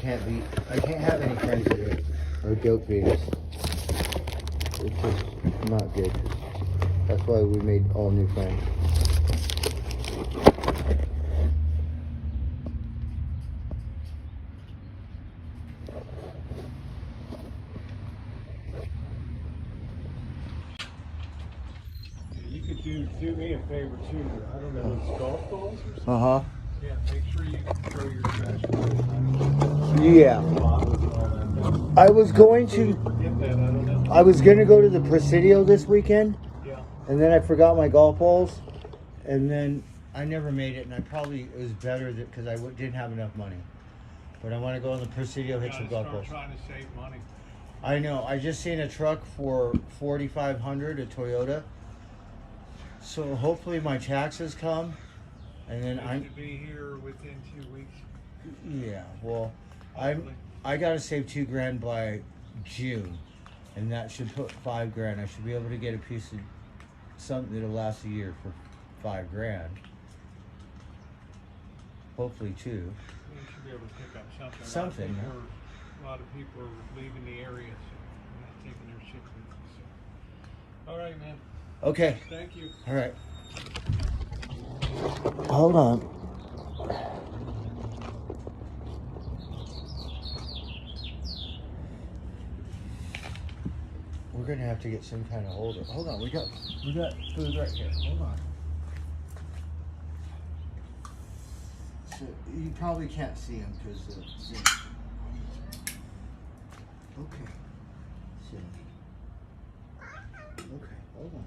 can't have any friends or joke videos. It's just not good. That's why we made all new friends. You could do me a favor too. I don't know, those golf balls or something? Uh-huh. Yeah, make sure you throw your trash. Yeah. I was going to... Get that, I don't know. I was going to go to the Presidio this weekend. Yeah. And then I forgot my golf balls. And then I never made it. And it was better because I didn't have enough money. But I want to go on the Presidio, hit some golf balls. Trying to save money. I know. I just seen a truck for $4,500, a Toyota. So hopefully my taxes come, and then I should be here within 2 weeks. Yeah, well, I gotta save $2,000 by June, and that should put $5,000. I should be able to get a piece of something that'll last a year for $5,000. Hopefully 2. You should be able to pick up something. Something. A lot of people are leaving the area, so they're not taking their shit with them. So. All right, man. Okay. Thank you. All right. Hold on. We're gonna have to get some kind of holder. Hold on, we got food right here. Hold on. So you probably can't see them because the Zoom. Okay. So. Okay, hold on.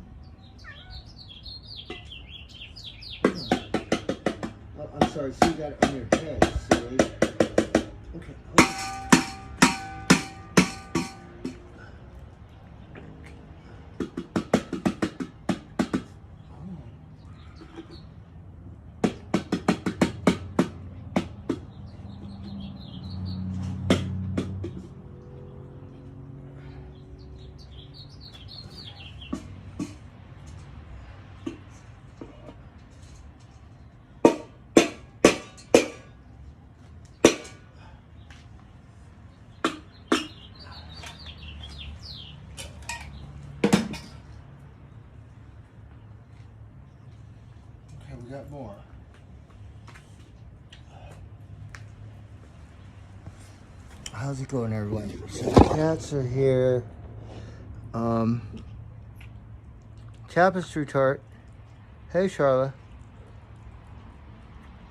Oh, I'm sorry, so you got it on your head, silly. Okay, hold on. We got more. How's it going, everyone? So the cats are here. Tapestry tart. Hey, Charlotte.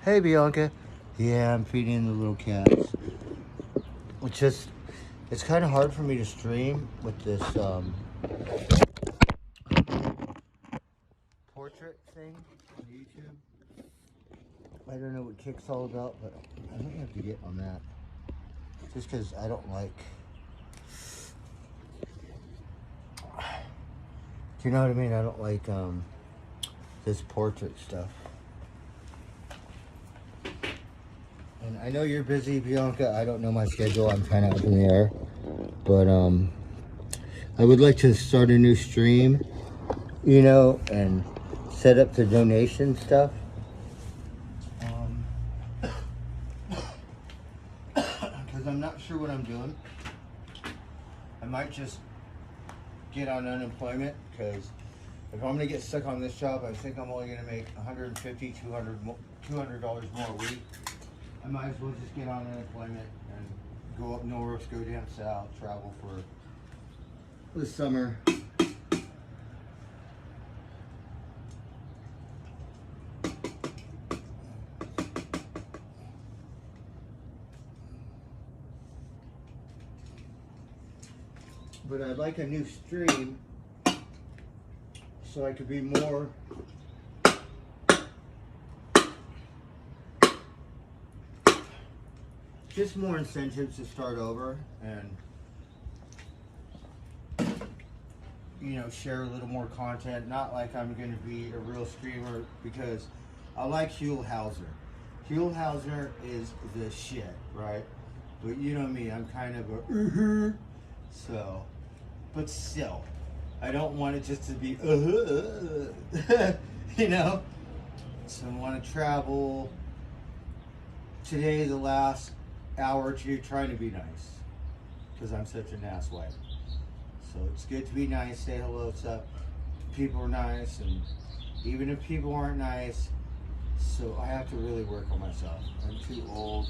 Hey, Bianca. Yeah, I'm feeding the little cats. It's kind of hard for me to stream with this portrait thing on YouTube. I don't know what Kick's all about, but I might have to get on that. Just because I don't like... Do you know what I mean? I don't like this portrait stuff. And I know you're busy, Bianca. I don't know my schedule. I'm kind of up in the air. But I would like to start a new stream, you know, and set up the donation stuff. Because I'm not sure what I'm doing. I might just get on unemployment, because if I'm going to get stuck on this job, I think I'm only going to make $150, $200 more a week. I might as well just get on unemployment and go up north, go down south, travel for the summer. But I'd like a new stream so I could be more just more incentives to start over and, you know, share a little more content. Not like I'm going to be a real streamer, because I like Huell Hauser. Huell Hauser is the shit, right? But you know me, I'm kind of a so, but still, I don't want it just to be you know. So I want to travel. Today, the last hour or two trying to be nice because I'm such an asswipe. So it's good to be nice, say hello, what's up. People are nice, and even if people aren't nice, so I have to really work on myself. I'm too old,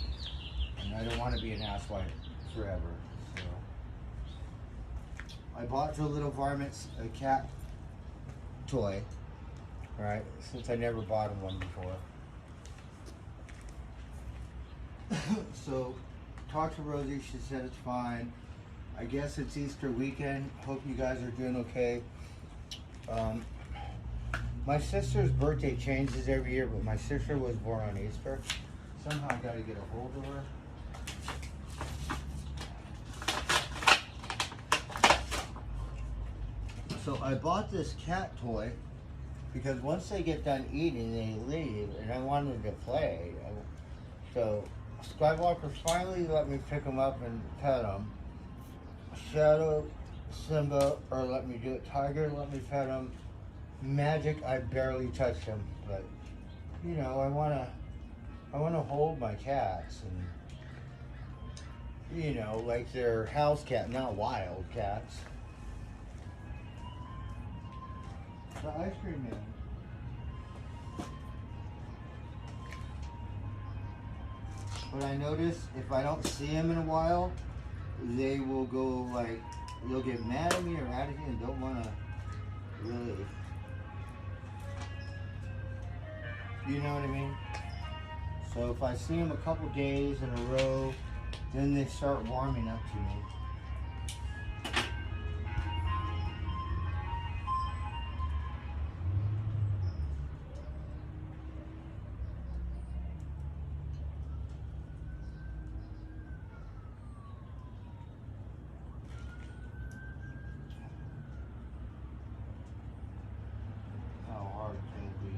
and I don't want to be an asswipe forever. So I bought the little varmints a cat toy, right? Since I never bought him one before. So talked to Rosie, she said it's fine. I guess it's Easter weekend. Hope you guys are doing okay. My sister's birthday changes every year, but my sister was born on Easter. Somehow I gotta get a hold of her. So I bought this cat toy because once they get done eating, they leave, and I wanted to play. So Skywalker finally let me pick them up and pet them. Shadow, Simba, or let me do it. Tiger, let me pet him. Magic, I barely touched him, but you know, I wanna hold my cats, and you know, like they're house cat, not wild cats. The ice cream man. But I notice if I don't see him in a while, they will go like, they'll get mad at me or mad at me and don't want to really, you know what I mean? So if I see them a couple days in a row, then they start warming up to me. How hard can it be?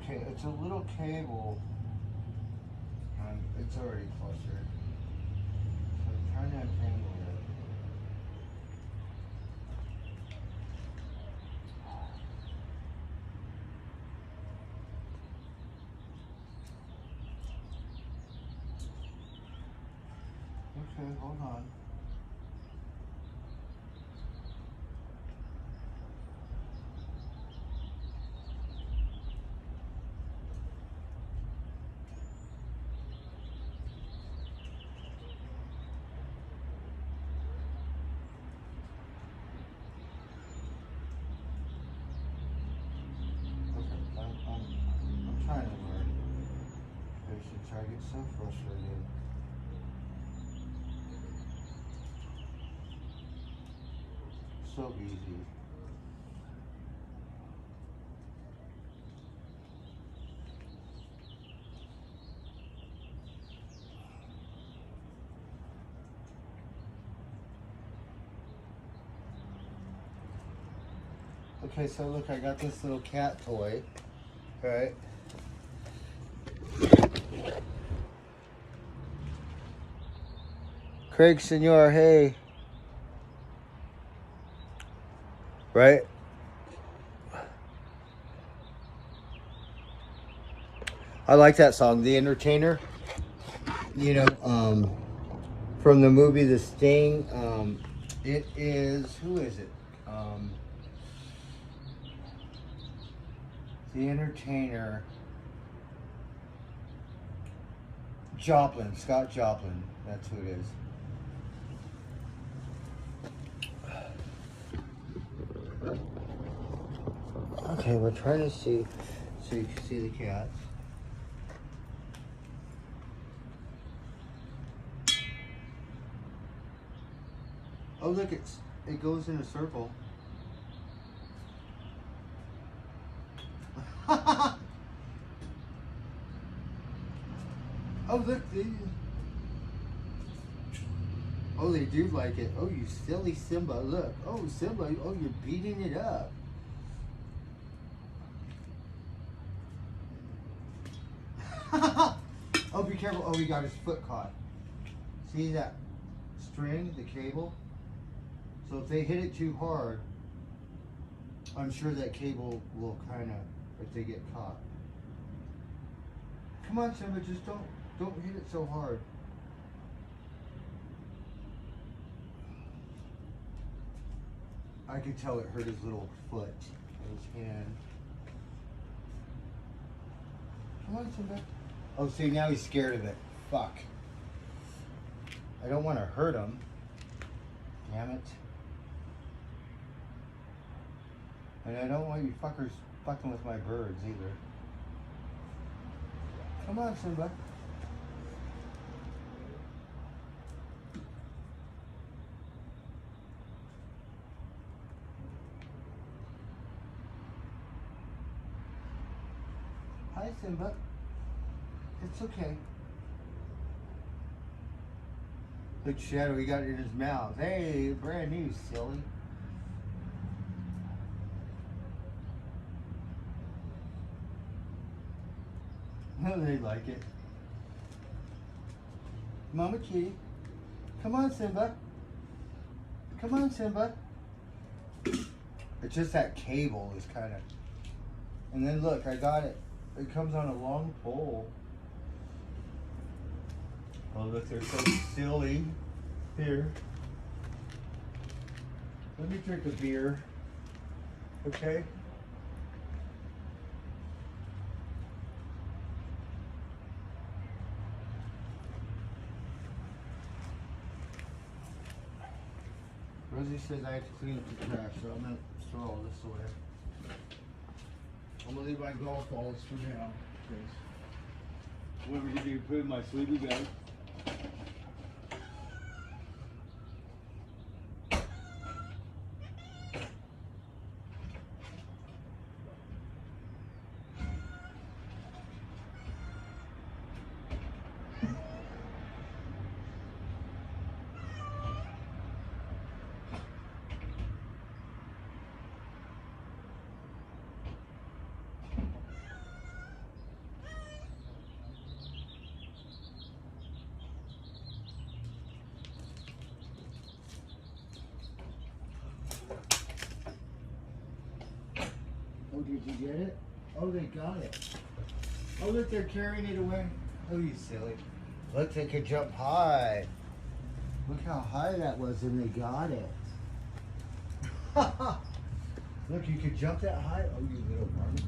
Okay, it's a little cable. It's already closer. So I'm trying to untangle it. Okay, hold on. I'm trying to learn patience. I get so frustrated. So easy. Okay, so look, I got this little cat toy, right? Craig Senor, hey. Right? I like that song, The Entertainer. You know, from the movie The Sting. It is, who is it? The Entertainer. Joplin, Scott Joplin. That's who it is. Okay, we're trying to see so you can see the cats. Oh look, it goes in a circle. Oh look, oh Oh, they do like it. Oh, you silly Simba. Look. Oh, Simba. Oh, you're beating it up. Oh, be careful. Oh, he got his foot caught. See that string, the cable? So if they hit it too hard, I'm sure that cable will kind of, if they get caught. Come on, Simba, just don't hit it so hard. I could tell it hurt his little foot, his hand. Come on, Simba. Oh, see, now he's scared of it. Fuck. I don't want to hurt him. Damn it. And I don't want you fuckers fucking with my birds either. Come on, Simba. Hi, Simba. It's okay. Look, Shadow, he got it in his mouth. Hey, brand new, silly. Oh, they like it. Mama kitty. Come on, Simba. Come on, Simba. It's just that cable is kind of... And then look, I got it. It comes on a long pole. Oh, look, they're so silly. Here. Let me drink a beer. Okay? Rosie says I have to clean up the trash, so I'm going to throw all this away. I'm going to leave my golf balls for now. What are we going to do? Put in my sleeping bag? Oh, did you get it? Oh, they got it. Oh, look, they're carrying it away. Oh, you silly. Look, they could jump high. Look how high that was, and they got it. Look, you could jump that high? Oh, you little varmints.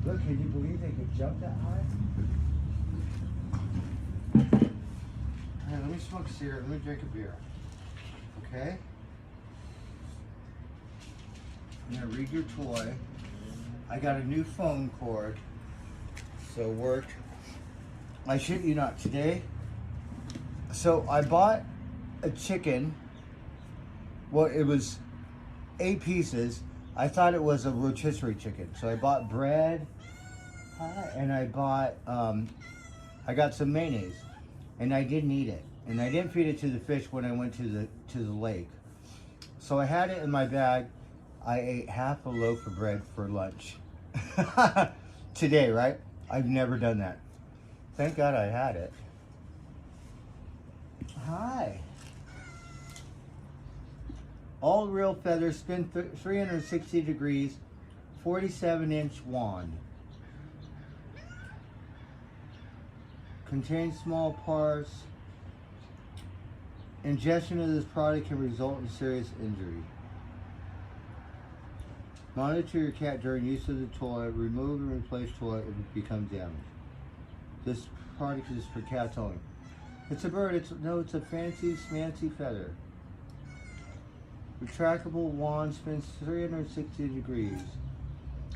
Look, can you believe they could jump that high? All right, let me smoke a cigarette. Let me drink a beer. Okay? I'm gonna read your toy. I got a new phone cord, so it worked. I shit you not, today. So I bought a chicken. Well, it was 8 pieces. I thought it was a rotisserie chicken. So I bought bread, and I bought, I got some mayonnaise, and I didn't eat it. And I didn't feed it to the fish when I went to the lake. So I had it in my bag. I ate half a loaf of bread for lunch. Today, right? I've never done that. Thank God I had it. Hi. All real feathers, spin 360 degrees, 47-inch wand. Contains small parts. Ingestion of this product can result in serious injury. Monitor your cat during use of the toy. Remove and replace toy if it becomes damaged. This product is for cats only. It's a bird. It's a fancy, smancy feather. Retractable wand spins 360 degrees.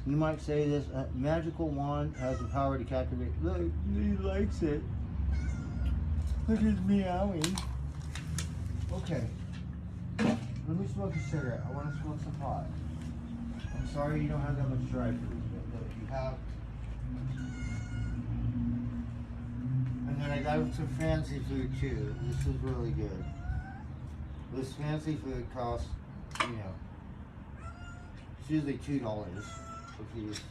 You might say this magical wand has the power to captivate. Look, he likes it. Look, he's meowing. Okay. Let me smoke a cigarette. I want to smoke some pot. I'm sorry you don't have that much dry food, but you have. And then I got some fancy food too. This is really good. This fancy food costs, you know, it's usually $2 a piece.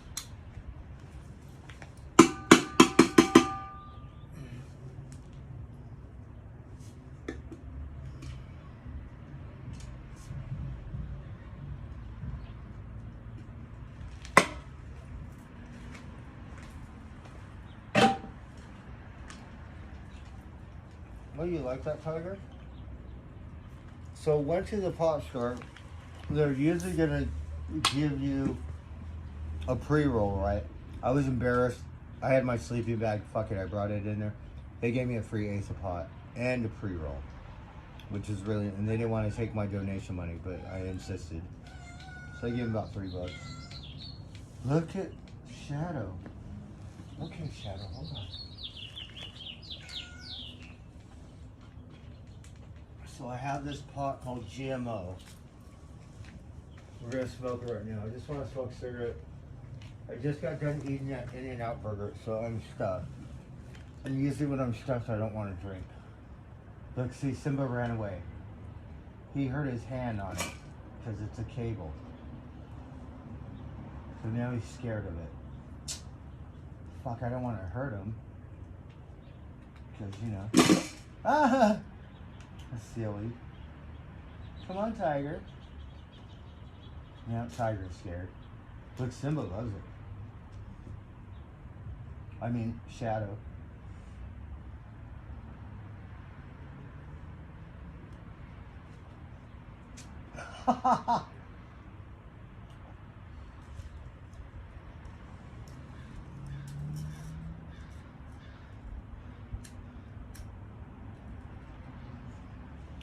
Oh, you like that, Tiger? So went to the pot store. They're usually gonna give you a pre-roll, right? I was embarrassed. I had my sleeping bag. Fuck it, I brought it in there. They gave me a free eighth of pot and a pre-roll, which is really. And they didn't want to take my donation money, but I insisted. So I gave them about $3. Look at Shadow. Okay, Shadow, hold on. So I have this pot called GMO. We're gonna smoke it right now. I just want to smoke a cigarette. I just got done eating that In-N-Out burger, so I'm stuffed. And usually when I'm stuffed, I don't want to drink. Look, see, Simba ran away. He hurt his hand on it because it's a cable. So now he's scared of it. Fuck, I don't want to hurt him. Because, you know. Ah! That's silly. Come on, Tiger. Yeah, Tiger's scared. Look, Simba loves it. I mean, Shadow.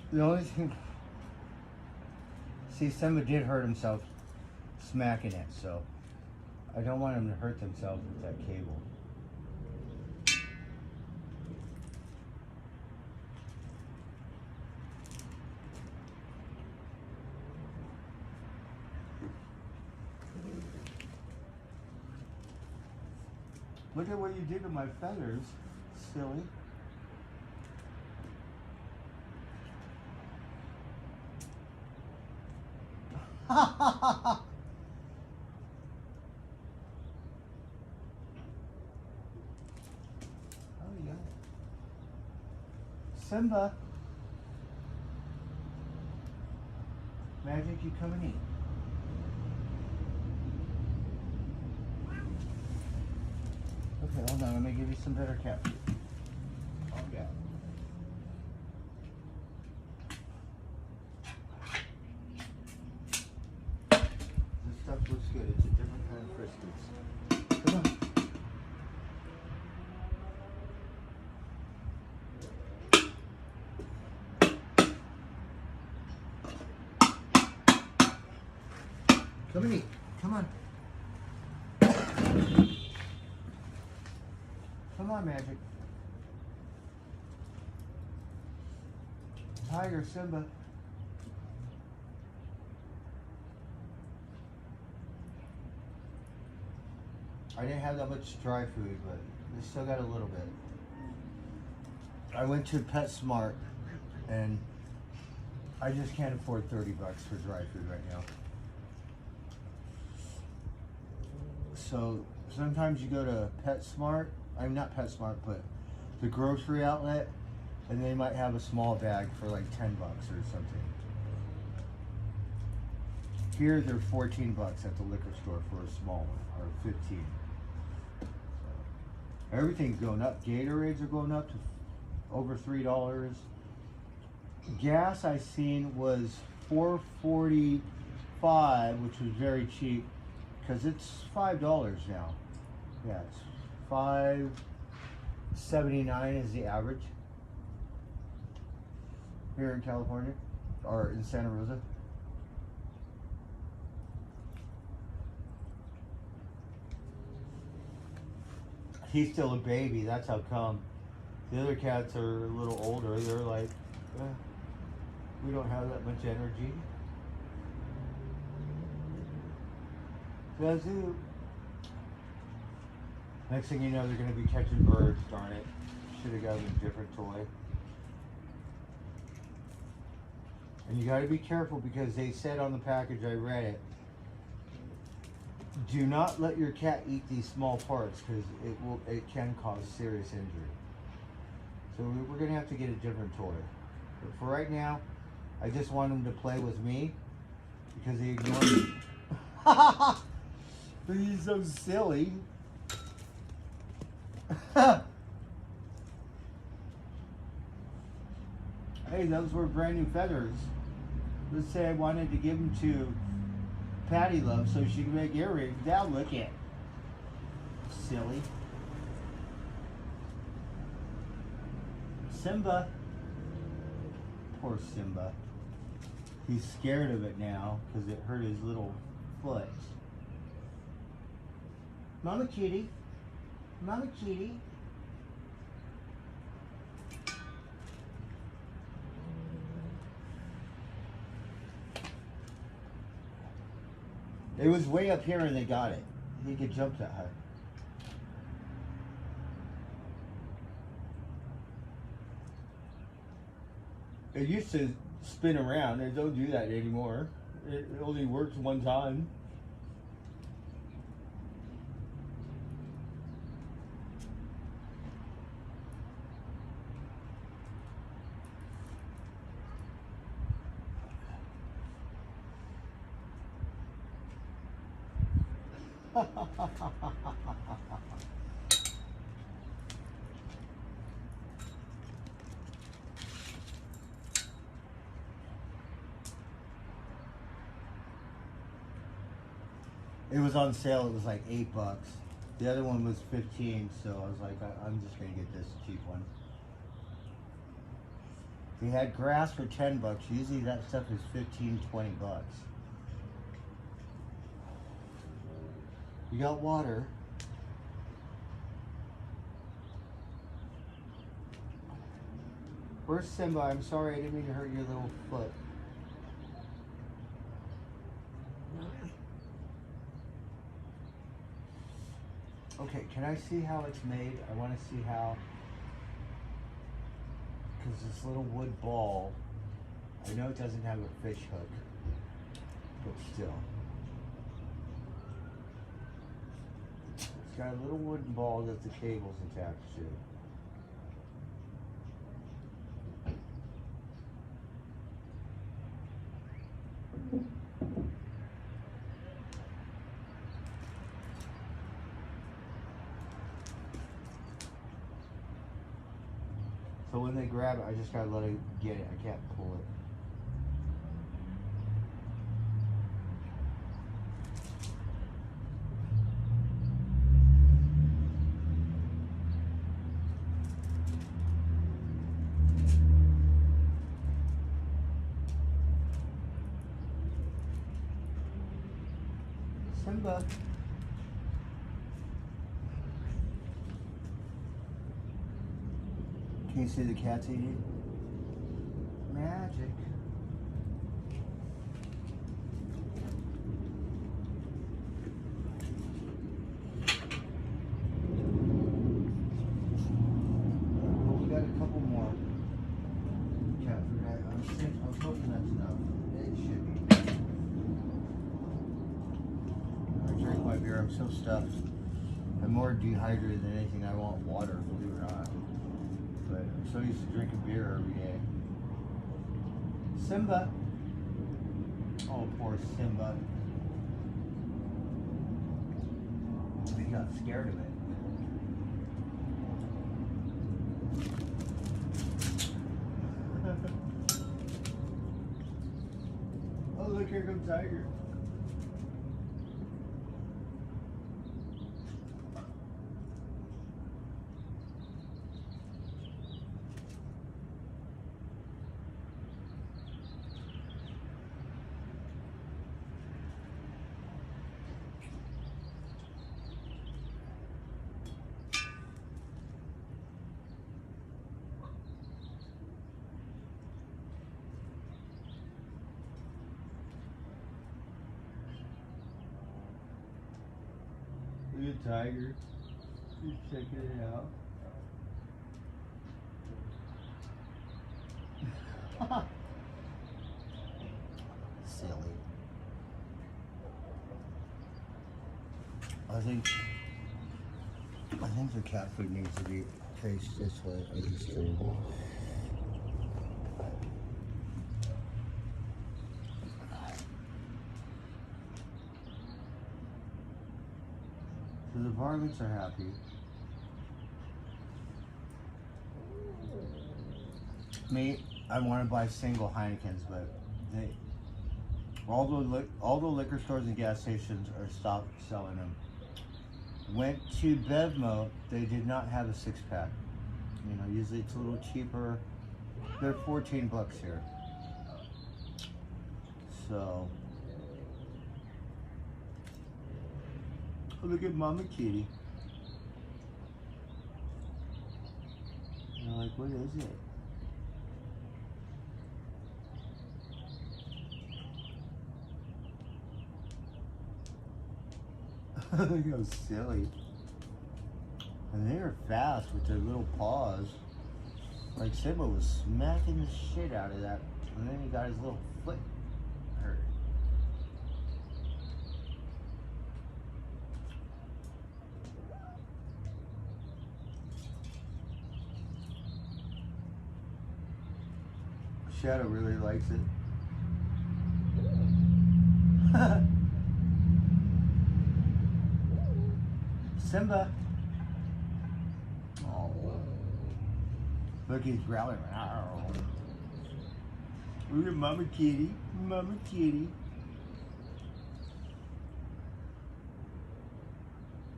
The only thing, see, Simba did hurt himself smacking it, so I don't want him to hurt themselves with that cable. Look at what you did to my feathers, silly. Oh yeah. Simba. Magic, you come and eat. Okay, hold on, let me give you some better cat food. Oh yeah. This stuff looks good. It's a different kind of Friskies. Come on. Come and eat. Come on. Come on, Magic. Tiger, Simba. I didn't have that much dry food, but we still got a little bit. I went to PetSmart, and I just can't afford $30 for dry food right now. So sometimes you go to PetSmart, I'm not PetSmart, but the grocery outlet, and they might have a small bag for like $10 or something. Here they're $14 at the liquor store for a small one, or 15. So, everything's going up. Gatorades are going up to over $3. Gas I seen was $4.45, which was very cheap because it's $5 now. Yeah, it's $5.79 is the average here in California or in Santa Rosa. He's still a baby, that's how come. The other cats are a little older. They're like, we don't have that much energy. Yazoo. Next thing you know, they're going to be catching birds, darn it. Should have got them a different toy. And you got to be careful because they said on the package, I read it, do not let your cat eat these small parts because it can cause serious injury. So we're gonna have to get a different toy. But for right now, I just want him to play with me because he ignored me. But he's so silly. Hey, those were brand new feathers. Let's say I wanted to give them to Patty Love so she can make earrings. Now look at silly. Simba. Poor Simba. He's scared of it now because it hurt his little foot. Mama kitty. Mama kitty. It was way up here and they got it. He could jump that high. It used to spin around. They don't do that anymore. It only works one time. It was on sale. It was like $8. The other one was 15, so I was like, I'm just gonna get this cheap one. They had grass for $10. Usually that stuff is 15, 20 bucks. You got water. Where's Simba? I'm sorry, I didn't mean to hurt your little foot. Okay, can I see how it's made? I want to see how, because this little wood ball, I know it doesn't have a fish hook, but still. It's got a little wooden ball that the cable's attached to. So when they grab it, I just gotta let it get it. I can't pull it. Simba. Can you see the cat's eating? Magic. Well, we got a couple more cat food. I was hoping that's enough. It should be. I drink my beer. I'm so stuffed. I'm more dehydrated than anything. I want water, believe it or not. But I'm so used to drinking beer every day. Simba. Oh, poor Simba. He got scared of it. Oh, look, here comes Tiger. Look at Tiger. He's checking it out. I think the cat food needs to be faced this way or this table. So the varmints are happy. Me, I want to buy single Heinekens, but all the liquor stores and gas stations are stopped selling them. Went to Bevmo, they did not have a 6-pack. You know, usually it's a little cheaper. They're $14 here. So, oh, look at Mama Kitty. And I'm like, what is it? Look how silly. And they are fast with their little paws. Like Simba was smacking the shit out of that. And then he got his little foot hurt. Shadow really likes it. Simba. Oh. Look, he's growling. Look at Mama Kitty. Mama Kitty.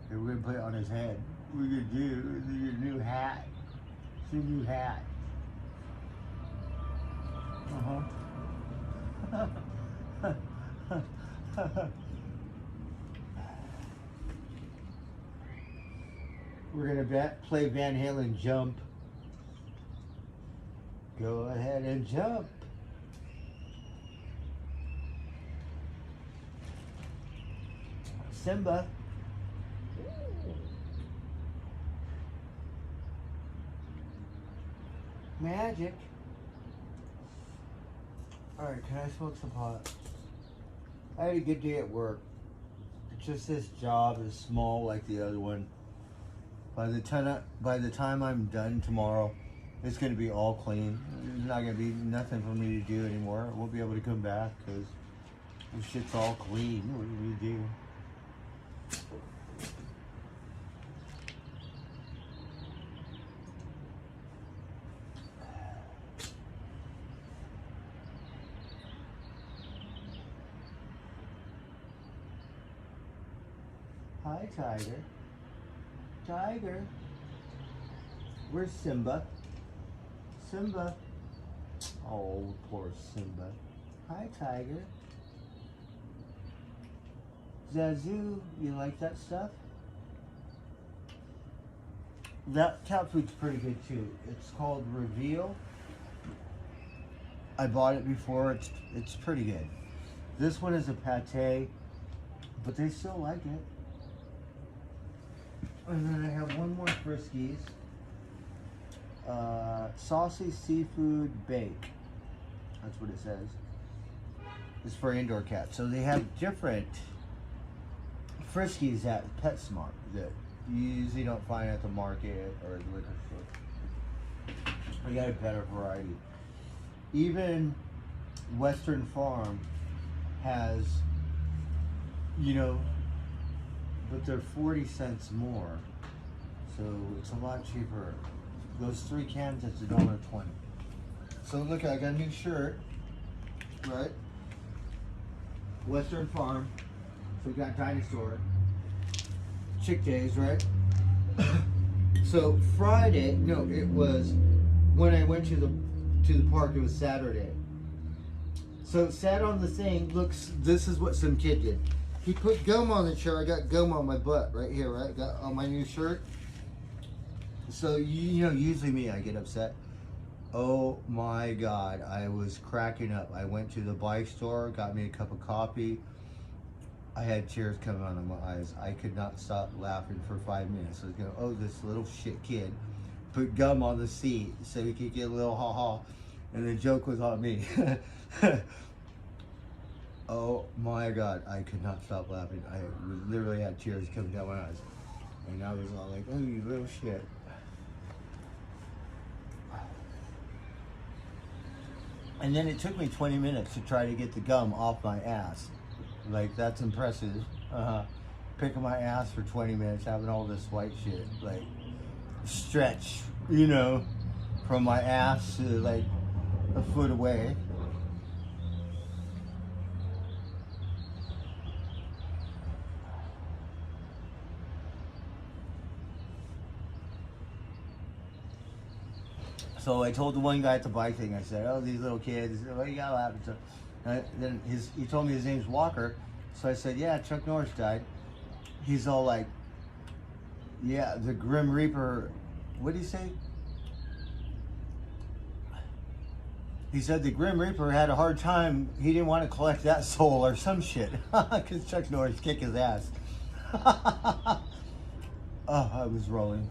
Hey, we're going to put it on his head. We're going to do your new hat. It's your new hat. We're gonna play Van Halen Jump. Go ahead and jump. Simba. Magic. Alright, can I smoke some pot? I had a good day at work. It's just this job is small like the other one. By the time I'm done tomorrow, it's going to be all clean. There's not going to be nothing for me to do anymore. I won't be able to come back because this shit's all clean. What do we do? Hi, Tiger. Tiger. Where's Simba? Simba. Oh, poor Simba. Hi, Tiger. Zazu, you like that stuff? That cat food's pretty good too. It's called Reveal. I bought it before. It's pretty good. This one is a pate, but they still like it. And then I have one more Friskies. Saucy Seafood Bake. That's what it says. It's for indoor cats. So they have different Friskies at PetSmart that you usually don't find at the market or the liquor store. I got a better variety. Even Western Farm has, you know, but they're 40 cents more, so it's a lot cheaper. Those 3 cans, it's $1.20. So look, I got a new shirt, right? Western Farm. So we got Dinosaur. Chick Days, right? So Friday, no, it was when I went to the park. It was Saturday. So it sat on the thing. Looks, this is what some kid did. He put gum on the chair. I got gum on my butt right here, right? Got on my new shirt. So, you know, usually me, I get upset. Oh my God, I was cracking up. I went to the bike store, got me a cup of coffee. I had tears coming out of my eyes. I could not stop laughing for 5 minutes. I was going, oh, this little shit kid put gum on the seat so he could get a little ha-ha. And the joke was on me. Oh my God, I could not stop laughing. I literally had tears coming down my eyes. And I was all like, oh, you little shit. And then it took me 20 minutes to try to get the gum off my ass. Like, that's impressive. Picking my ass for 20 minutes, having all this white shit, like, stretch, you know, from my ass to, like, a foot away. So I told the one guy at the bike thing, I said, oh, these little kids, what you got laughing? So, then he told me his name's Walker. So I said, yeah, Chuck Norris died. He's all like, yeah, the Grim Reaper, what did he say? He said the Grim Reaper had a hard time. He didn't want to collect that soul or some shit. Because Chuck Norris kicked his ass. Oh, I was rolling.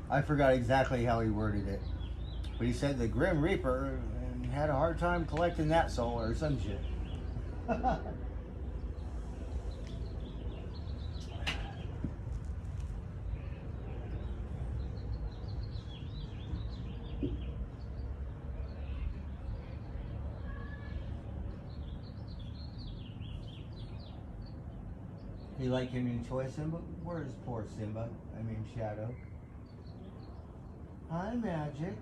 I forgot exactly how he worded it. But he said the Grim Reaper had a hard time collecting that soul or some shit. You like your new toy, Simba? Where's poor Simba? I mean, Shadow. Hi, Magic.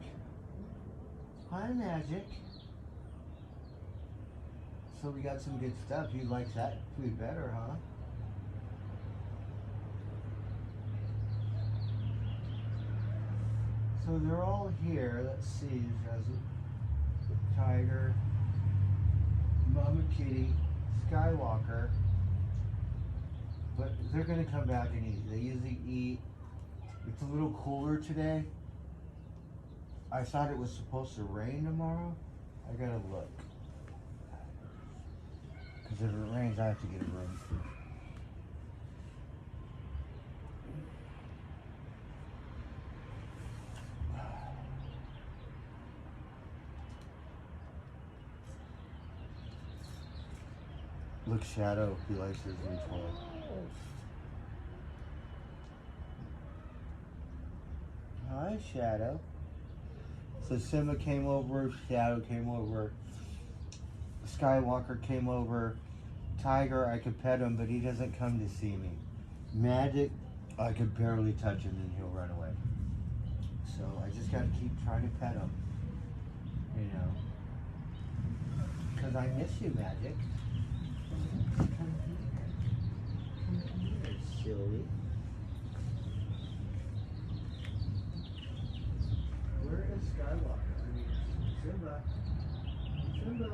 Hi, Magic. So we got some good stuff. You like that food better, huh? So they're all here. Let's see. There's a Tiger, Mama Kitty, Skywalker. But they're going to come back and eat. They usually eat. It's a little cooler today. I thought it was supposed to rain tomorrow. I gotta look. Because if it rains, I have to get a room. Look, Shadow, he likes his new toy. Hi, Shadow. So Simba came over, Shadow came over, Skywalker came over, Tiger, I could pet him, but he doesn't come to see me. Magic, I could barely touch him and he'll run away. So I just gotta keep trying to pet him, you know. Because I miss you, Magic. Come here, silly. Where is Skywalker? I mean, Simba. Simba.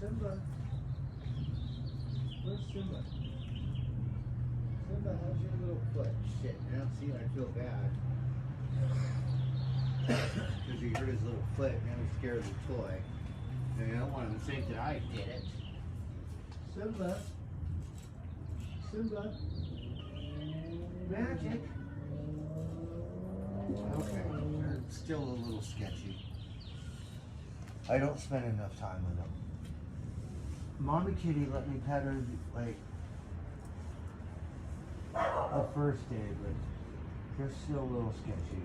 Simba. Where's Simba? Simba, how's your little foot? Shit, now see, I feel bad. Because he hurt his little foot, now he's scared of the toy. And I don't want him to think that I did it. Simba. Simba. Magic. Okay, they're still a little sketchy. I don't spend enough time with them. Mommy Kitty let me pet her like the first day, but they're still a little sketchy.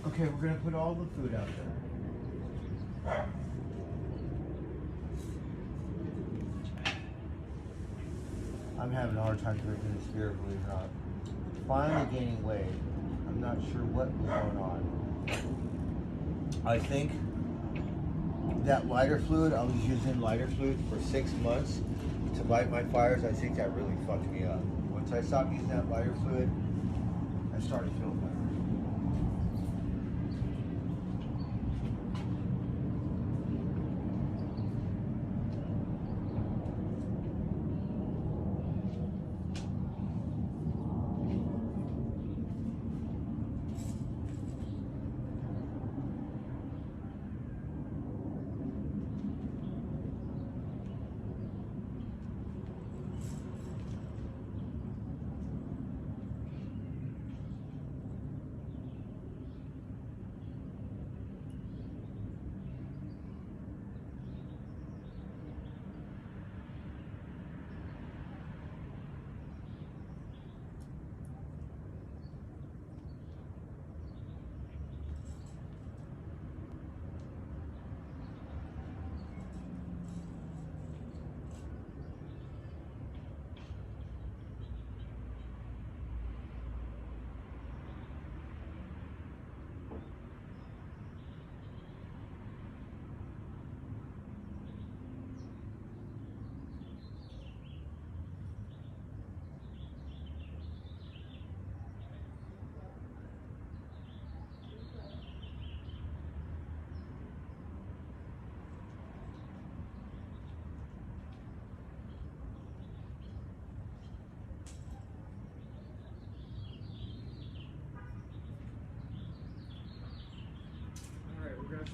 Okay, we're gonna put all the food out there. I'm having a hard time drinking this beer, believe it or not. Finally gaining weight. I'm not sure what was going on. I think that lighter fluid, I was using lighter fluid for 6 months to light my fires. I think that really fucked me up. Once I stopped using that lighter fluid, I started feeling better.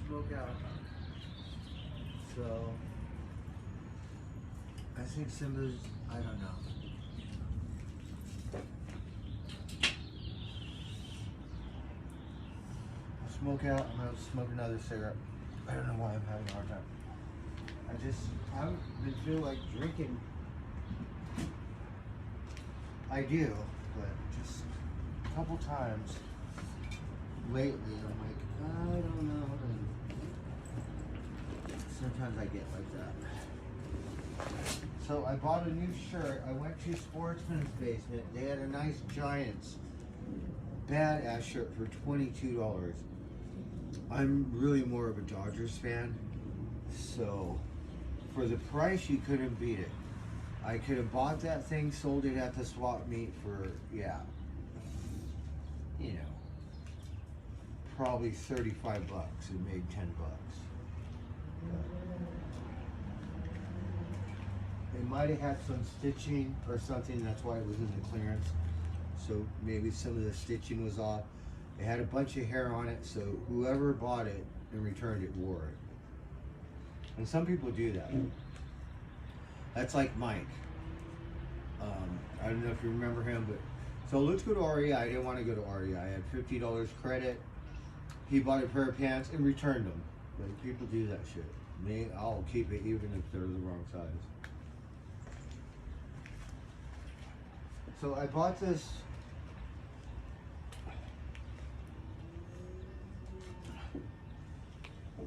smoke out. So I think Simba's, I don't know. I'll smoke out, I'm gonna smoke another cigarette. I don't know why I'm having a hard time. I haven't been feeling like drinking. I do, but just a couple times lately I'm like, I don't know. And sometimes I get like that. So I bought a new shirt. I went to Sportsman's Basement. They had a nice Giants badass shirt for $22. I'm really more of a Dodgers fan, so for the price you couldn't beat it. I could have bought that thing, sold it at the swap meet for, yeah, you know, probably 35 bucks and made 10 bucks. It might have had some stitching or something, that's why it was in the clearance. So maybe some of the stitching was off. It had a bunch of hair on it, so whoever bought it and returned it wore it. And some people do that. That's like Mike. I don't know if you remember him, but so let's go to REI. I didn't want to go to REI. I had $50 credit. He bought a pair of pants and returned them. Like, people do that shit. Me, I'll keep it even if they're the wrong size. So I bought this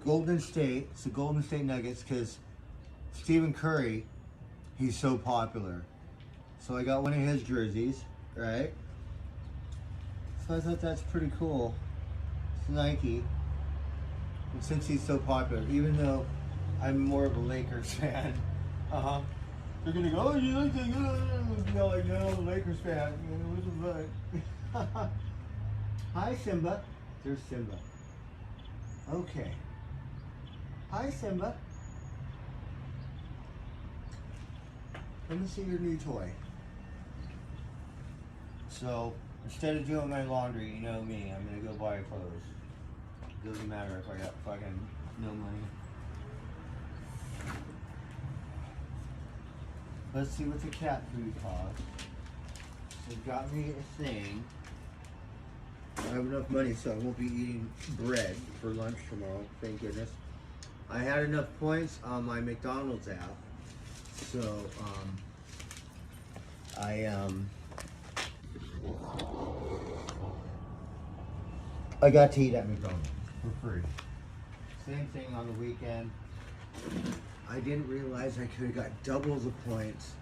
Golden State. It's the Golden State Nuggets because Stephen Curry, he's so popular. So I got one of his jerseys, right? So I thought that's pretty cool. It's Nike. And since he's so popular, even though I'm more of a Lakers fan, they're gonna go, oh, you like that? No, like, no, Lakers fan. Hi, Simba. There's Simba. Okay. Hi, Simba. Let me see your new toy. So, instead of doing my laundry, you know me, I'm gonna go buy clothes. Doesn't matter if I got fucking no money. Let's see what the cat food costs. So it got me a thing. I have enough money so I won't be eating bread for lunch tomorrow, thank goodness. I had enough points on my McDonald's app. So, I got to eat at McDonald's for free. Same thing on the weekend. I didn't realize I could have got double the points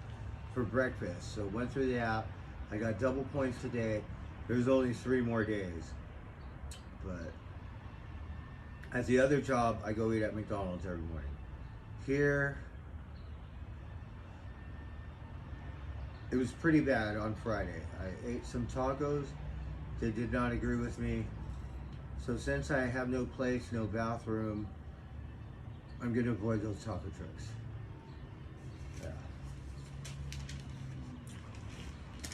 for breakfast. So went through the app. I got double points today. There's only 3 more days. But at the other job, I go eat at McDonald's every morning. Here, it was pretty bad on Friday. I ate some tacos. They did not agree with me. So since I have no place, no bathroom, I'm gonna avoid those taco trucks. Yeah.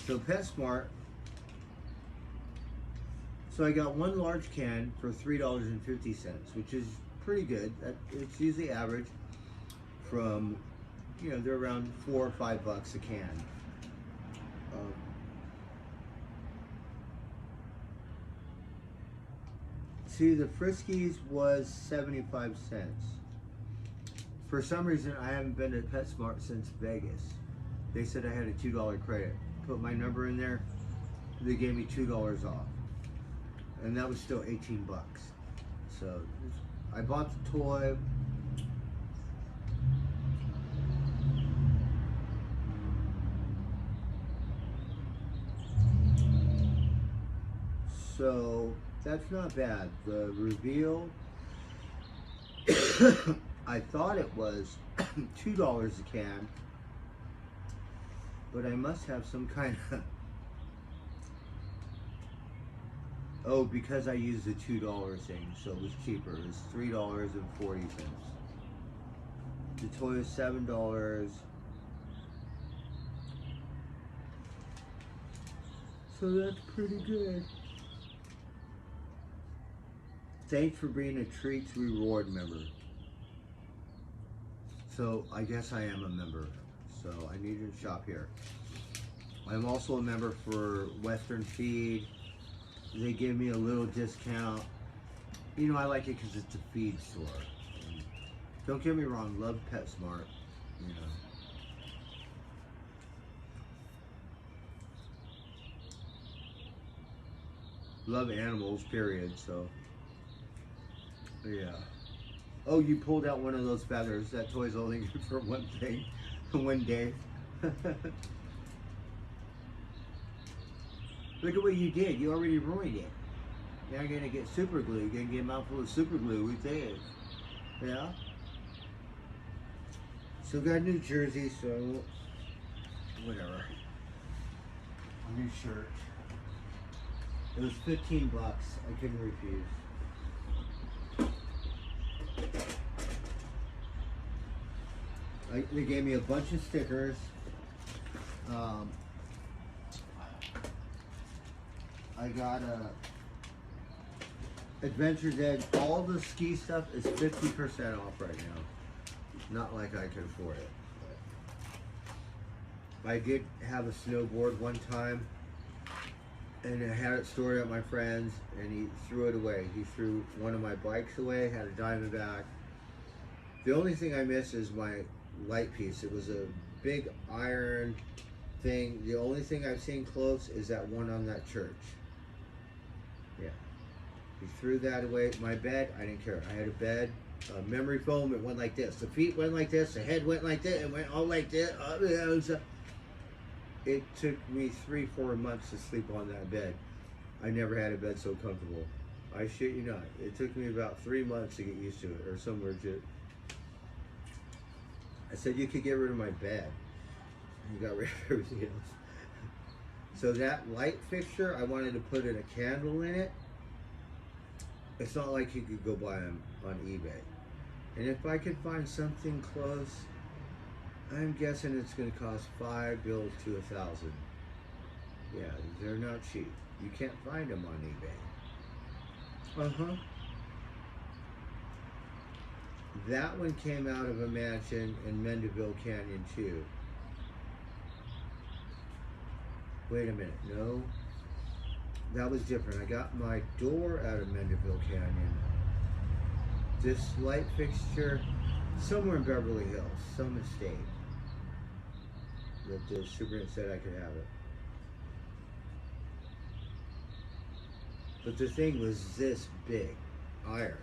So PetSmart. So I got one large can for $3.50, which is pretty good. It's usually average from, you know, they're around $4 or $5 a can. See, the Friskies was 75 cents. For some reason, I haven't been to PetSmart since Vegas. They said I had a $2 credit. Put my number in there, they gave me $2 off. And that was still 18 bucks. So I bought the toy. So that's not bad. The reveal, I thought it was $2 a can, but I must have some kind of, oh, because I used the $2 thing, so it was cheaper. It was $3.40. The toy is $7. So that's pretty good. thanks for being a Treats Reward member. So I guess I am a member. So I need to shop here. I'm also a member for Western Feed. They give me a little discount. You know, I like it because it's a feed store. And don't get me wrong, love PetSmart, you know. Love animals, period, so. Yeah. Oh, you pulled out one of those feathers. That toy's only good for one thing, one day. Look at what you did. You already ruined it. Now you're gonna get super glue. You're gonna get a mouthful of super glue with this. Yeah? Still got New Jersey, so whatever. A new shirt. It was 15 bucks. I couldn't refuse. They gave me a bunch of stickers. I got a Adventure's Edge. All the ski stuff is 50% off right now. Not like I can afford it. But I did have a snowboard one time, and I had it stored at my friend's, and he threw it away. He threw one of my bikes away, had a Diamondback. The only thing I miss is my light piece. It was a big iron thing. The only thing I've seen close is that one on that church. Yeah. He threw that away. My bed, I didn't care. I had a bed, memory foam. It went like this. The feet went like this. The head went like this. It went all like this. It took me 3-4 months to sleep on that bed. I never had a bed so comfortable. I shit you not. It took me about 3 months to get used to it, or somewhere to. I said you could get rid of my bed. You got rid of everything else. So that light fixture, I wanted to put in a candle in it. It's not like you could go buy them on eBay. And if I could find something close, I'm guessing it's going to cost $5 to $1,000. Yeah, they're not cheap. You can't find them on eBay. Uh-huh. That one came out of a mansion in Mendocino Canyon too. Wait a minute, no. That was different. I got my door out of Mendocino Canyon. This light fixture, somewhere in Beverly Hills, some estate. That the superintendent said I could have it. But the thing was this big, iron,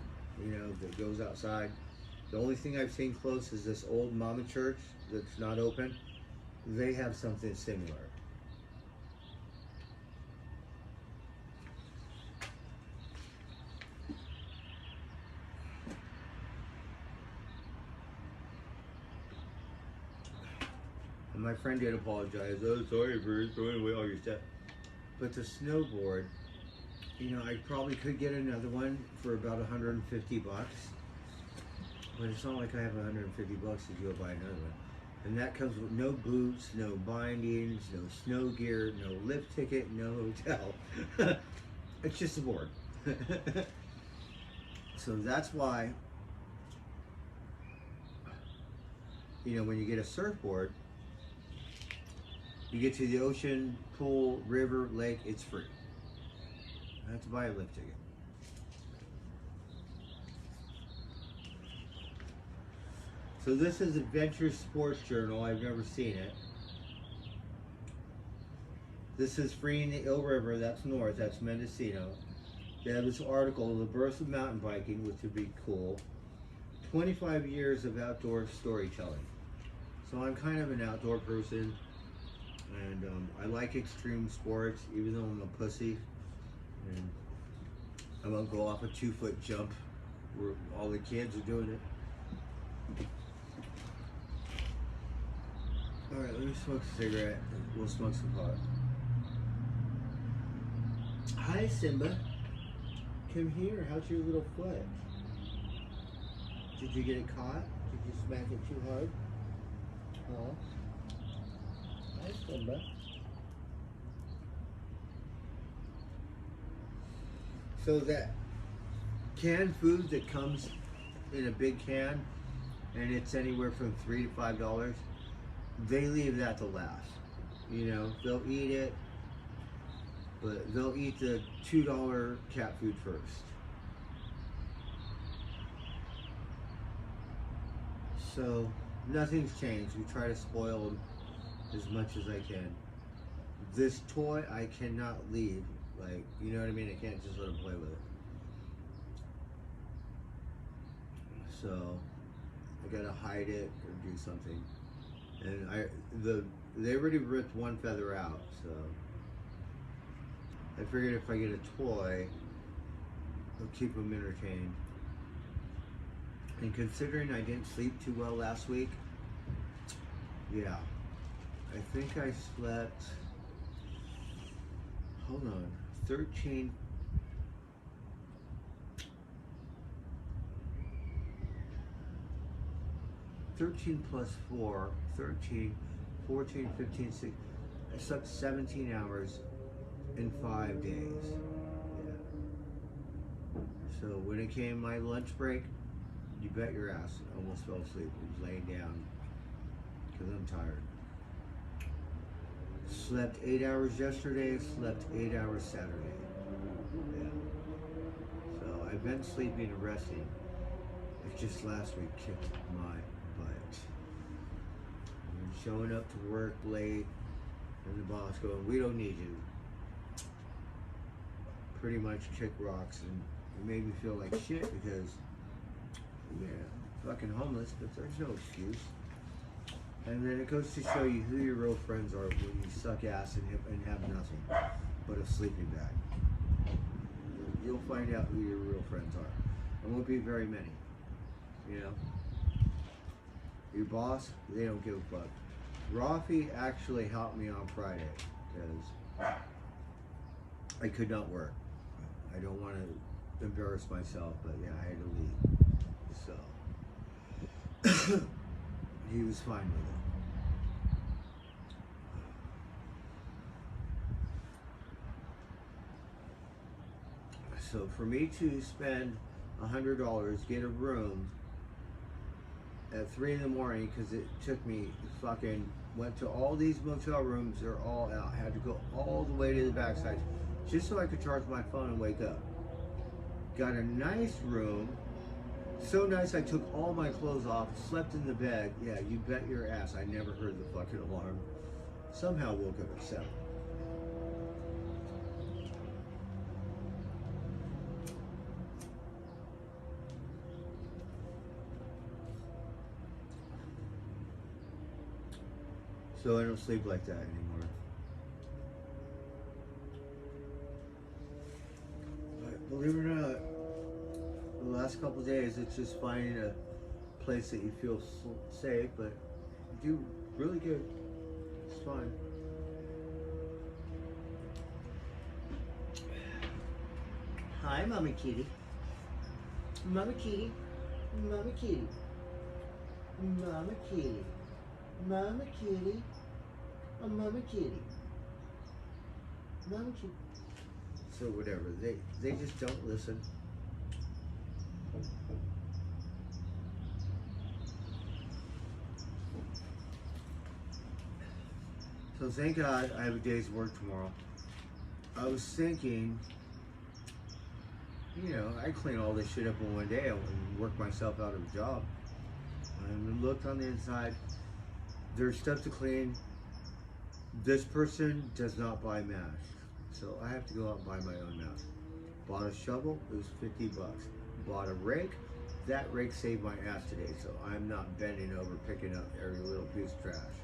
you know, that goes outside. The only thing I've seen close is this old mama church that's not open. They have something similar. And my friend did apologize. Oh, sorry for throwing away all your stuff. But the snowboard, you know, I probably could get another one for about 150 bucks. But it's not like I have 150 bucks to go buy another one. And that comes with no boots, no bindings, no snow gear, no lift ticket, no hotel. It's just a board. So that's why, you know, when you get a surfboard, you get to the ocean, pool, river, lake, it's free. I have to buy a lift ticket. So this is Adventure Sports Journal. I've never seen it. This is Freeing the Ill River. That's north. That's Mendocino. They have this article, The Birth of Mountain Biking, which would be cool. 25 years of outdoor storytelling. So I'm kind of an outdoor person. And I like extreme sports, even though I'm a pussy. And I won't go off a 2-foot jump where all the kids are doing it. Alright, let me smoke a cigarette. We'll smoke some pot. Hi, Simba. Come here. How's your little foot? Did you get it caught? Did you smack it too hard? Huh? Hi, Simba. So that canned food that comes in a big can and it's anywhere from $3 to $5, they leave that to last. You know, they'll eat it, but they'll eat the $2 cat food first. So nothing's changed. We try to spoil them as much as I can. This toy I cannot leave. Like, you know what I mean? I can't just let them play with it. So I gotta hide it or do something. And they already ripped one feather out, so I figured if I get a toy, it'll keep them entertained. And considering I didn't sleep too well last week, yeah, I think I slept, hold on, 13 plus 4, 13, 14, 15, 16, I slept 17 hours in 5 days. Yeah. So when it came my lunch break, you bet your ass I almost fell asleep. I was laying down because I'm tired. Slept 8 hours yesterday, slept 8 hours Saturday. Yeah. So I've been sleeping and resting. It's just last week kicked my butt. And showing up to work late and the boss going, we don't need you. Pretty much kick rocks, and it made me feel like shit because, yeah, fucking homeless, but there's no excuse. And then it goes to show you who your real friends are when you suck ass and have nothing but a sleeping bag. You'll find out who your real friends are. There won't be very many, you know. Your boss, they don't give a fuck. Rafi actually helped me on Friday because I could not work. I don't want to embarrass myself, but yeah, I had to leave. So he was fine with it. So for me to spend $100, get a room at 3 in the morning, because it took me fucking, went to all these motel rooms, they're all out, had to go all the way to the backside just so I could charge my phone and wake up. Got a nice room, so nice I took all my clothes off, slept in the bed. Yeah, you bet your ass I never heard the fucking alarm. Somehow woke up at 7. So I don't sleep like that anymore. But believe it or not, the last couple of days, it's just finding a place that you feel safe, but you do really good. It's fun. Hi, Mama Kitty. Mama Kitty. Mama Kitty. Mama Kitty. Mama Kitty. Oh, Mama Kitty. Mama Kitty. So whatever, they just don't listen. So thank God I have a day's work tomorrow. I was thinking, you know, I clean all this shit up in one day and work myself out of a job. And looked on the inside, there's stuff to clean. This person does not buy mash, so I have to go out and buy my own mash. Bought a shovel, it was 50 bucks. Bought a rake, that rake saved my ass today, so I'm not bending over picking up every little piece of trash.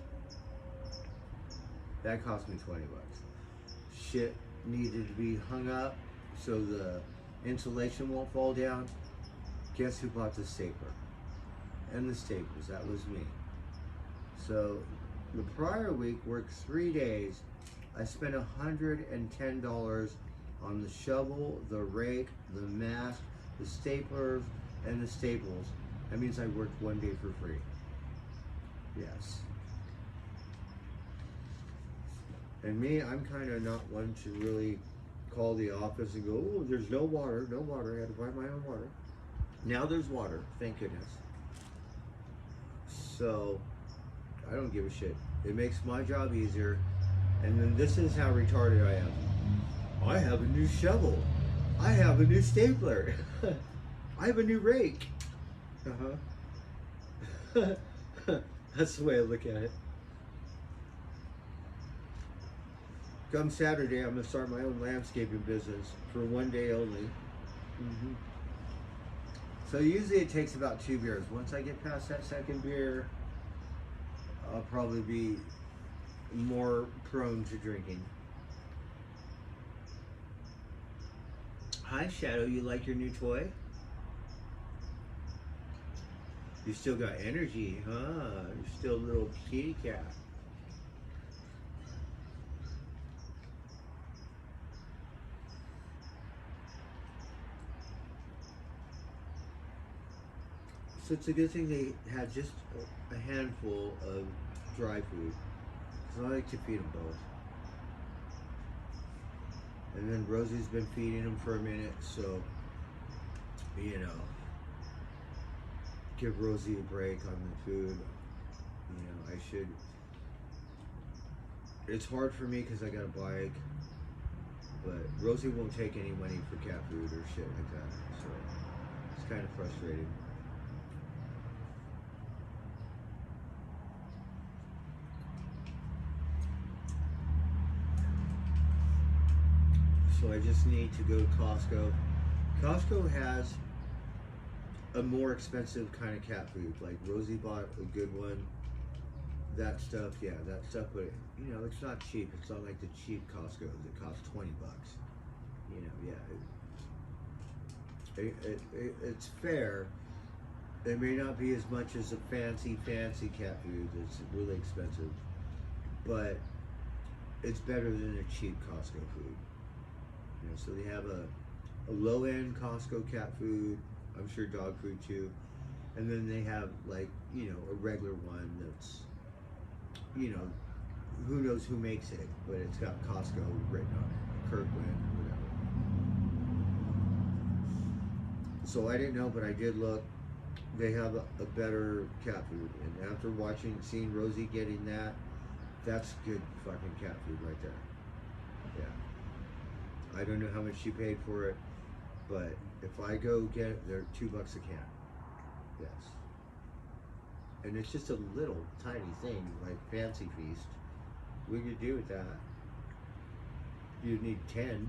That cost me 20 bucks. Shit needed to be hung up so the insulation won't fall down. Guess who bought the stapler? And the staples, that was me. So the prior week, worked 3 days. I spent $110 on the shovel, the rake, the mask, the staplers, and the staples. That means I worked 1 day for free. Yes. And me, I'm kind of not one to really call the office and go, oh, there's no water, no water. I had to buy my own water. Now there's water, thank goodness. So I don't give a shit. It makes my job easier. And then this is how retarded I am. I have a new shovel. I have a new stapler. I have a new rake. That's the way I look at it. Come Saturday, I'm going to start my own landscaping business for one day only. So usually it takes about 2 beers. Once I get past that second beer, I'll probably be more prone to drinking. Hi Shadow, you like your new toy? You still got energy, huh? You're still a little kitty cat. So it's a good thing they had just a handful of dry food, because I like to feed them both. And then Rosie's been feeding them for a minute, so, you know, give Rosie a break on the food. You know, I should. It's hard for me because I got a bike, but Rosie won't take any money for cat food or shit like that, so it's kind of frustrating. So I just need to go to Costco. Costco has a more expensive kind of cat food. Like Rosie bought a good one. That stuff, yeah, that stuff, but you know, it's not cheap. It's not like the cheap Costco's that cost $20. You know, yeah, it's fair. It may not be as much as a fancy cat food that's really expensive, but it's better than a cheap Costco food. You know, so they have a low-end Costco cat food, I'm sure dog food too, and then they have, like, you know, a regular one that's, you know, who knows who makes it, but it's got Costco written on it, Kirkland or whatever. So I didn't know, but I did look. They have a better cat food, and after seeing Rosie getting that, that's good fucking cat food right there. Yeah. I don't know how much she paid for it, but if I go get it, they're $2 a can. Yes. And it's just a little tiny thing, like Fancy Feast. What could you do with that? You'd need 10.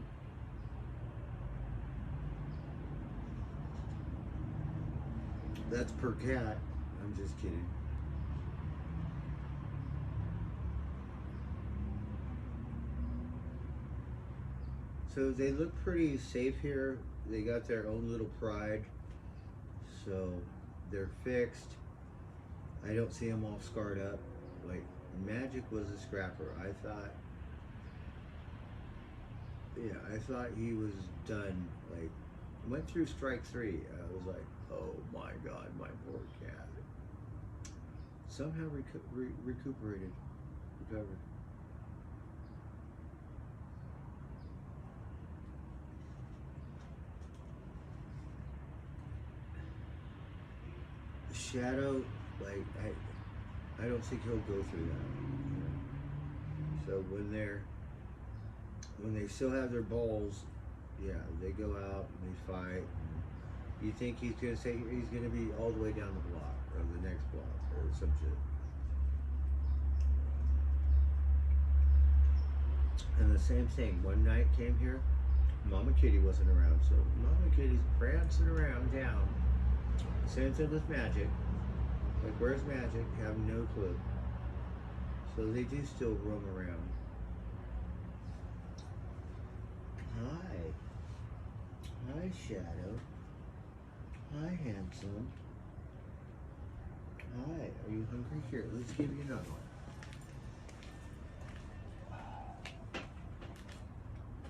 That's per cat. I'm just kidding. So they look pretty safe here. They got their own little pride. So they're fixed. I don't see them all scarred up. Like, Magic was a scrapper. I thought he was done. Like, went through strike 3. I was like, oh my God, my poor cat. Somehow recovered. Shadow, like, I don't think he'll go through that. You know? So when they still have their balls, yeah, they go out and they fight. And you think he's gonna be all the way down the block or the next block or some shit. And the same thing. One night came here, Mama Kitty wasn't around, so Mama Kitty's prancing around town. Same thing with Magic. Like, where's Magic? Have no clue. So they do still roam around. Hi, Shadow. Hi, handsome. Hi, are you hungry? Here, let's give you another one.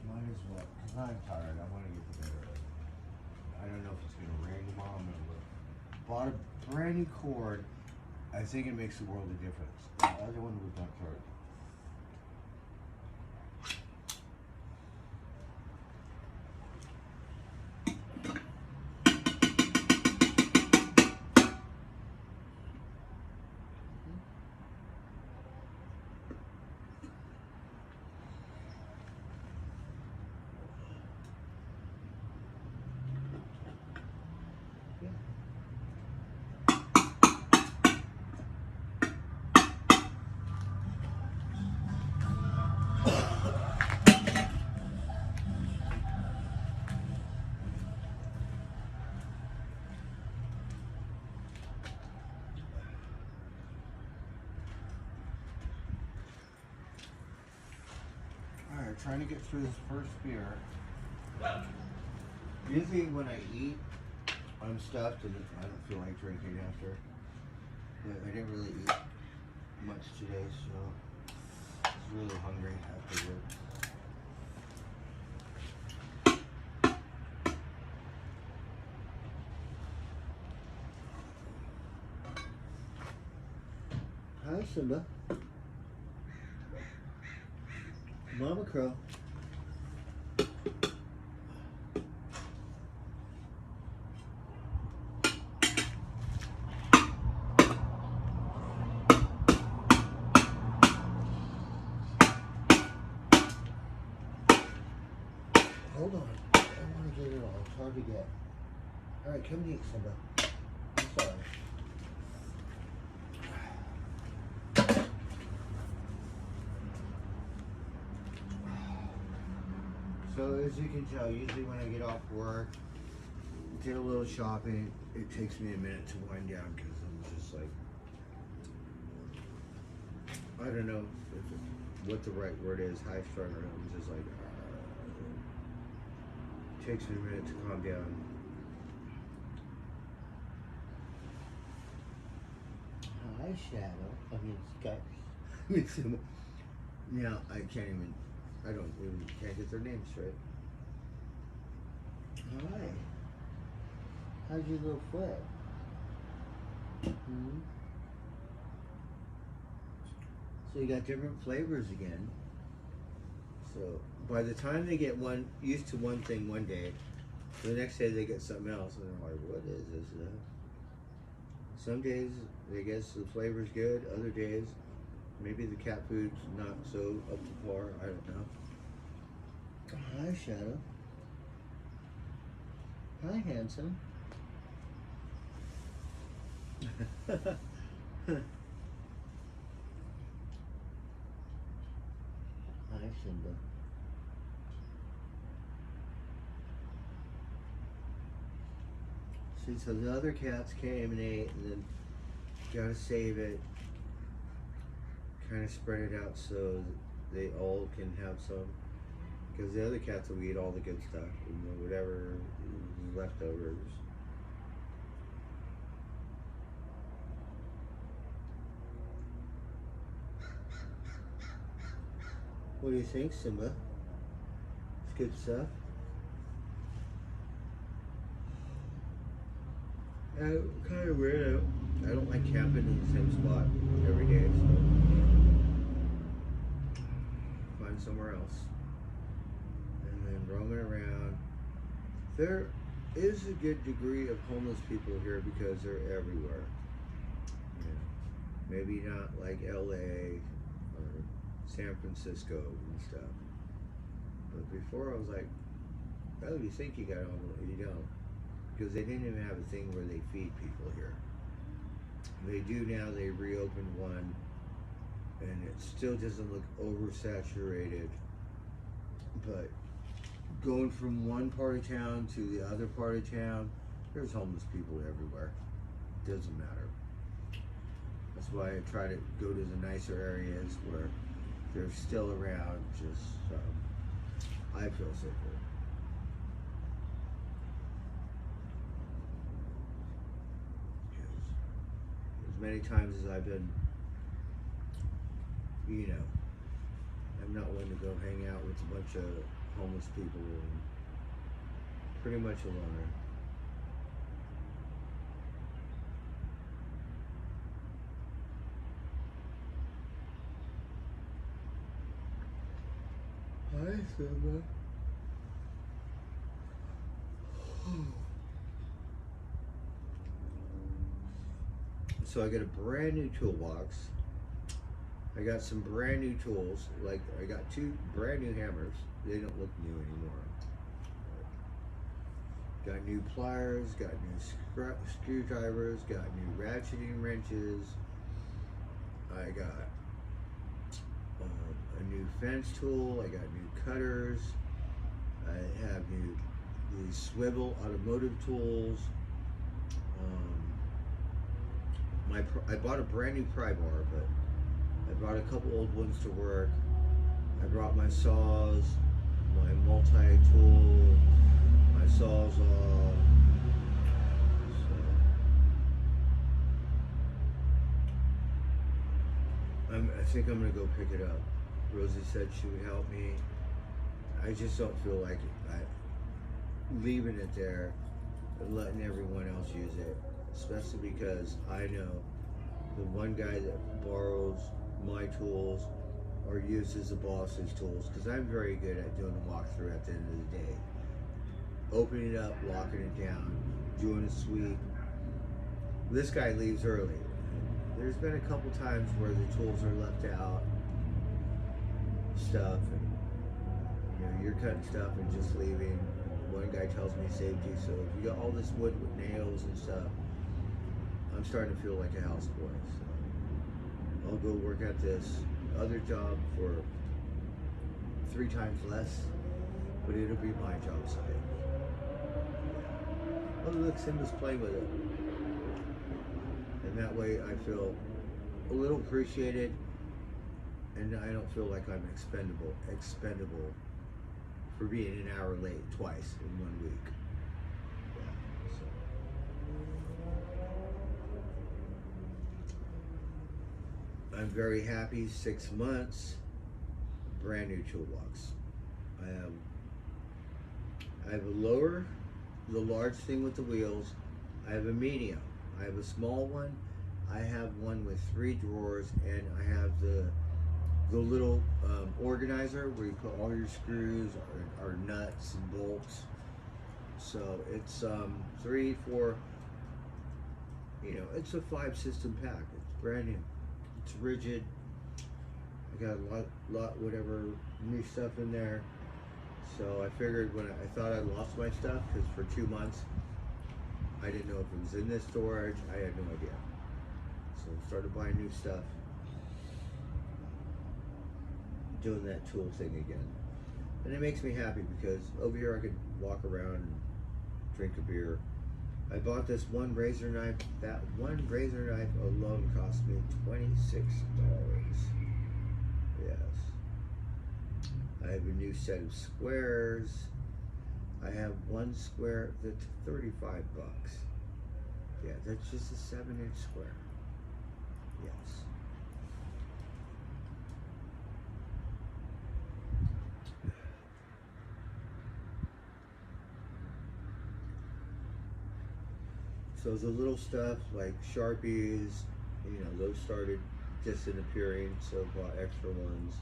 Might as well, because I'm tired. I want to get to bed early. I don't know if it's going to rain tomorrow. I'm going to look. Bought a brand new cord. I think it makes a world of difference. The other one was not charged. trying to get through this first beer. Usually when I eat, I'm stuffed and I don't feel like drinking after. But I didn't really eat much today, so I was really hungry after work. Hi, Simba. Mama Crow. Hold on. I want to get it all. It's hard to get. Alright, come and eat, Simba. I'm sorry. So as you can tell, usually when I get off work, did a little shopping, it takes me a minute to wind down because I'm just like, I don't know what the right word is, high strung, or I'm just like, it takes me a minute to calm down. Hi, Shadow. I mean, Sky. Now, I can't even, can't get their names straight. Hi. How's your little foot? Hmm? So you got different flavors again. So by the time they get used to one thing one day, the next day they get something else, and they're like, "What is this?" Some days, I guess the flavor's good. Other days, maybe the cat food's not so up to par. I don't know. Hi, Shadow. Hi, handsome. Hi, Simba. See, so the other cats came and ate, and then gotta save it. Kind of spread it out so they all can have some. Because the other cats will eat all the good stuff, whatever is leftovers. What do you think, Simba? It's good stuff. Kind of weird. I don't like camping in the same spot every day, so find somewhere else. And then roaming around. There is a good degree of homeless people here because they're everywhere. Yeah. Maybe not like LA or San Francisco and stuff. But before I was like, oh, you think you got homeless, you don't. Because they didn't even have a thing where they feed people here. They do now, they reopened one, and it still doesn't look oversaturated. But going from one part of town to the other part of town, there's homeless people everywhere. Doesn't matter. That's why I try to go to the nicer areas where they're still around, just so I feel safer. As many times as I've been, I'm not one to go hang out with a bunch of homeless people, and pretty much a loner. Hi, Simba. So I got a brand new toolbox. I got some brand new tools. Like I got 2 brand new hammers. They don't look new anymore. Got new pliers, got new screwdrivers, got new ratcheting wrenches. I got a new fence tool. I got new cutters. I have these swivel automotive tools. I bought a brand new pry bar, but I brought a couple old ones to work. I brought my saws, my multi-tool, my sawzall. I think I'm gonna go pick it up. Rosie said she would help me. I just don't feel like leaving it there and letting everyone else use it, especially because I know the one guy that borrows my tools or uses the boss's tools, because I'm very good at doing the walkthrough at the end of the day. Opening it up, locking it down, doing a sweep. This guy leaves early. There's been a couple times where the tools are left out, stuff, and you know, you're cutting stuff and just leaving. One guy tells me safety, so if you got all this wood with nails and stuff, I'm starting to feel like a houseboy. So I'll go work at this other job for 3 times less, but it'll be my job site. Oh look, Simba's playing with it. And that way I feel a little appreciated, and I don't feel like I'm expendable for being an hour late twice in 1 week. Yeah, so. I'm very happy. 6 months, brand new toolbox. I have a lower, the large thing with the wheels. I have a medium. I have a small one. I have one with 3 drawers, and I have the little organizer where you put all your screws or nuts and bolts. So it's 3, 4. You know, it's a 5 system pack. It's brand new. It's rigid. I got a lot whatever new stuff in there. So I figured when I thought I lost my stuff, because for 2 months I didn't know if it was in this storage. I had no idea. So I started buying new stuff. Doing that tool thing again. And it makes me happy because over here I could walk around and drink a beer. I bought this one razor knife. That one razor knife alone cost me $26. Yes. I have a new set of squares. I have one square that's 35 bucks. Yeah, that's just a 7-inch square. Yes. So the little stuff like Sharpies, you know, those started disappearing, so I bought extra ones.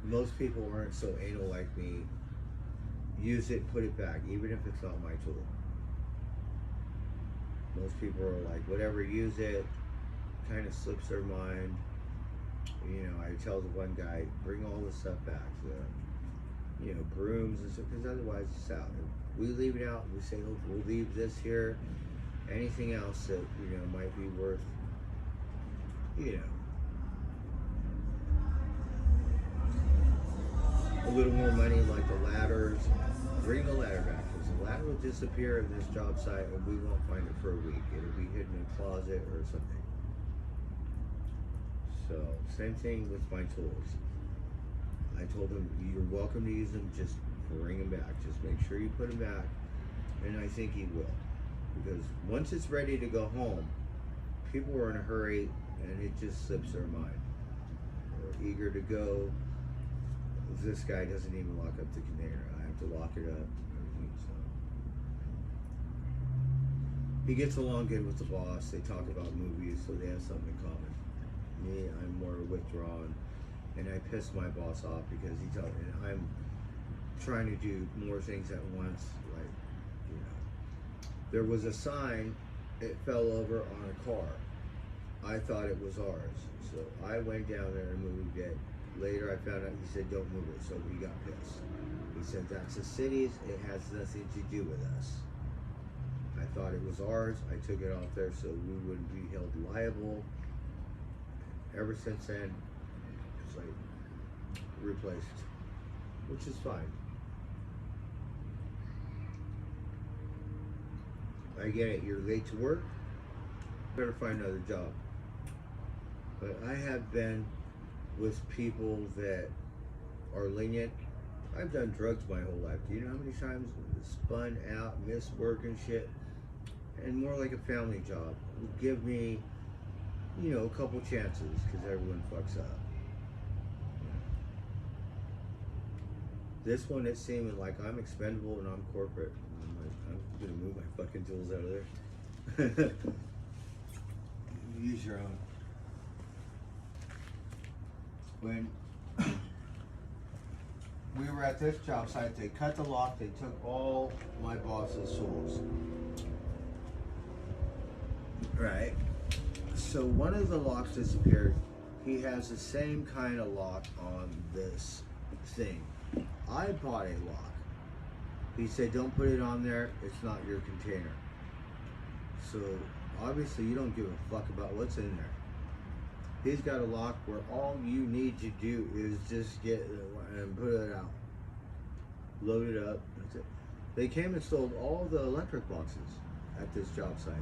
Most people aren't so anal like me. Use it, put it back, even if it's not my tool. Most people are like, whatever, use it. Kind of slips their mind. You know, I tell the one guy, bring all the stuff back. You know, brooms and stuff, because otherwise it's out. If we leave it out, we say, oh, we'll leave this here. Anything else that, you know, might be worth, you know, a little more money, like the ladders. Bring the ladder back, because the ladder will disappear in this job site and we won't find it for a week. It'll be hidden in a closet or something. So, same thing with my tools. I told him, you're welcome to use them, just bring them back. Just make sure you put them back, and I think he will. Because once it's ready to go home, people are in a hurry, and it just slips their mind. They're eager to go. This guy doesn't even lock up the container. I have to lock it up. So. He gets along good with the boss. They talk about movies, so they have something in common. Me, I'm more withdrawn. And I piss my boss off because I'm trying to do more things at once. Like, you know, there was a sign, it fell over on a car. I thought it was ours. So I went down there and moved it. Later I found out he said don't move it, so we got pissed. He said that's the city's, it has nothing to do with us. I thought it was ours. I took it off there so we wouldn't be held liable. Ever since then, it's like replaced, which is fine. I get it, you're late to work, better find another job. But I have been with people that are lenient. I've done drugs my whole life. Do you know how many times I spun out, missed work and shit? And more like a family job. Give me, you know, a couple chances because everyone fucks up. This one, it's seeming like I'm expendable and I'm corporate. And I'm like, I'm gonna move my fucking tools out of there. Use your own. When we were at this job site, they cut the lock, they took all my boss's tools. Right. So one of the locks disappeared. He has the same kind of lock on this thing. I bought a lock. He said, don't put it on there, it's not your container. So obviously you don't give a fuck about what's in there. He's got a lock where all you need to do is just get and put it out. Load it up, that's it. They came and stole all the electric boxes at this job site.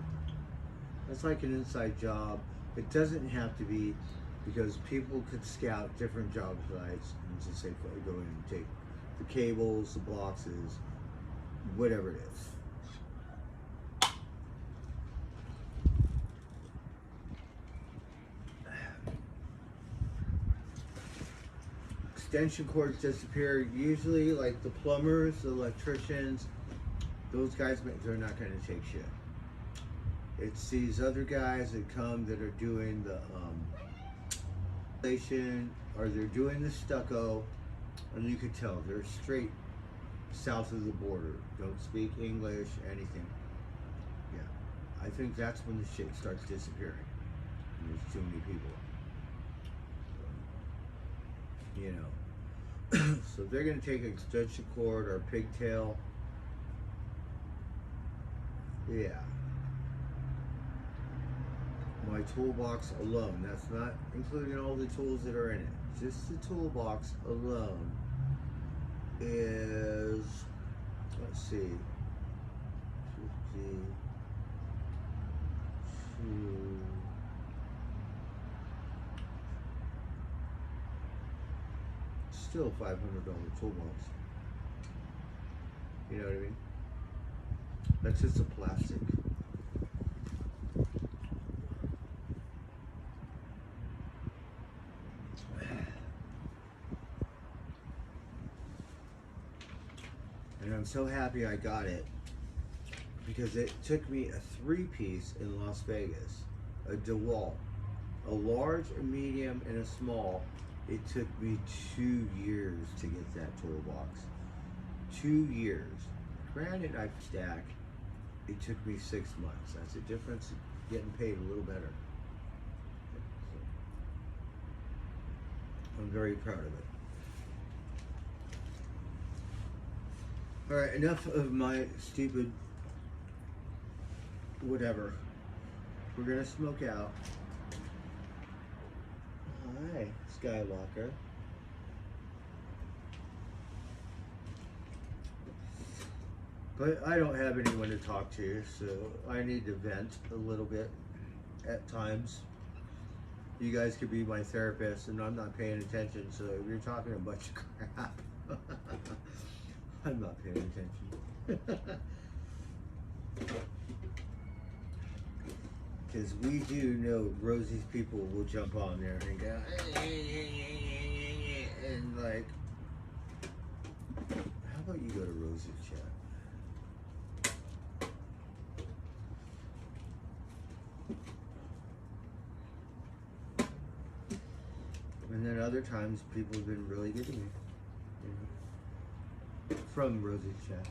That's like an inside job. It doesn't have to be, because people could scout different job sites and just say, go in and take the cables, the boxes, whatever it is. Extension cords disappear. Usually, like the plumbers, the electricians, those guys, they're not going to take shit. It's these other guys that come that are doing the or they're doing the stucco, and you could tell they're straight south of the border. Don't speak English, anything. Yeah, I think that's when the shit starts disappearing. There's too many people. You know, so they're gonna take an extension cord or pigtail. Yeah. My toolbox alone, that's not including all the tools that are in it, just the toolbox alone is, let's see, 52, still $500 toolbox. You know what I mean? That's just a plastic. And I'm so happy I got it because it took me a 3-piece in Las Vegas, a DeWalt, a large, a medium, and a small. It took me 2 years to get that toolbox. 2 years. Granted, I stack. It took me 6 months. That's the difference of getting paid a little better. I'm very proud of it. Alright, enough of my stupid whatever. We're gonna smoke out. Hi, Skywalker. But I don't have anyone to talk to, so I need to vent a little bit at times. You guys could be my therapist, and I'm not paying attention, so if you're talking a bunch of crap, I'm not paying attention. Because we do know Rosie's people will jump on there and go, and like, how about you go to Rosie's chat? And then other times people have been really good to me, you know, from Rosie's chat.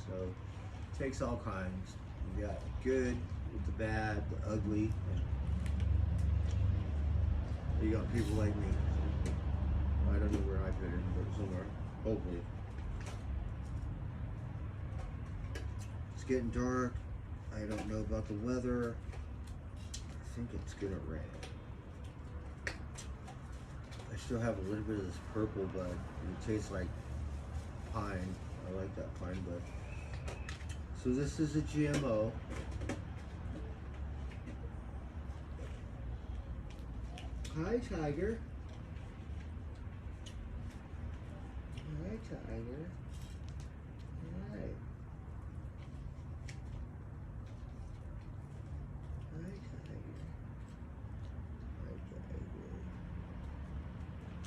So it takes all kinds. You got good, the bad, the ugly. You got people like me. I don't know where I fit in, but somewhere, hopefully. It's getting dark. I don't know about the weather. I think it's gonna rain. I still have a little bit of this purple bud. It tastes like pine. I like that pine bud. So this is a GMO. Hi, Tiger. Hi, Tiger. Hi. Hi, Tiger.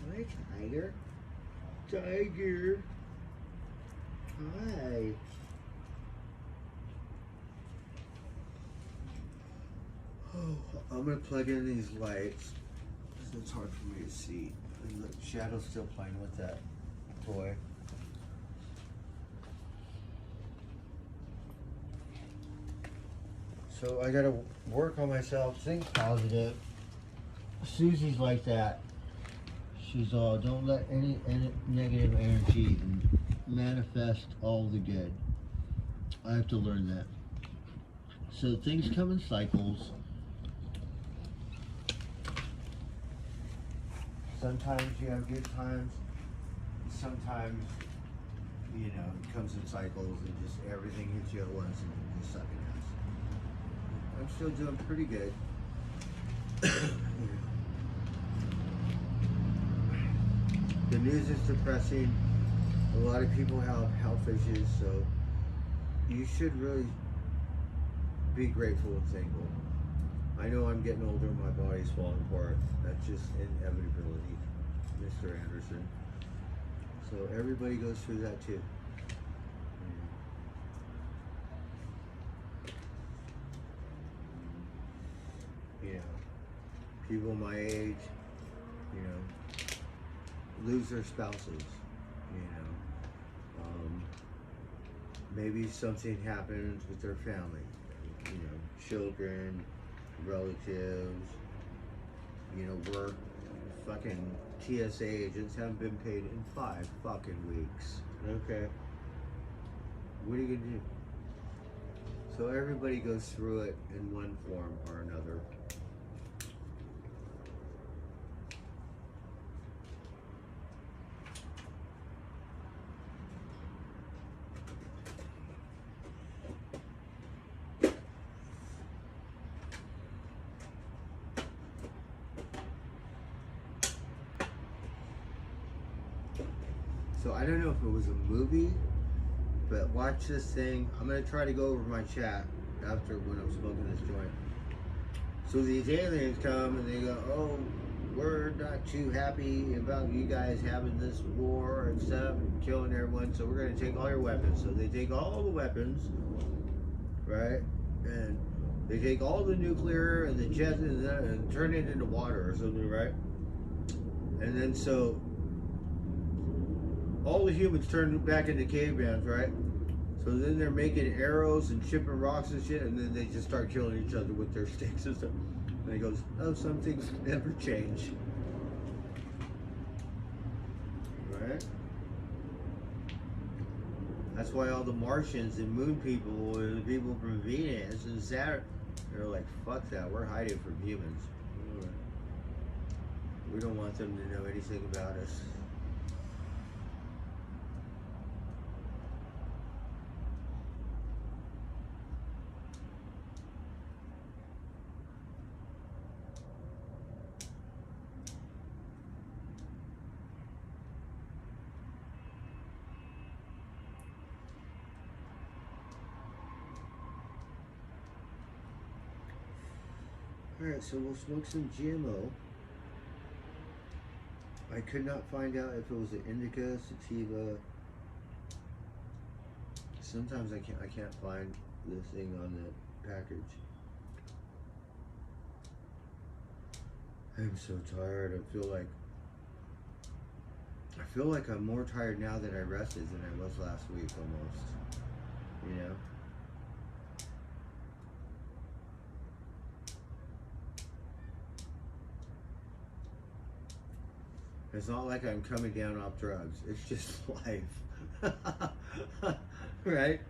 Hi, Tiger. Tiger. Hi. Oh, I'm gonna plug in these lights. It's hard for me to see. And the Shadow's still playing with that toy. So I gotta work on myself, think positive. Susie's like that. She's all, don't let any negative energy manifest all the good. I have to learn that. So things come in cycles. Sometimes you have good times. Sometimes, you know, it comes in cycles and just everything hits you at once and you just suck it ass. I'm still doing pretty good. The news is depressing. A lot of people have health issues, so you should really be grateful and thankful. I know I'm getting older, my body's falling apart. That's just inevitability, Mr. Anderson. So everybody goes through that too. You know, people my age, you know, lose their spouses, you know. Maybe something happens with their family, you know, children, relatives, you know, work. Fucking TSA agents haven't been paid in 5 fucking weeks. Okay. What are you gonna do? So everybody goes through it in one form or another. So I don't know if it was a movie, but watch this thing. I'm gonna try to go over my chat after when I'm smoking this joint. So these aliens come and they go, oh, we're not too happy about you guys having this war and stuff and killing everyone, so we're gonna take all your weapons. So they take all the weapons, right? And they take all the nuclear and the jets and turn it into water or something, right? And then so all the humans turn back into cavemans, right? So then they're making arrows and chipping rocks and shit, and then they just start killing each other with their sticks and stuff. And he goes, oh, some things never change. Right? That's why all the Martians and moon people and the people from Venus and Saturn, they're like, fuck that, we're hiding from humans. We don't want them to know anything about us. Alright, so we'll smoke some GMO. I could not find out if it was an indica, sativa. Sometimes I can't find this thing on the package. I'm so tired. I feel like I'm more tired now that I rested than I was last week almost. You know? It's not like I'm coming down off drugs. It's just life. Right?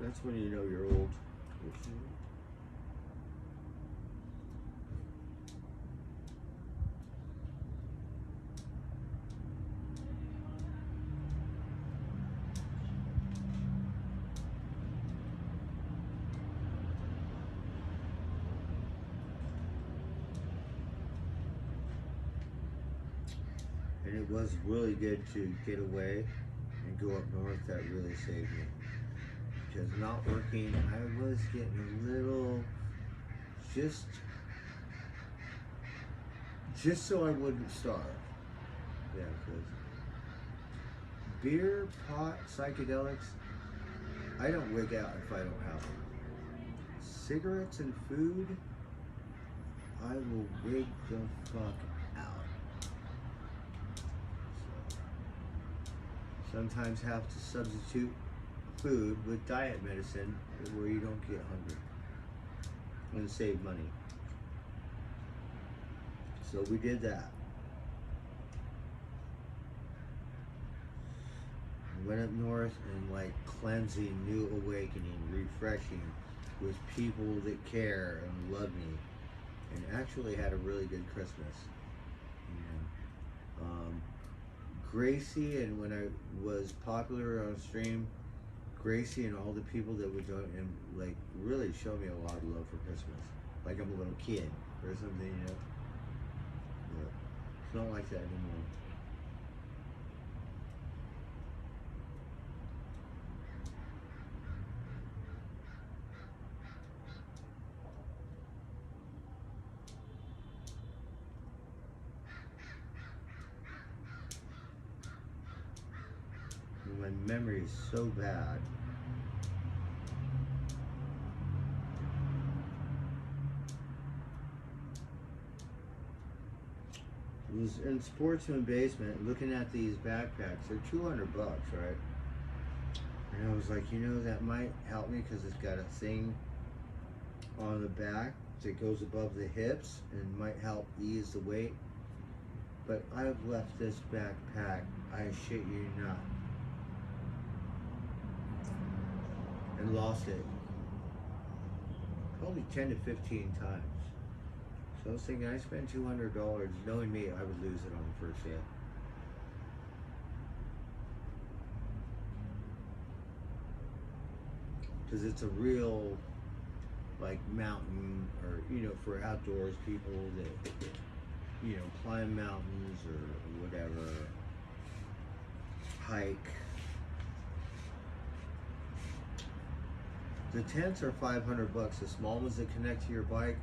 That's when you know you're old. And it was really good to get away and go up north. That really saved me. Because not working, I was getting a little, just so I wouldn't starve. Yeah, because beer, pot, psychedelics, I don't wig out if I don't have them. Cigarettes and food, I will wig the fuck out. So, sometimes have to substitute food with diet medicine where you don't get hungry and save money. So we did that. We went up north and like cleansing, new awakening, refreshing with people that care and love me, and actually had a really good Christmas. And, Gracie, and when I was popular on stream, Gracie and all the people that would do it and like really show me a lot of love for Christmas, like I'm a little kid or something, you know. But it's not like that anymore. My memory is so bad. I was in Sportsman Basement looking at these backpacks. They're 200 bucks, right? And I was like, you know, that might help me because it's got a thing on the back that goes above the hips and might help ease the weight. But I've left this backpack, I shit you not, and lost it probably 10 to 15 times. So I was thinking, I spent $200, knowing me, I would lose it on the first hit. Because it's a real, like, mountain, or, you know, for outdoors people that, you know, climb mountains or whatever, hike. The tents are 500 bucks. The small ones that connect to your bike.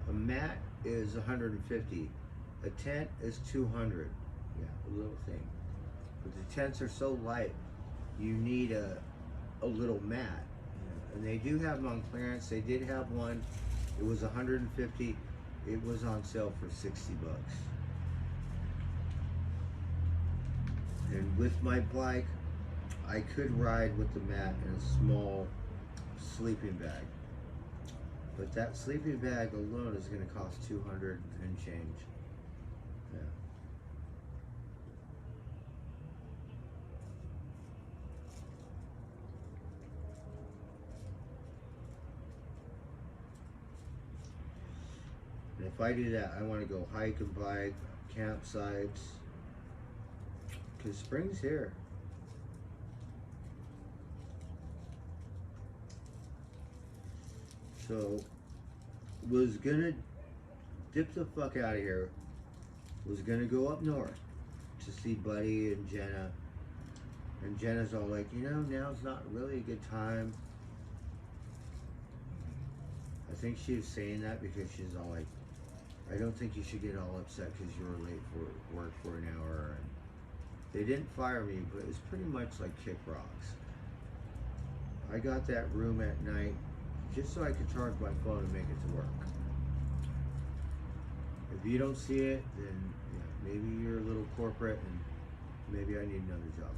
A mat is 150. A tent is 200. Yeah, a little thing. But the tents are so light, you need a little mat. And they do have them on clearance. They did have one. It was 150. It was on sale for 60 bucks. And with my bike, I could ride with the mat and a small sleeping bag. But that sleeping bag alone is going to cost 200 and change. Yeah. And if I do that, I want to go hike and bike, campsites, because spring's here. So, was gonna dip the fuck out of here. Was gonna go up north to see Buddy and Jenna. And Jenna's all like, you know, now's not really a good time. I think she was saying that because she's all like, I don't think you should get all upset because you were late for work for an hour. And they didn't fire me, but it's pretty much like kick rocks. I got that room at night just so I could charge my phone and make it to work. If you don't see it, then yeah, maybe you're a little corporate and maybe I need another job.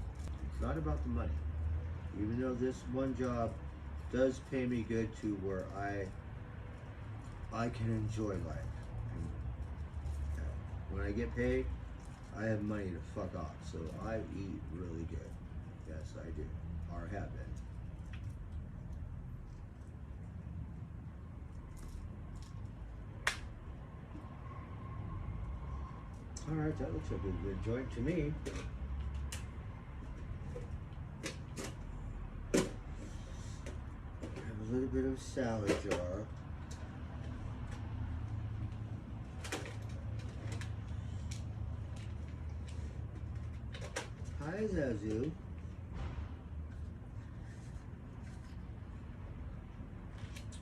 It's not about the money. Even though this one job does pay me good to where I can enjoy life. And, when I get paid, I have money to fuck off. So I eat really good. Yes, I do. Or have been. Alright, that looks like a good joint to me. Have a little bit of salad jar. Hi, Zazu.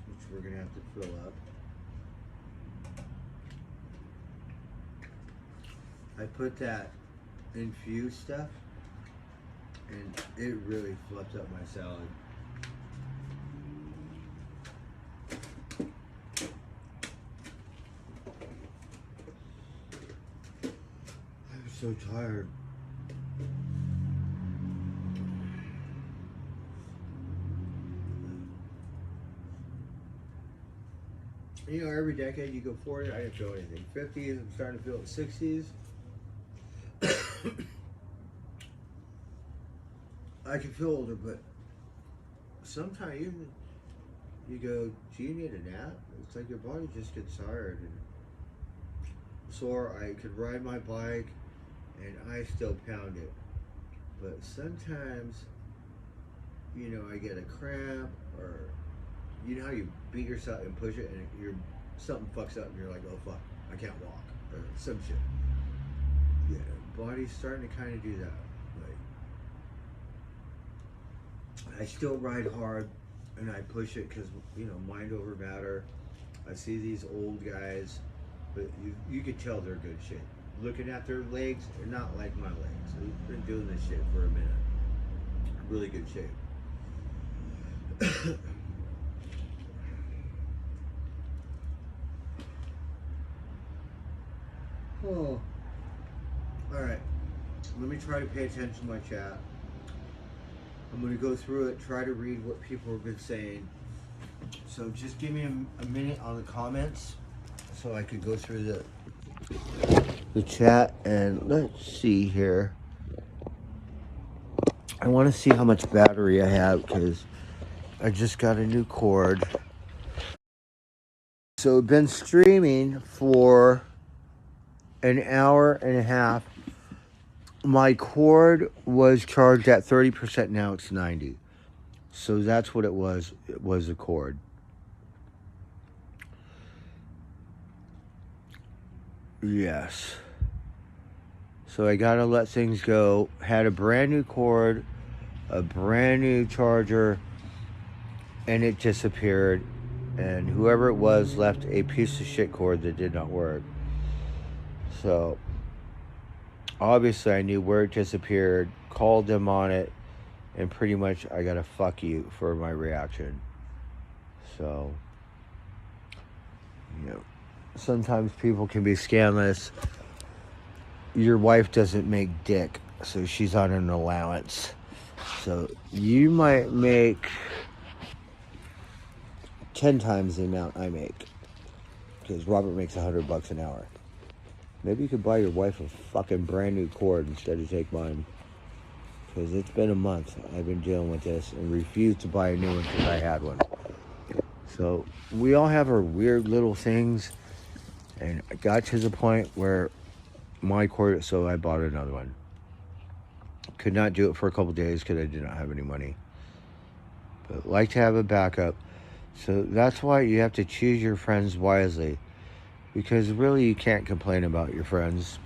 Which we're gonna have to fill up. I put that infused stuff, and it really fluffed up my salad. I'm so tired. You know, every decade you go 40, I didn't feel anything. 50s, I'm starting to feel it. 60s. I can feel older, but sometimes you go, do you need a nap? It's like your body just gets tired and sore. I could ride my bike and I still pound it. But sometimes, you know, I get a cramp, or you know how you beat yourself and push it and something fucks up and you're like, oh fuck, I can't walk, or some shit. Yeah, body's starting to kind of do that. Like, I still ride hard and I push it because, you know, mind over matter. I see these old guys, but you could tell they're good shape. Looking at their legs, they're not like my legs. They've been doing this shit for a minute. Really good shape. Oh. Alright. Let me try to pay attention to my chat. I'm going to go through it, try to read what people have been saying. So just give me a minute on the comments so I could go through the chat, and let's see here. I want to see how much battery I have because I just got a new cord. So I've been streaming for an hour and a half. My cord was charged at 30%, now it's 90. So that's what it was. It was a cord. Yes. So I gotta let things go. Had a brand new cord, a brand new charger, and it disappeared. And whoever it was left a piece of shit cord that did not work. So obviously I knew where it disappeared, called them on it, and pretty much I got a fuck you for my reaction. So, you know, sometimes people can be scandalous. Your wife doesn't make dick, so she's on an allowance. So you might make 10 times the amount I make, because Robert makes $100 an hour. Maybe you could buy your wife a fucking brand new cord instead of take mine. Because it's been a month I've been dealing with this and refused to buy a new one because I had one. So we all have our weird little things, and I got to the point where my cord, so I bought another one. Could not do it for a couple days because I did not have any money. But like to have a backup. So that's why you have to choose your friends wisely. Because really you can't complain about your friends.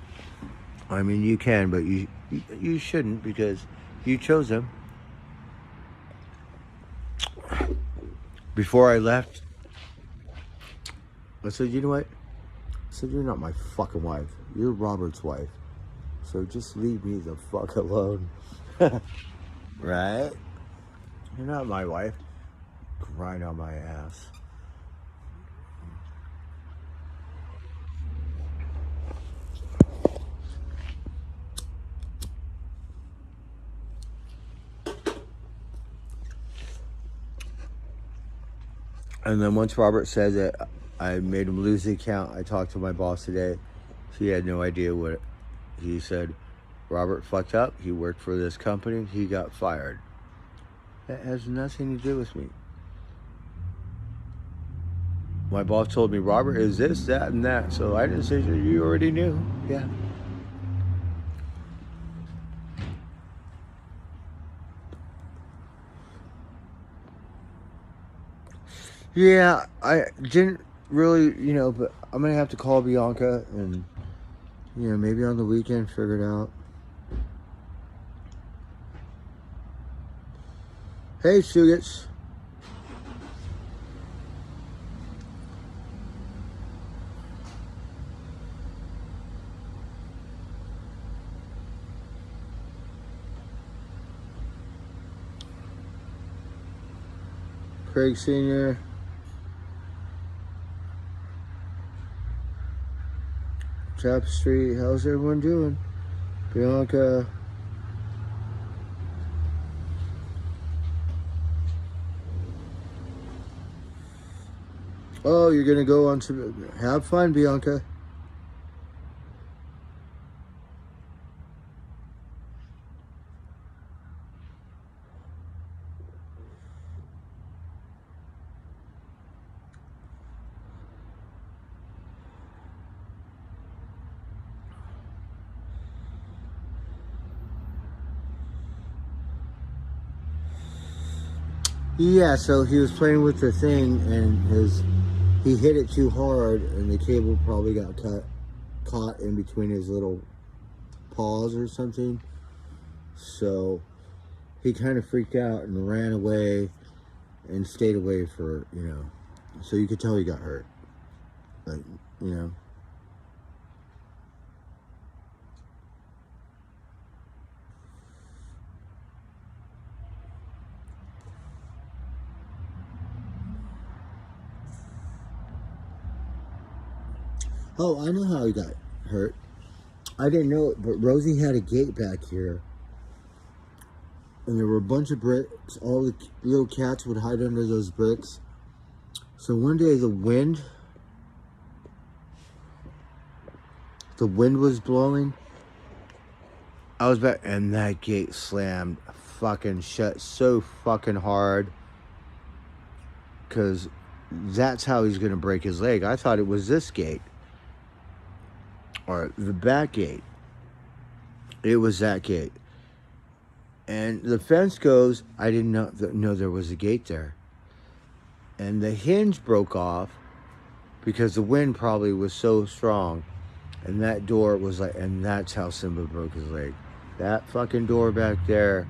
I mean, you can, but you shouldn't, because you chose them. Before I left, I said, you know what? I said, you're not my fucking wife. You're Robert's wife. So just leave me the fuck alone. Right? You're not my wife. Grind on my ass. And then once Robert said that I made him lose the account, I talked to my boss today. He had no idea what he said. Robert fucked up. He worked for this company. He got fired. That has nothing to do with me. My boss told me, Robert is this, that, and that. So I just said, you already knew. Yeah. Yeah, I didn't really, you know, but I'm going to have to call Bianca and, you know, maybe on the weekend figure it out. Hey, Sugits. Craig Sr. Tapestry. How's everyone doing? Bianca. Oh, you're gonna go on to have fun, Bianca. Yeah, so he was playing with the thing and he hit it too hard and the cable probably got caught in between his little paws or something. So he kind of freaked out and ran away and stayed away for, so you could tell he got hurt. Like, Oh, I know how he got hurt. I didn't know it, but Rosie had a gate back here. And there were a bunch of bricks. All the little cats would hide under those bricks. So one day the wind was blowing. I was back and that gate slammed fucking shut so fucking hard. Because that's how he's going to break his leg. I thought it was this gate. Or the back gate. It was that gate. And the fence goes, I didn't know there was a gate there. And the hinge broke off because the wind probably was so strong. And that door was like, and that's how Simba broke his leg. That fucking door back there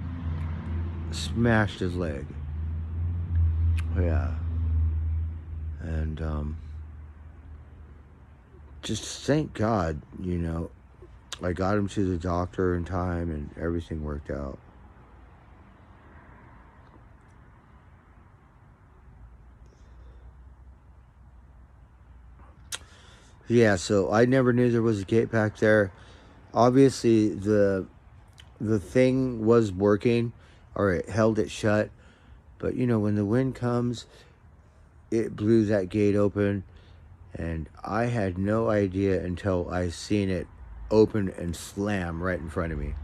smashed his leg. Yeah. And just thank God, I got him to the doctor in time and everything worked out. Yeah, so I never knew there was a gate back there. Obviously, the thing was working, or it held it shut. But, when the wind comes, it blew that gate open. And I had no idea until I seen it open and slam right in front of me.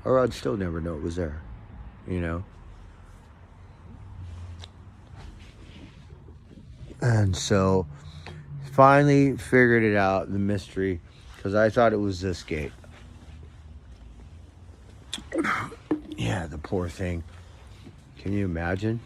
Or I'd still never know it was there, And so, finally figured it out, the mystery, because I thought it was this gate. Yeah, the poor thing. Can you imagine?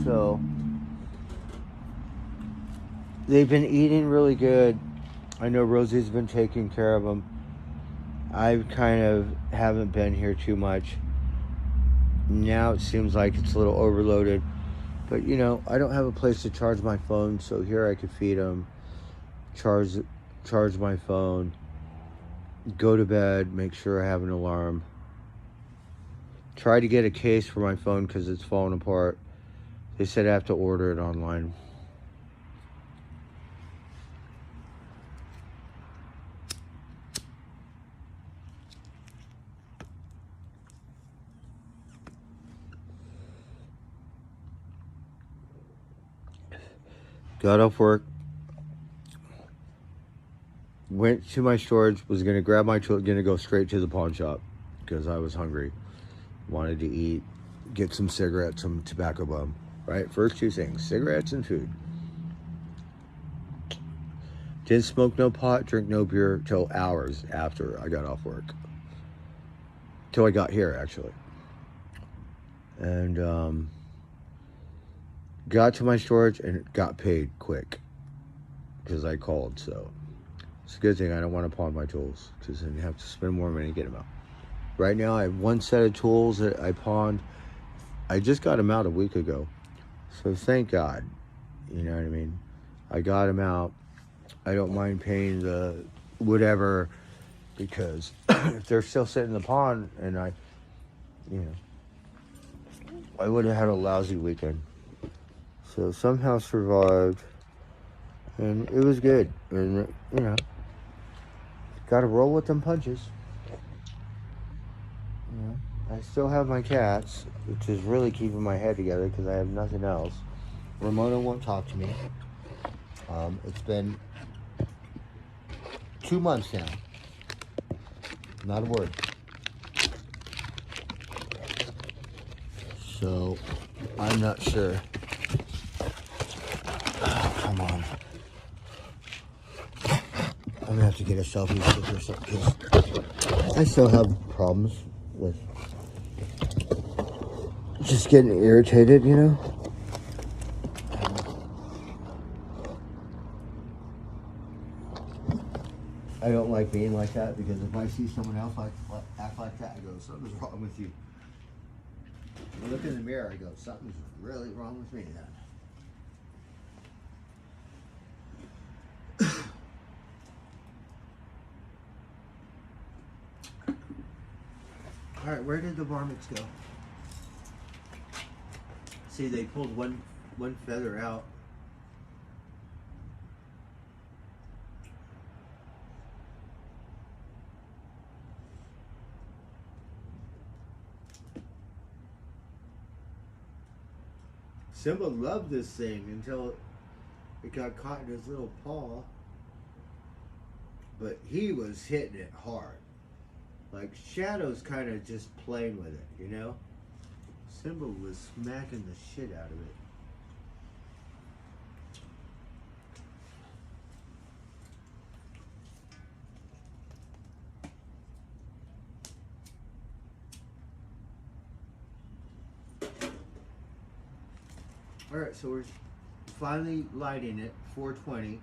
So, they've been eating really good. I know Rosie's been taking care of them. I kind of haven't been here too much. Now it seems like it's a little overloaded. But, I don't have a place to charge my phone, so here I could feed them, charge my phone, go to bed, make sure I have an alarm. Try to get a case for my phone because it's falling apart. They said I have to order it online. Got off work, went to my storage, was going to grab my tool, going to go straight to the pawn shop because I was hungry. Wanted to eat, get some cigarettes, some tobacco bum, right? First two things, cigarettes and food. Didn't smoke no pot, drink no beer till hours after I got off work. Till I got here, actually. And got to my storage and it got paid quick because I called. So it's a good thing I don't want to pawn my tools because then you have to spend more money to get them out. Right now I have one set of tools that I pawned. I just got them out a week ago. So thank God. You know what I mean? I got them out. I don't mind paying the whatever because if they're still sitting in the pawn and I would have had a lousy weekend. So somehow survived and it was good. And gotta roll with them punches. I still have my cats, which is really keeping my head together because I have nothing else. Ramona won't talk to me. It's been 2 months now. Not a word. So, I'm not sure. Oh, come on. I'm gonna have to get a selfie stick or something because I still have problems with just getting irritated, I don't like being like that because if I see someone else act like that, I go, something's wrong with you. I look in the mirror, I go, something's really wrong with me then. All right, where did the varmints go? See, they pulled one feather out. Simba loved this thing until it got caught in his little paw. But he was hitting it hard. Like Shadow's kind of just playing with it, Simba was smacking the shit out of it. Alright, so we're finally lighting it, 4:20.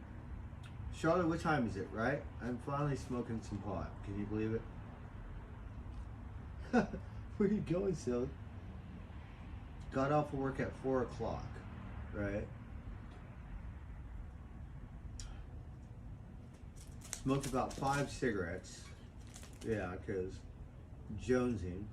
Charlotte, what time is it, right? I'm finally smoking some pot. Can you believe it? Where are you going, silly? Got off of work at 4 o'clock, right? Smoked about 5 cigarettes. Yeah, because jonesing.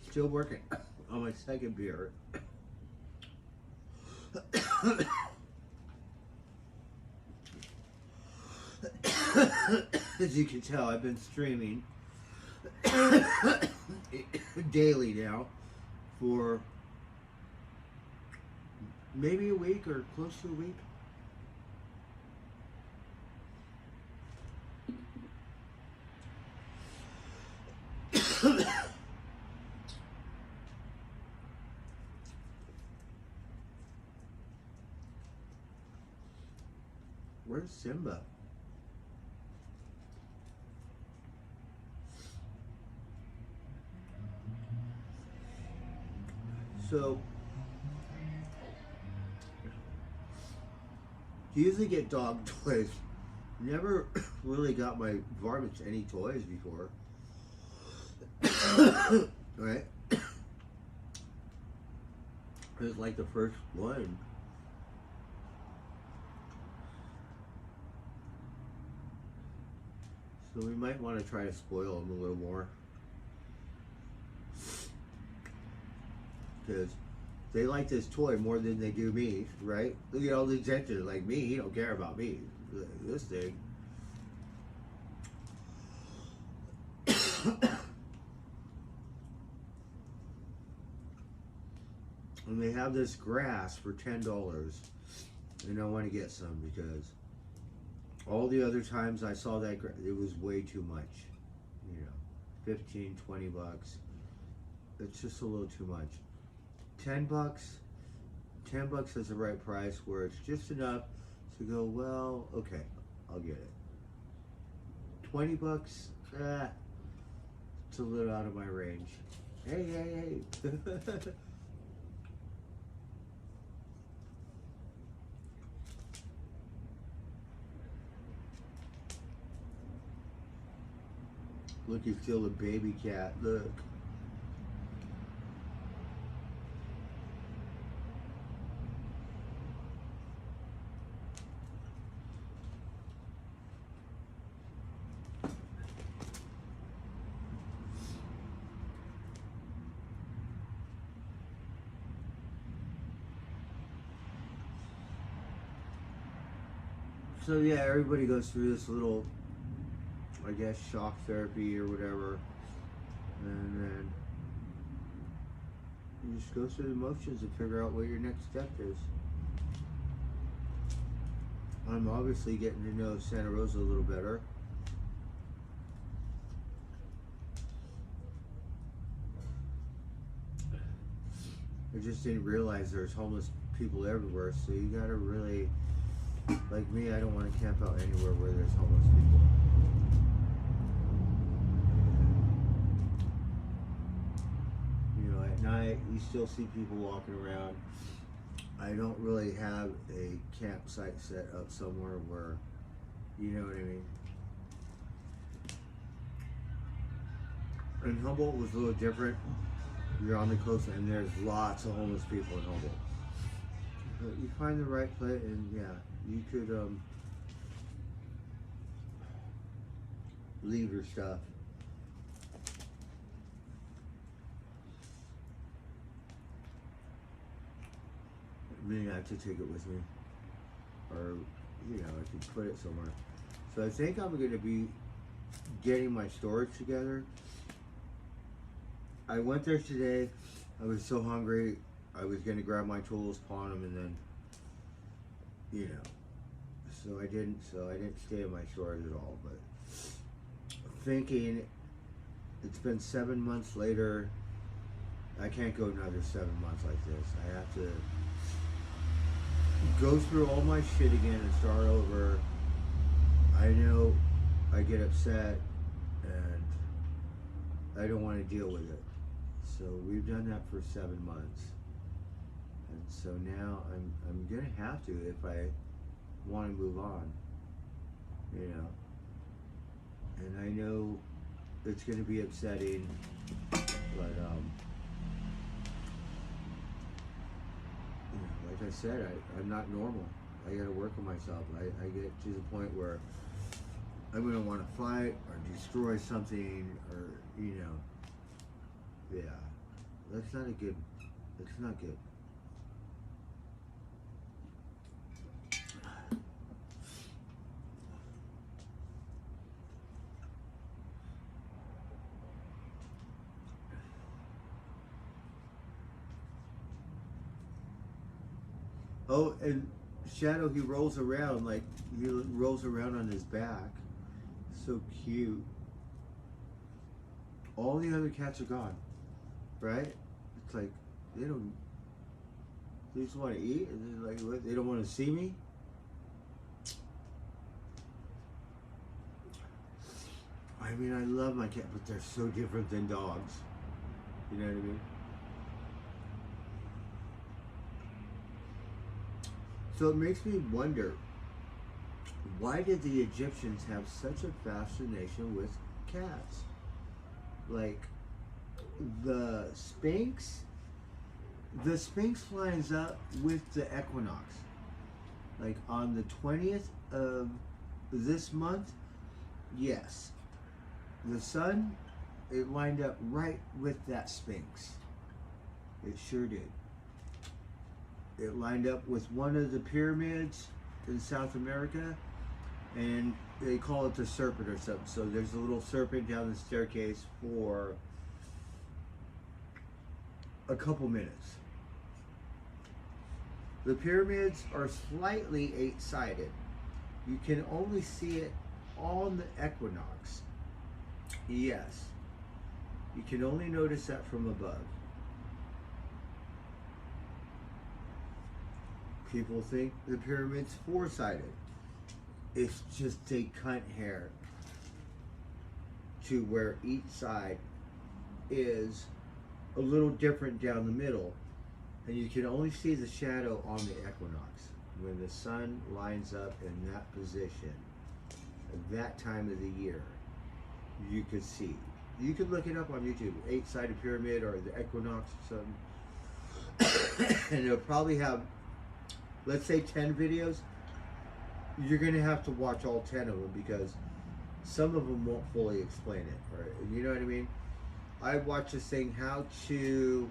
Still working on my second beer. As you can tell, I've been streaming daily now for maybe a week or close to a week. Where's Simba? So, usually get dog toys. Never really got my varmints any toys before. Right? It was like the first one. So we might want to try to spoil them a little more. Because they like this toy more than they do me, right? Look at all the detectives like me, he don't care about me. This thing. And they have this grass for $10. and I want to get some because all the other times I saw that it was way too much. You know, 15, 20 bucks. It's just a little too much. 10 bucks. 10 bucks is the right price where it's just enough to go, well, okay, I'll get it. 20 bucks, it's a little out of my range. Hey. Look, you feel the baby cat, look. So yeah, everybody goes through this little, I guess, shock therapy or whatever, and then you just go through the motions and figure out what your next step is. I'm obviously getting to know Santa Rosa a little better. I just didn't realize there's homeless people everywhere, so you gotta really, like me, I don't want to camp out anywhere where there's homeless people. You know, at night, you still see people walking around. I don't really have a campsite set up somewhere where, you know what I mean? And Humboldt was a little different. You're on the coast and there's lots of homeless people in Humboldt. But you find the right place and yeah, you could leave your stuff. I mean, I have to take it with me, or you know, I could put it somewhere. So I think I'm going to be getting my storage together. I went there today. I was so hungry. I was going to grab my tools, pawn them, and then, you know. So I didn't stay in my storage at all. But thinking, it's been 7 months later. I can't go another 7 months like this. I have to go through all my shit again and start over. I know I get upset and I don't want to deal with it. So we've done that for 7 months. And so now I'm gonna have to if I want to move on. You know. And I know it's gonna be upsetting, but like I said, I'm not normal. I gotta work on myself. I get to the point where I'm gonna want to fight or destroy something, or you know, yeah. That's not good. Oh, and Shadow, he rolls around on his back. So cute. All the other cats are gone, right? It's like they just want to eat, and then like what? They don't want to see me. I mean, I love my cat, but they're so different than dogs. You know what I mean? So it makes me wonder, why did the Egyptians have such a fascination with cats? Like, the Sphinx lines up with the equinox. Like on the 20th of this month, yes. The sun, it lined up right with that Sphinx. It sure did. It lined up with one of the pyramids in South America, and they call it the serpent or something. So there's a little serpent down the staircase for a couple minutes. The pyramids are slightly eight-sided. You can only see it on the equinox. Yes. You can only notice that from above. People think the pyramid's four-sided. It's just a cunt hair to where each side is a little different down the middle, and you can only see the shadow on the equinox when the sun lines up in that position at that time of the year. You could see. You could look it up on YouTube, eight-sided pyramid or the equinox or something, and it'll probably have, let's say, 10 videos. You're gonna have to watch all 10 of them because some of them won't fully explain it, or you know what I mean. I watched this thing, how to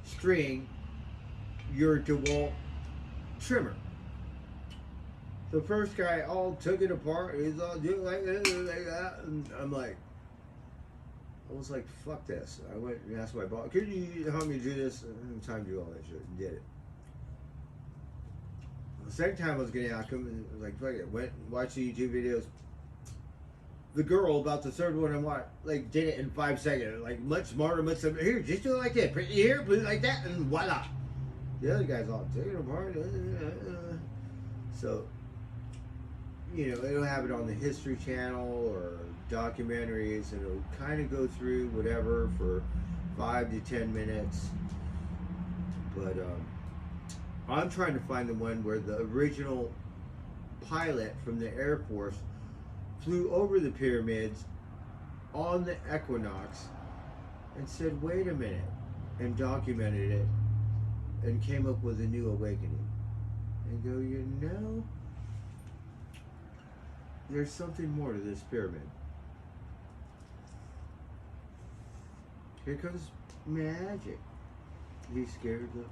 string your DeWalt trimmer. The first guy all took it apart. He's all doing like this, like that, and I'm like, I was like, fuck this. I went and asked my boss, could you help me do this? And time to do all that shit, and did it. The second time I was gonna ask him, and I was like, fuck it. Went and watched the YouTube videos. The girl, about the third one I watched, like, did it in 5 seconds. Like, much smarter, much simpler. Here, just do it like this. Put it here, put it like that, and voila. The other guy's all taking it apart. So, you know, it'll have it on the History Channel or documentaries, and it'll kind of go through whatever for 5 to 10 minutes. But I'm trying to find the one where the original pilot from the Air Force flew over the pyramids on the equinox and said, wait a minute, and documented it and came up with a new awakening. And go, you know, there's something more to this pyramid. Here comes magic. He's scared, look.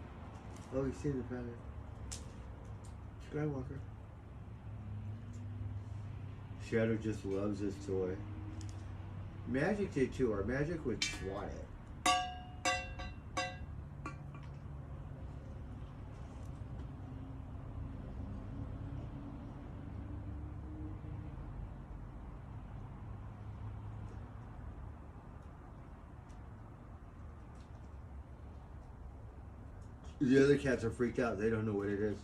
Oh, you see the feather. Skywalker. Shadow just loves his toy. Magic did too, or Magic would swat it. The other cats are freaked out. They don't know what it is.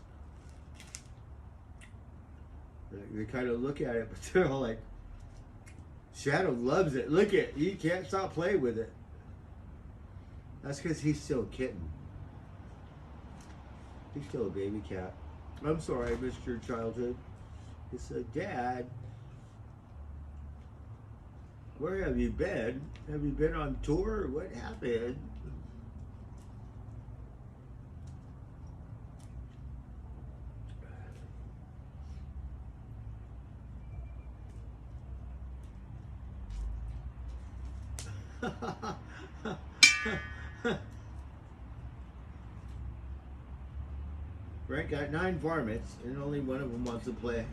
They kind of look at it, but they're all like, Shadow loves it. Look at, he can't stop playing with it. That's because he's still a kitten. He's still a baby cat. I'm sorry I missed your childhood. He said, Dad, where have you been? Have you been on tour? What happened? Brent got 9 varmints and only one of them wants to play.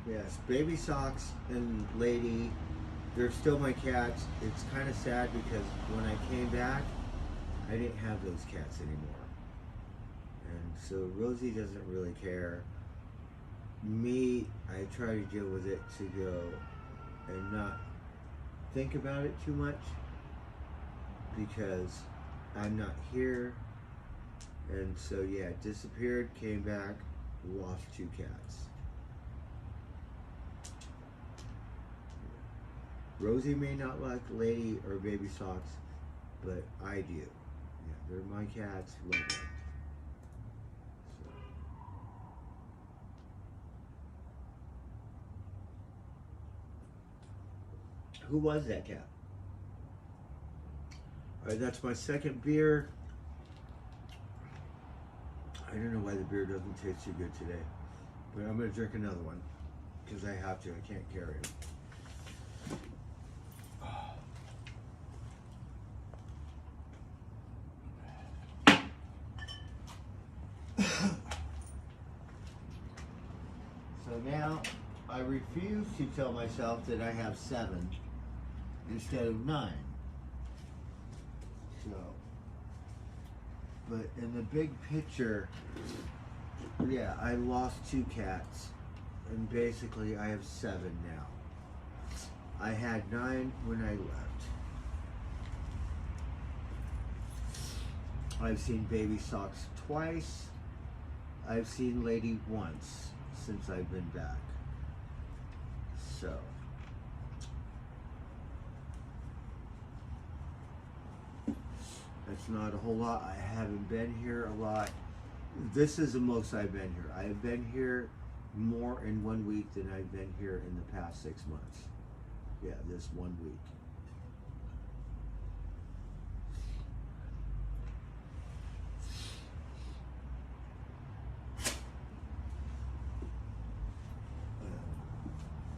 Yes, Baby Socks and Lady, they're still my cats. It's kind of sad because when I came back, I didn't have those cats anymore. And so Rosie doesn't really care. Me, I try to deal with it to go and not think about it too much because I'm not here. And so yeah, disappeared, came back, lost 2 cats. Rosie may not like Lady or Baby Socks, but I do. Yeah, they're my cats, love them. Who was that cat? Alright, that's my second beer. I don't know why the beer doesn't taste too good today. But I'm going to drink another one. Because I have to. I can't carry it. So now, I refuse to tell myself that I have 7 instead of 9. So, but in the big picture, yeah, I lost 2 cats, and basically I have 7 now. I had 9 when I left. I've seen Baby Socks twice. I've seen Lady once since I've been back. So, that's not a whole lot. I haven't been here a lot. This is the most I've been here. I have been here more in 1 week than I've been here in the past 6 months. Yeah, this 1 week.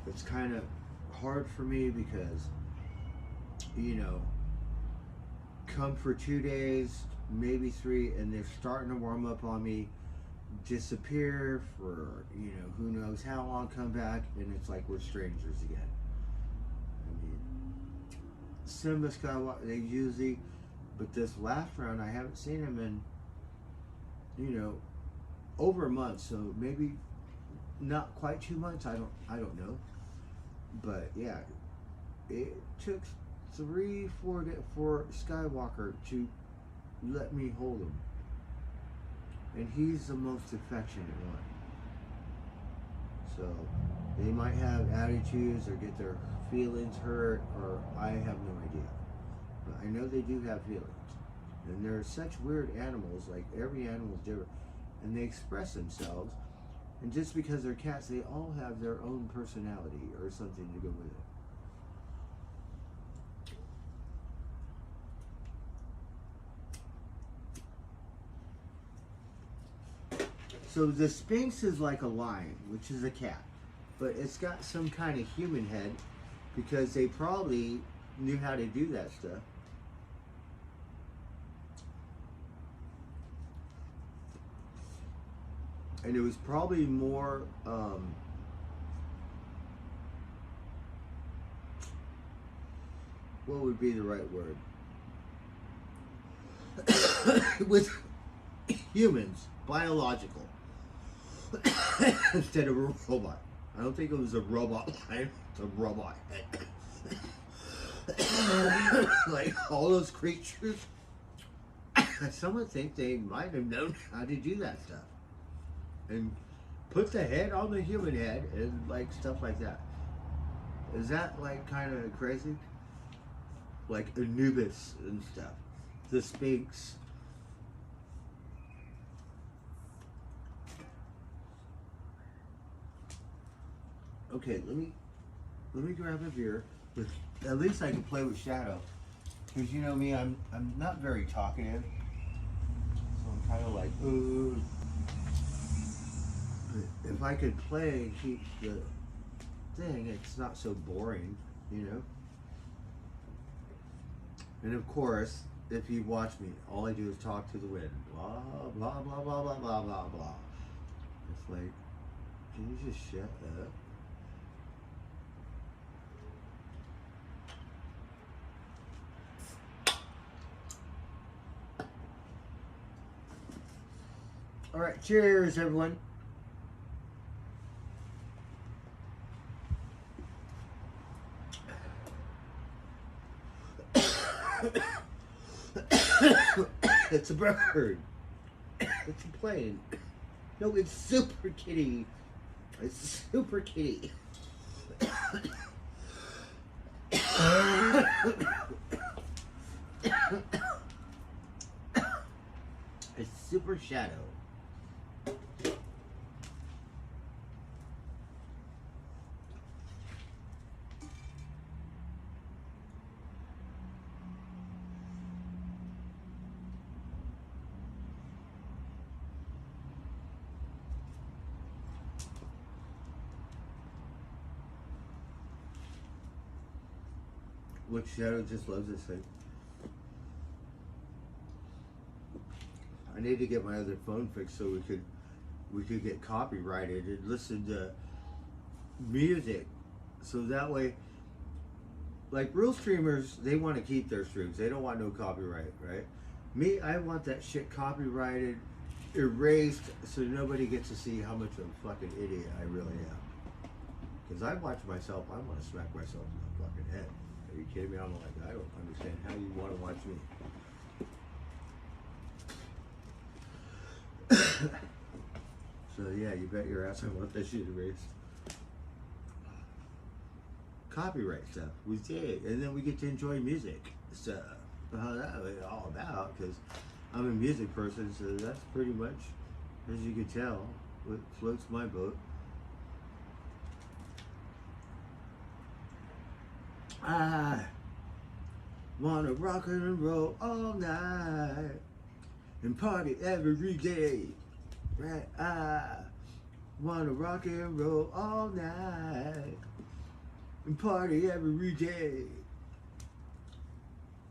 It's kind of hard for me because, you know, come for 2 days, maybe 3, and they're starting to warm up on me, disappear for, you know, who knows how long, come back, and it's like we're strangers again. I mean, Simba Skywalker, they usually, but this last round, I haven't seen him in, you know, over a month, so maybe not quite 2 months, I don't know. But yeah, it took 3-4 days for Skywalker to let me hold him, and he's the most affectionate one. So they might have attitudes or get their feelings hurt, or I have no idea, but I know they do have feelings, and they're such weird animals. Like, every animal is different, and they express themselves. And just because they're cats, they all have their own personality or something to go with it. So the Sphinx is like a lion, which is a cat, but it's got some kind of human head because they probably knew how to do that stuff. And it was probably more, what would be the right word? With humans, biological, instead of a robot. I don't think it was a robot lion, it's a robot head. Like, all those creatures, some would think they might have known how to do that stuff. And put the head on the human head and like stuff like that. Is that like kind of crazy? Like Anubis and stuff. The Sphinx. Okay, let me grab a beer. At least I can play with Shadow. Because you know me, I'm not very talkative. So I'm kind of like, ooh. If I could play and keep the thing, it's not so boring, you know? And of course, if you watch me, all I do is talk to the wind. Blah, blah, blah, blah, blah, blah, blah, blah. It's like, can you just shut up? All right, cheers, everyone. It's a bird. It's a plane. No, it's Super Kitty. It's Super Kitty. It's Super Shadow. Look, Shadow just loves this thing. I need to get my other phone fixed so we could get copyrighted and listen to music, so that way, like real streamers, they want to keep their streams. They don't want no copyright, right? Me, I want that shit copyrighted, erased, so nobody gets to see how much of a fucking idiot I really am. Because I watch myself, I want to smack myself in the fucking head. Are you kidding me? I'm like, I don't understand how you want to watch me. So yeah, you bet your ass I want that shit erased. Copyright stuff, we did, and then we get to enjoy music. So how that was all about, because I'm a music person, so that's pretty much, as you can tell, what floats my boat. I wanna rock and roll all night and party every day. Right? I wanna rock and roll all night and party every day.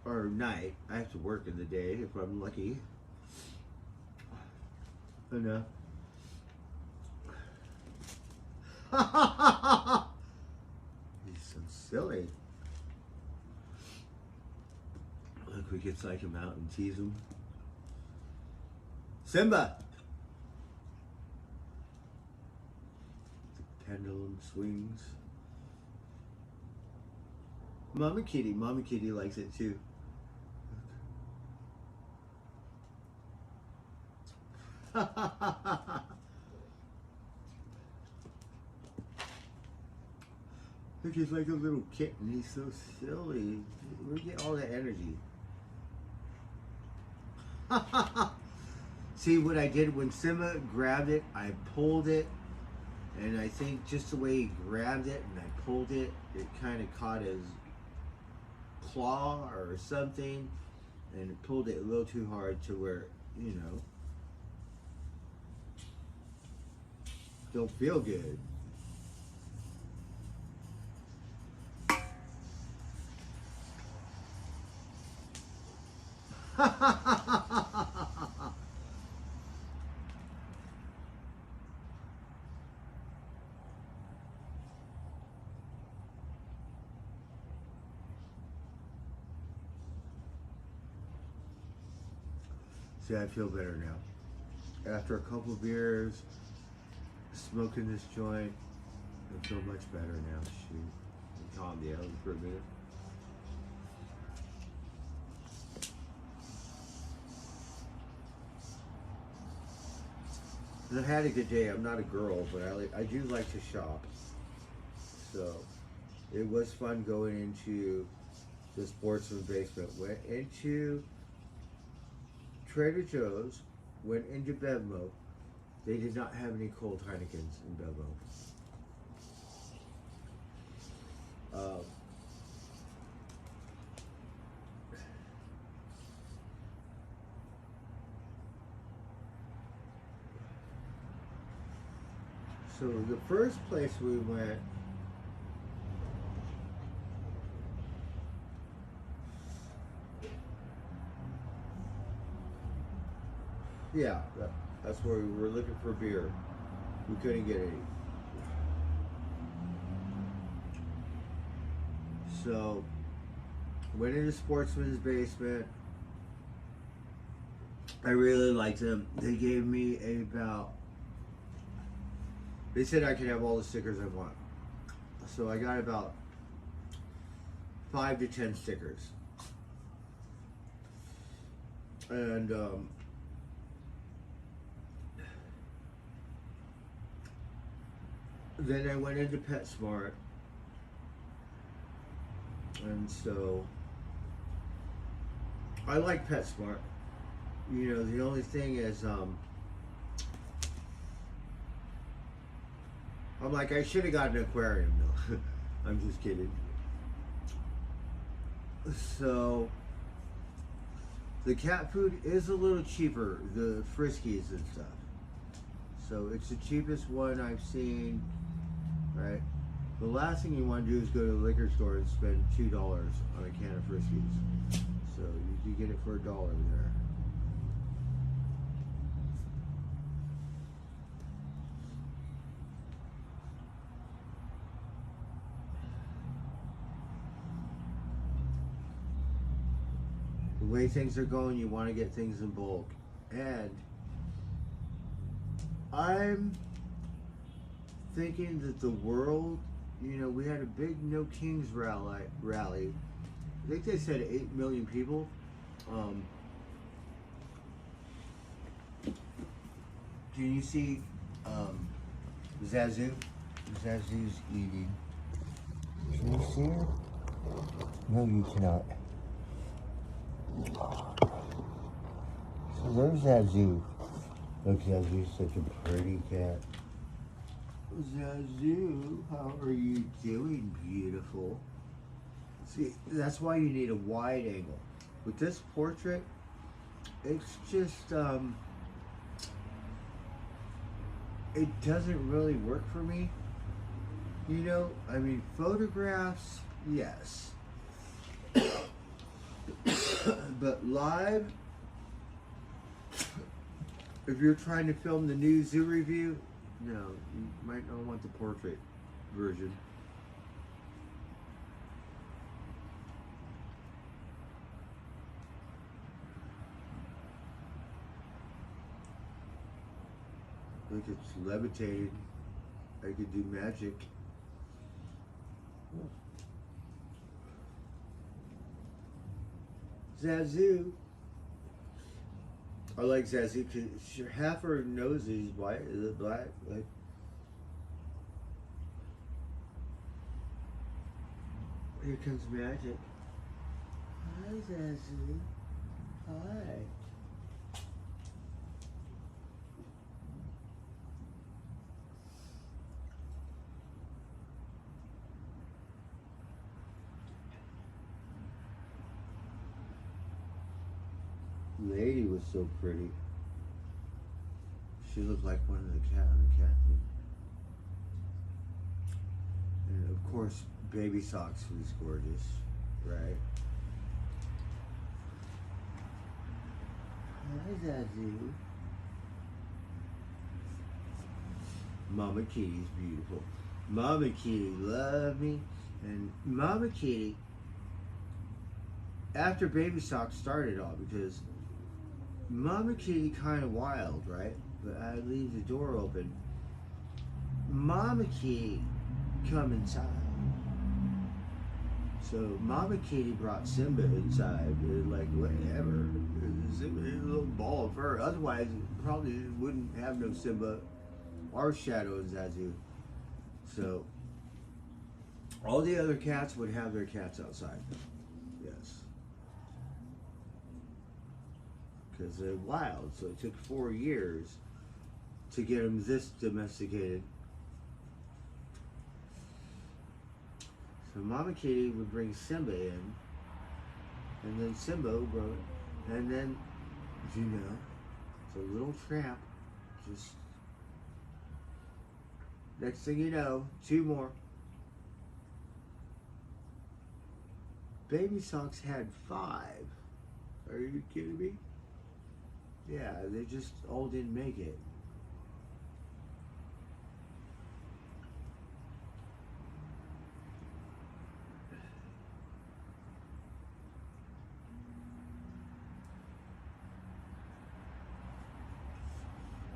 Or night. I have to work in the day if I'm lucky. Enough. He's so silly. Look, we could psych him out and tease him. Simba! The pendulum swings. Mama Kitty likes it too. Look, he's like a little kitten. He's so silly. We get all that energy. See what I did when Simba grabbed it? I pulled it, and I think just the way he grabbed it and I pulled it, it kind of caught his claw or something, and it pulled it a little too hard to where, you know, don't feel good. See, I feel better now. After a couple of beers, smoking this joint, I feel much better now. Shoot, calm down for a minute. And I had a good day. I'm not a girl, but I do like to shop. So it was fun going into the Sportsman basement. Went into Trader Joe's, went into Bevmo. They did not have any cold Heinekens in Bevmo. So the first place we went, yeah, that's where we were looking for beer. We couldn't get any. So went into Sportsman's basement. I really liked them. They gave me they said I could have all the stickers I want. So I got about 5 to 10 stickers. And then I went into PetSmart. And so I like PetSmart. You know, the only thing is I'm like, I should have got an aquarium though. I'm just kidding. So the cat food is a little cheaper, the Friskies and stuff. So it's the cheapest one I've seen, right? The last thing you want to do is go to the liquor store and spend $2 on a can of Friskies. So you get it for $1 there. The way things are going, you want to get things in bulk. And I'm thinking that the world, we had a big No Kings rally. I think they said 8 million people. Can you see Zazu? Zazu's eating. Can you see her? No, you cannot. So there's Zazu. Look, Zazu's such a pretty cat. Zazu, how are you doing, beautiful? See, that's why you need a wide angle. With this portrait, it's just, it doesn't really work for me. I mean, photographs, yes. But live, if you're trying to film the new zoo review, no, you might not want the portrait version. Look, it's levitating. I could do magic. Zazu. I like Zazu because half her nose is white, is it black? Like, here comes magic. Hi, Zazu. Hi. Lady was so pretty. She looked like one of the cat food. And of course, Baby Socks was gorgeous, right? Hi, Zazu. Mama Kitty's beautiful. Mama Kitty love me, and Mama Kitty. After Baby Socks started all, because Mama Kitty kind of wild, right? But I leave the door open. Mama Kitty come inside. So Mama Kitty brought Simba inside, like whatever. Simba is a little ball of fur. Otherwise, it probably wouldn't have no Simba or Shadow and Zazu. So all the other cats would have their cats outside. Yes. Because they're wild, so it took 4 years to get them this domesticated. So Mama Kitty would bring Simba in, and then Simba would grow it, and then, it's a little trap. Just next thing you know, 2 more. Baby Socks had 5. Are you kidding me? Yeah, they just all didn't make it.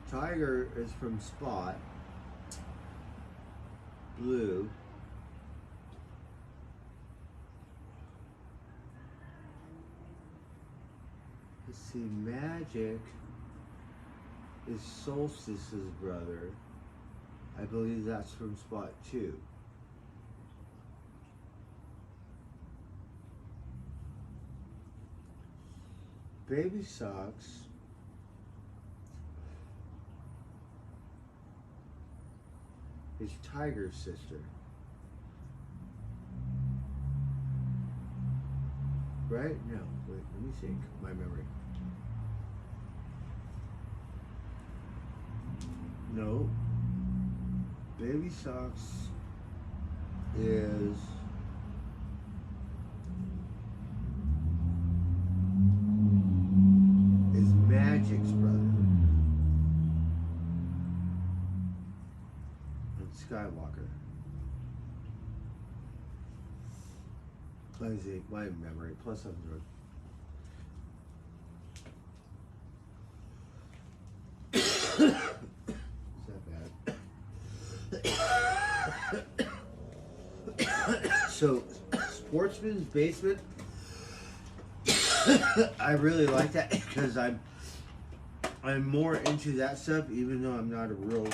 Tiger is from Spot. Blue. Let's see, Magic is Solstice's brother. I believe that's from Spot 2. Baby Socks is Tiger's sister. Right? No, wait, let me think. My memory. No. Baby Socks is Magic's brother. And Skywalker. Let me see, my memory, plus I'm drunk. So, Sportsman's Basement, I really like that because I'm more into that stuff, even though I'm not a real,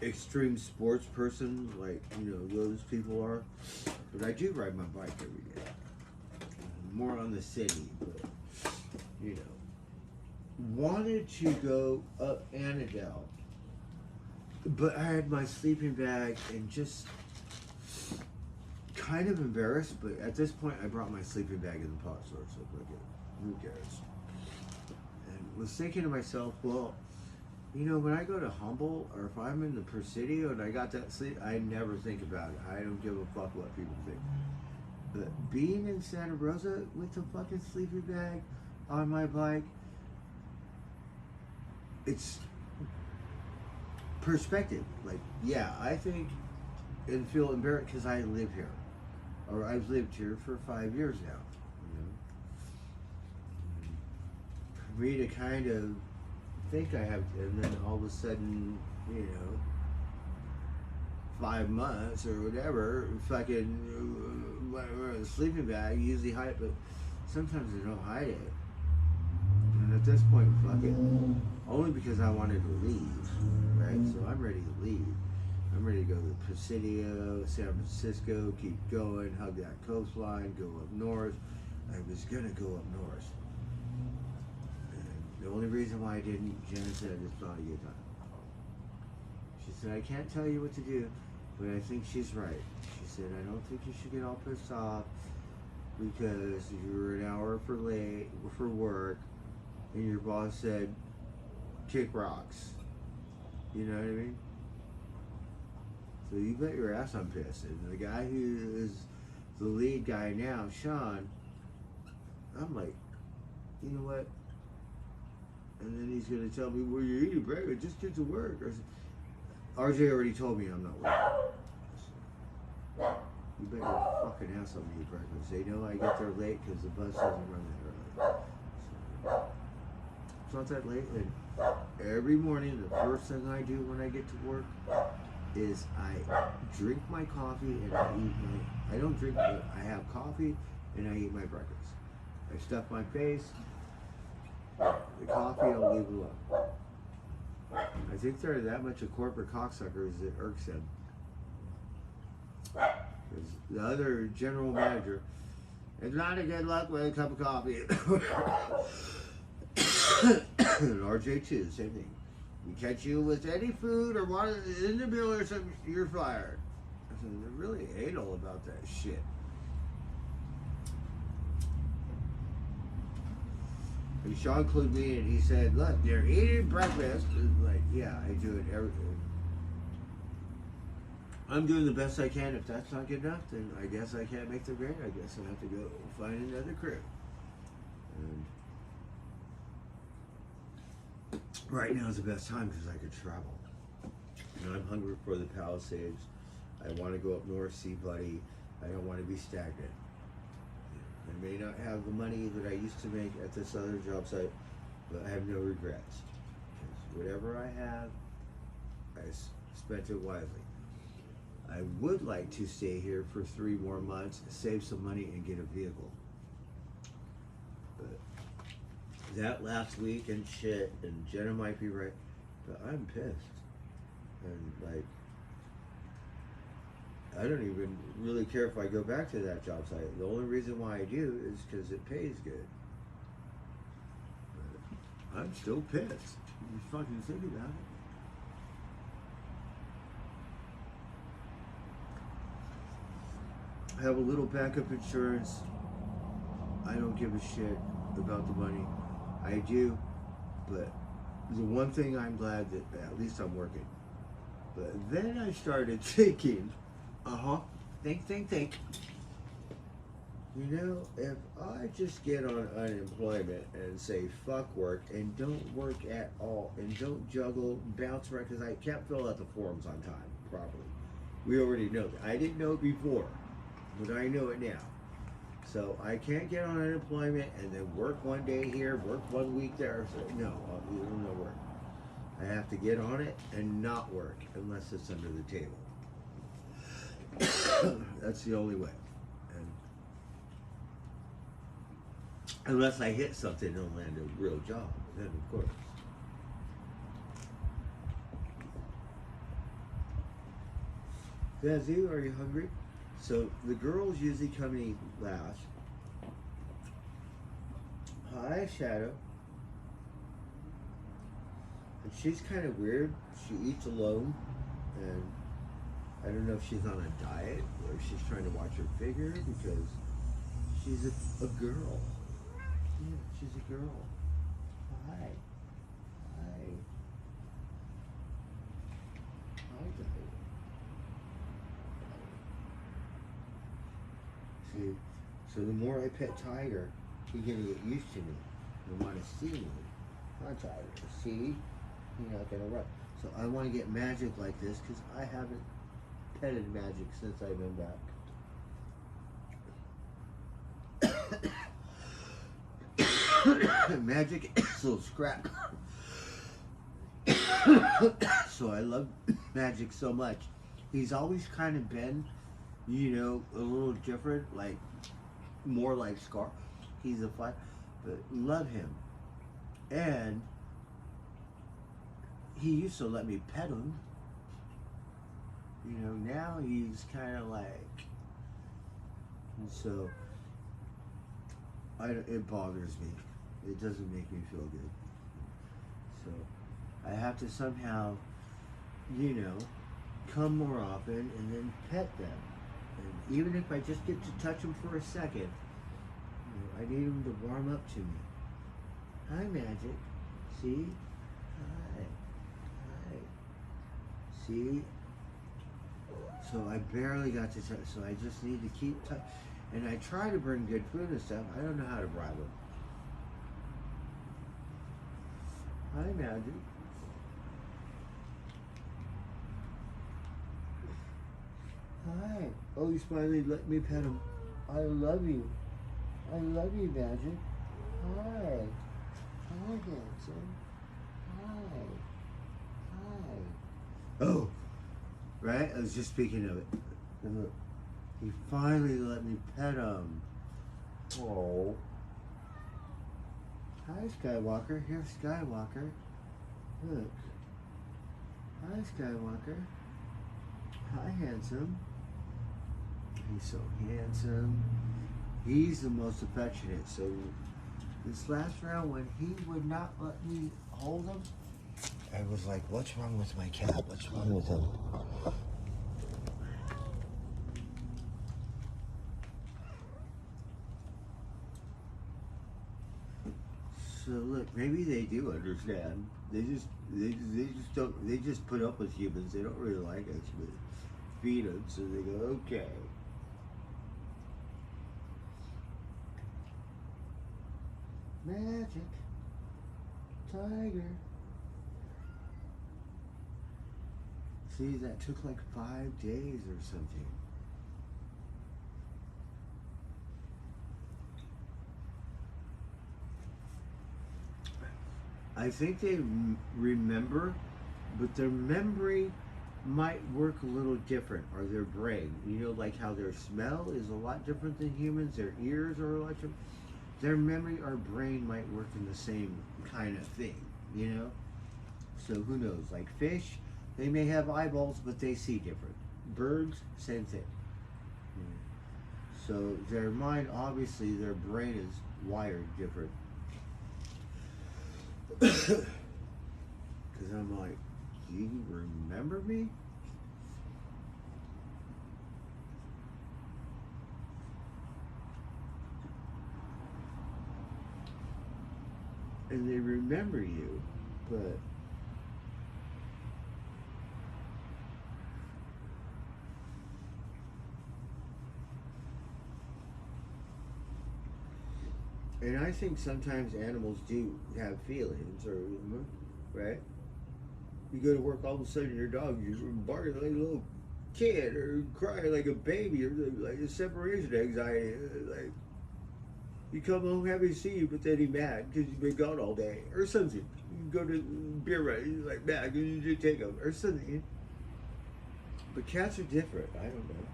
extreme sports person like those people are. But I do ride my bike every day. More on the city, but wanted to go up Annandale, but I had my sleeping bag and just kind of embarrassed. But at this point, I brought my sleeping bag in the pot store, so who cares? And was thinking to myself, well, when I go to Humboldt or if I'm in the Presidio and I got that sleep, I never think about it. I don't give a fuck what people think. But being in Santa Rosa with the fucking sleeping bag on my bike, it's perspective. Like, yeah, I think and feel embarrassed because I live here, or I've lived here for 5 years now. For me to kind of think I have, and then all of a sudden, 5 months or whatever, fucking sleeping bag, usually hide it, but sometimes I don't hide it. And at this point, fuck it. Only because I wanted to leave, right? So I'm ready to leave. I'm ready to go to the Presidio, San Francisco, keep going, hug that coastline, go up north. I was gonna go up north. And the only reason why I didn't, Jen said, it's not a good time. She said, I can't tell you what to do, but I think she's right. She said, I don't think you should get all pissed off because you were an hour late for work and your boss said, kick rocks. You know what I mean? So you bet your ass I'm pissed. And the guy who is the lead guy now, Sean, I'm like, you know what? And then he's going to tell me, well, you're eating breakfast, just get to work. RJ already told me I'm not working. You bet your fucking ass I'm eating breakfast. They know I get there late because the bus doesn't run that early. So, it's not that late. And every morning, the first thing I do when I get to work is I drink my coffee and I don't drink, but I have coffee and I eat my breakfast. I stuff my face. The coffee I'll leave alone. I think they're that much of corporate cocksuckers that irks them. Because the other general manager, it's not a good luck with a cup of coffee. And RJ too, same thing. We catch you with any food or water in the bill or something, you're fired. I said, they're really anal about that shit. And Sean clued me and he said, look, you're eating breakfast. And like, yeah, I do it every. I'm doing the best I can. If that's not good enough, then I guess I can't make the grade. I guess I have to go find another crew. And right now is the best time because I could travel. I'm hungry for the Palisades. I want to go up north, see Buddy. I don't want to be stagnant. I may not have the money that I used to make at this other job site, but I have no regrets. Because whatever I have, I spent it wisely. I would like to stay here for 3 more months, save some money, and get a vehicle. But that last week and shit, and Jenna might be right, but I'm pissed. And like, I don't even really care if I go back to that job site. The only reason why I do is because it pays good. But I'm still pissed. You fucking think about it. I have a little backup insurance. I don't give a shit about the money. I do, but the one thing I'm glad that at least I'm working. But then I started thinking, think. You know, if I just get on unemployment and say fuck work and don't work at all and don't juggle, bounce around, because I can't fill out the forms on time properly. We already know that. I didn't know it before, but I know it now. So I can't get on unemployment and then work one day here, work 1 week there. So no, I'll do no work. I have to get on it and not work unless it's under the table. That's the only way. And unless I hit something and land a real job, then of course. Zazu, are you hungry? So the girls usually come and eat last. Hi, Shadow. And she's kind of weird. She eats alone, and I don't know if she's on a diet or if she's trying to watch her figure because she's a girl. Yeah, she's a girl. Hi. Hi. Hi, Tiger. See, so the more I pet Tiger, he's gonna get used to me and want to see me. Huh, Tiger? See? He's not gonna run. So I want to get Magic like this because I haven't petted Magic since I've been back. Magic is a little scrap. So I love Magic so much. He's always kind of been, you know, a little different, like more like Scar. He's a fun, but love him. And he used to let me pet him. You know, now he's kind of like, and so it bothers me. It doesn't make me feel good. So I have to somehow, you know, come more often and then pet them. And even if I just get to touch them for a second, you know, I need them to warm up to me. Hi, Magic. See? Hi. Hi. See? So I barely got to touch, so I just need to keep touch. And I try to bring good food and stuff. I don't know how to bribe them. Hi, Magic. Hi. Oh, you finally let me pet him. I love you. I love you, Magic. Hi. Hi, handsome. Hi. Hi. Oh, right? I was just speaking of it. And look, he finally let me pet him. Oh. Hi, Skywalker. Here's Skywalker. Look. Hi, Skywalker. Hi, handsome. He's so handsome. He's the most affectionate. So this last round, when he would not let me hold him, I was like, what's wrong with my cat? What's wrong with him? So look, maybe they do understand. They just don't. They just put up with humans. They don't really like us, but feed them, so they go, okay. Magic. Tiger. See, that took like 5 days or something. I think they remember, but their memory might work a little different, or their brain. You know, like how their smell is a lot different than humans, their ears are a lot different. Their memory or brain might work in the same kind of thing, you know? So who knows? Like fish, they may have eyeballs, but they see different. Birds, same thing. So their mind, obviously, their brain is wired different. Because I'm like, do you remember me? And they remember you, but and I think sometimes animals do have feelings, or right? You go to work, all of a sudden your dog is barking like a little kid, or crying like a baby, or like a separation anxiety, like You come home happy to see you, but then he's mad because you've been gone all day, or something. You go to beer run, he's like mad because you didn't take him, or something. But cats are different. I don't know.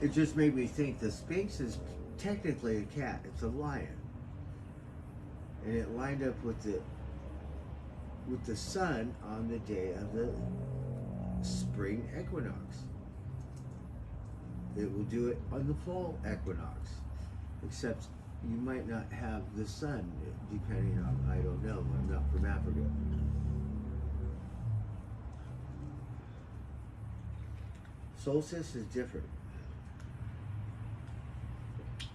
It just made me think the Sphinx is technically a cat. It's a lion, and it lined up with the sun on the day of the spring equinox. It will do it on the fall equinox, except you might not have the sun, depending on, I don't know, I'm not from Africa. Solstice is different.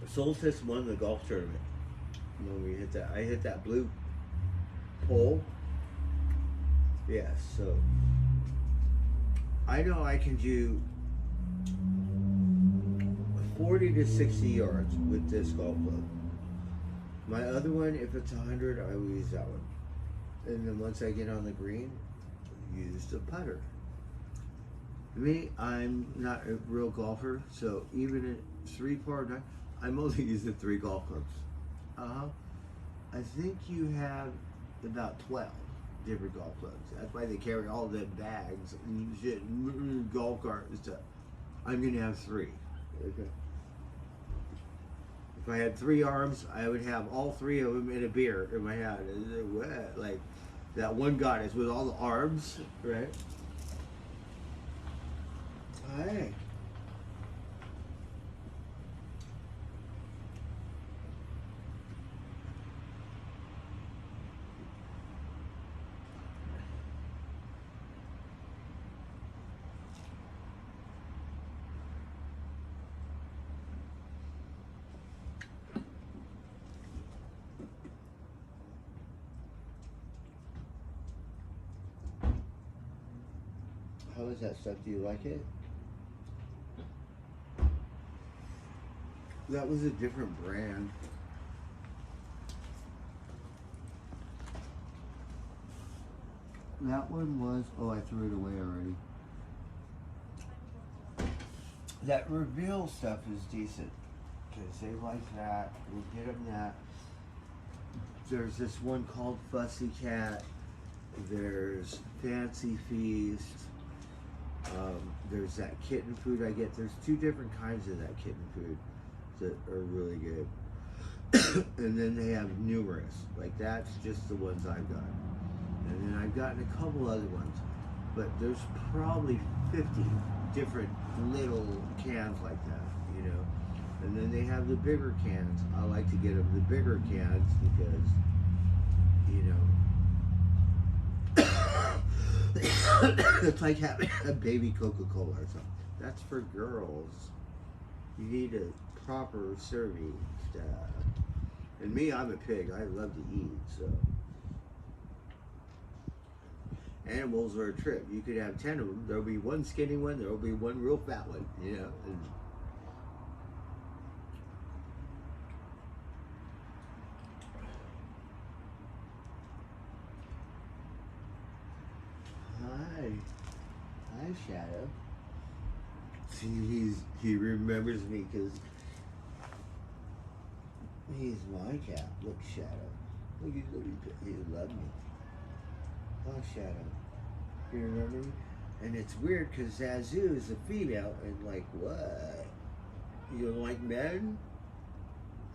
Solstice won the golf tournament when we hit that. I hit that blue pole. Yeah, so I know I can do 40 to 60 yards with this golf club. My other one, if it's 100, I will use that one. And then once I get on the green, use the putter. Me, I'm not a real golfer, so even at 3 par 9, I'm only using 3 golf clubs. I think you have about 12 different golf clubs. That's why they carry all the bags and shit, and golf carts and stuff. I'm gonna have 3. Okay. If I had 3 arms, I would have all 3 of them in a beer in my hand. Like that one goddess with all the arms, right? Hey. How is that stuff? Do you like it? That was a different brand. That one was, oh, I threw it away already. That Reveal stuff is decent. Because they like that. We'll get them that. There's this one called Fussy Cat. There's Fancy Feast. There's that kitten food I get. There's 2 different kinds of that kitten food that are really good. And then they have numerous. Like that's just the ones I've got. And then I've gotten a couple other ones. But there's probably 50 different little cans like that, you know. And then they have the bigger cans. I like to get them the bigger cans because, you know, it's like having a baby Coca-Cola or something. That's for girls. You need a proper serving stuff. And me, I'm a pig. I love to eat, so. Animals are a trip. You could have 10 of them. There'll be one skinny one. There'll be one real fat one, you know. Hi, Shadow. See, he remembers me because he's my cat. Look, Shadow. Look, he loved me. Oh, Shadow. You remember me? And it's weird because Zazu is a female, and like, what? You don't like men?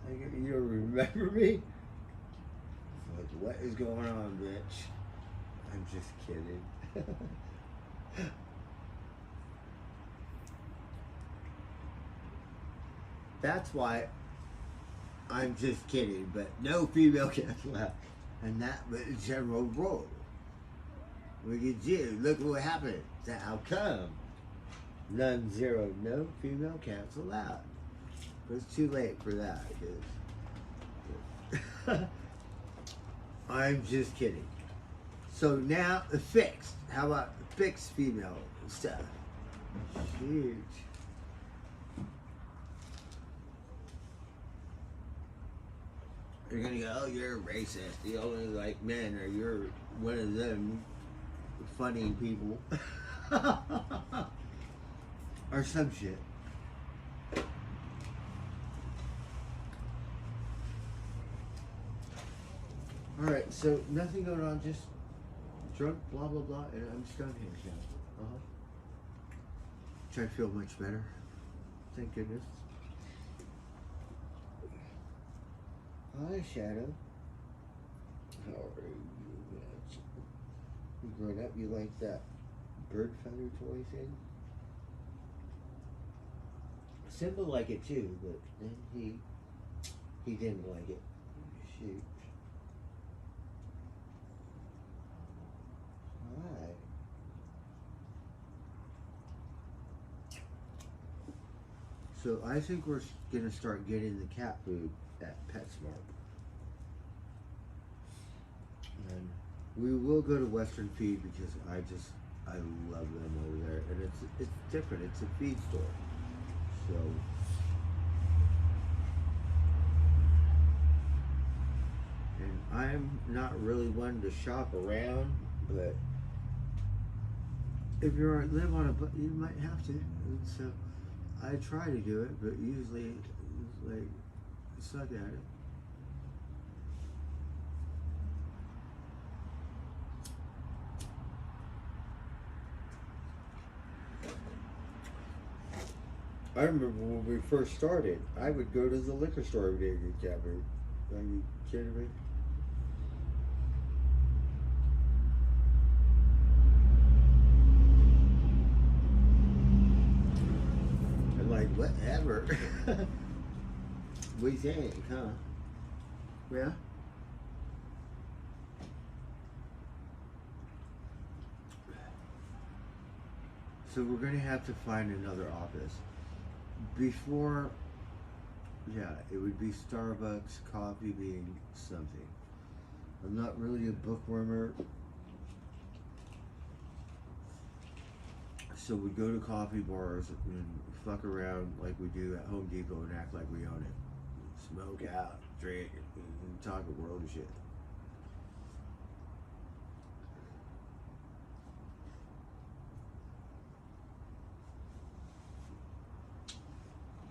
Like, you don't remember me? Like, what is going on, bitch? I'm just kidding. That's why I'm just kidding, but no female cats left. And that was the general rule. Look at you, look what happened. How come? None, 0, no female cats allowed. But it's too late for that. I'm just kidding. So now, fixed. How about fixed female stuff? Huge. You're gonna go, oh, you're a racist. You only like men, or you're one of them funny people. Or some shit. Alright, so nothing going on, just drunk, blah blah blah, and I'm Stonehenge now. Which I feel much better. Thank goodness. Hi, Shadow. How are you? You growing up, you like that bird feather toy thing? Simba liked it too, but then he didn't like it. Shoot. Hi. So I think we're gonna start getting the cat food at PetSmart. And we will go to Western Feed because I love them over there, and it's different. It's a feed store, so and I'm not really one to shop around, but if you live on a budget, you might have to. And so I try to do it, but usually it's like I suck at it. I remember when we first started, I would go to the liquor store every day to get cat food. Are you kidding me? And like, whatever. What do you think, huh? Yeah? So we're gonna have to find another office. Before, yeah, it would be Starbucks, coffee being something. I'm not really a bookwormer, so we go to coffee bars and fuck around like we do at Home Depot and act like we own it. Smoke out, drink, and talk a world of shit.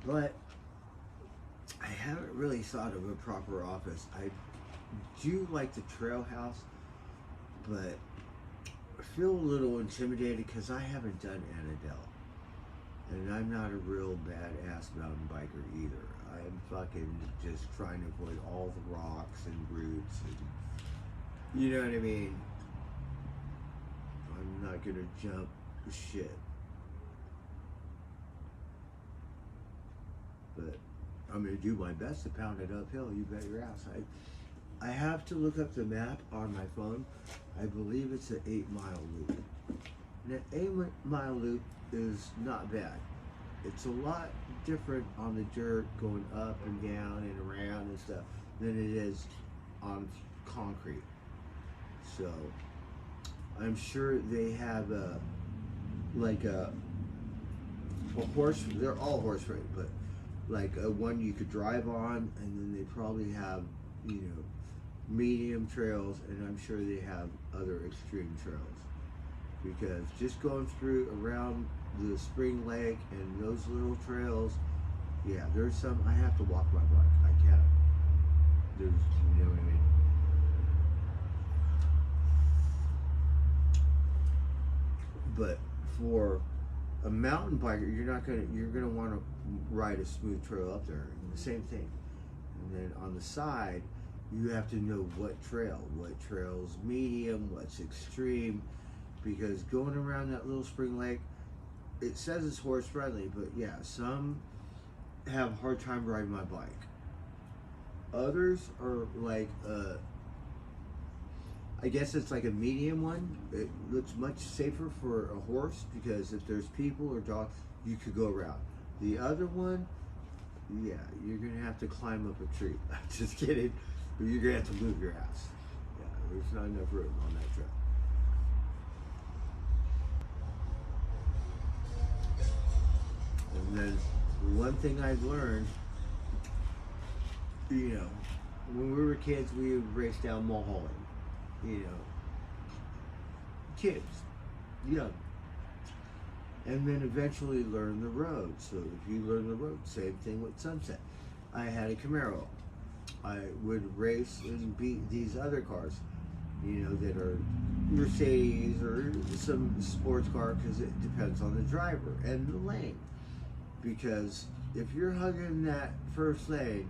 But I haven't really thought of a proper office. I do like the trail house, but I feel a little intimidated because I haven't done Annadelle. And I'm not a real badass mountain biker either. I'm fucking just trying to avoid all the rocks and roots and, you know what I mean? I'm not gonna jump shit. But I'm going to do my best to pound it uphill, you bet your ass. I have to look up the map on my phone. I believe it's an 8-mile loop. And an 8-mile loop is not bad. It's a lot different on the dirt going up and down and around and stuff than it is on concrete. So I'm sure they have a horse, they're all horse race, but like a one you could drive on, and then they probably have, you know, medium trails, and I'm sure they have other extreme trails. Because just going through around the Spring Lake and those little trails, yeah, there's some I have to walk my bike. I can't. There's, you know what I mean? But for a mountain biker, you're gonna want to ride a smooth trail up there. And the same thing. And then on the side, you have to know what trail's medium, what's extreme, because going around that little Spring Lake, it says it's horse friendly, but yeah, some have a hard time riding my bike. Others are like I guess it's like a medium one. It looks much safer for a horse because if there's people or dogs, you could go around. The other one, yeah, you're gonna have to climb up a tree. I'm just kidding, but you're gonna have to move your ass. Yeah, there's not enough room on that trail. And then one thing I've learned, you know, when we were kids, we would race down Mulholland. You know, kids, young. and then eventually learn the road. So if you learn the road, same thing with Sunset. I had a Camaro. I would race and beat these other cars, you know, that are Mercedes or some sports car, because it depends on the driver and the lane. Because if you're hugging that first lane,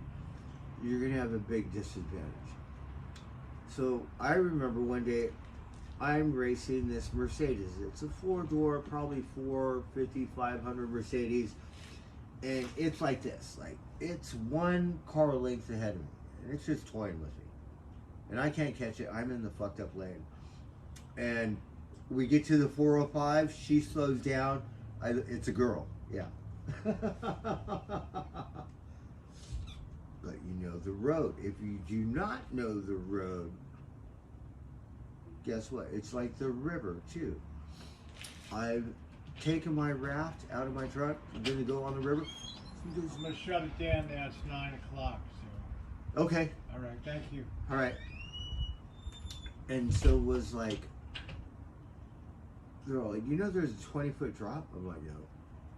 you're gonna have a big disadvantage. So I remember one day I'm racing this Mercedes. It's a 4-door, probably 450, 500 Mercedes, and it's like this. Like, it's one car length ahead of me, and it's just toying with me. And I can't catch it. I'm in the fucked up lane. And we get to the 405. She slows down. It's a girl. Yeah. But you know the road. If you do not know the road, guess what? It's like the river too. I've taken my raft out of my truck. I'm gonna go on the river. I'm gonna shut it down now. It's 9 o'clock. So. Okay. All right. Thank you. All right. And so it was like, they're all like, you know there's a 20-foot drop? I'm like, no.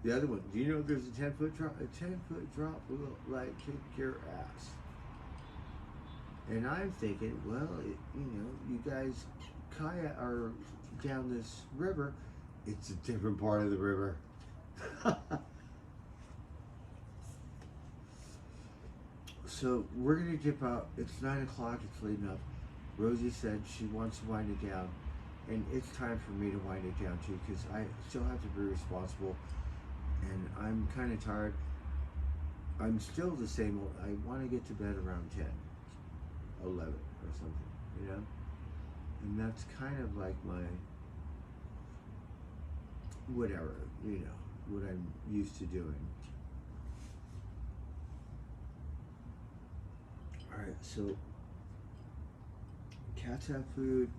The other one, do you know there's a 10-foot drop? A 10-foot drop will like kick your ass. And I'm thinking, well, you know, you guys kayak or down this river, it's a different part of the river. So we're gonna dip out. It's 9 o'clock. It's late enough. Rosie said she wants to wind it down, and it's time for me to wind it down too, because I still have to be responsible, and I'm kind of tired. I'm still the same old. I want to get to bed around 10, 11 or something, you know? And that's kind of like my, whatever, you know, what I'm used to doing. Alright, so cats have food.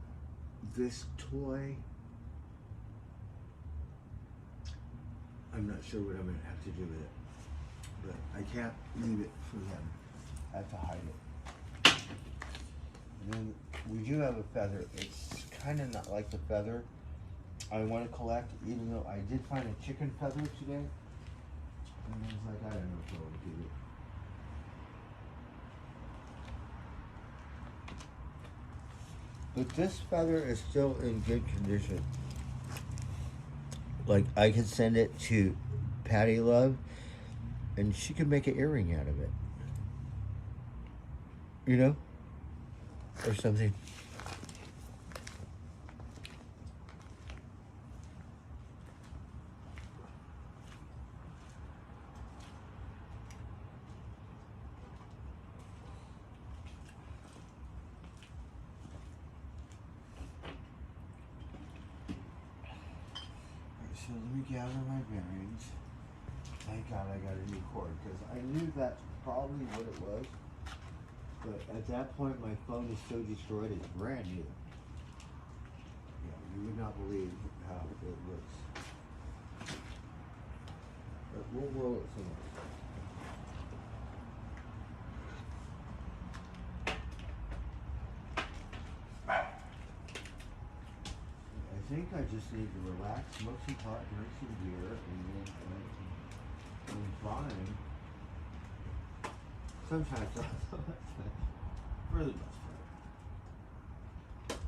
This toy, I'm not sure what I'm going to have to do with it, but I can't leave it for them. I have to hide it. And then we do have a feather. It's kind of not like the feather I want to collect, even though I did find a chicken feather today. And I was like, I don't know if I want to keep it. But this feather is still in good condition. Like, I could send it to Patty Love, and she could make an earring out of it. You know? Or something. So let me gather my bearings. Thank God I got a new cord, because I knew that's probably what it was. But at that point, my phone is so destroyed, it's brand new. Yeah, you would not believe how it looks. But we'll roll it somewhere. I think I just need to relax, smoke some pot, drink some beer, and then I'm fine. Sometimes, for the most part.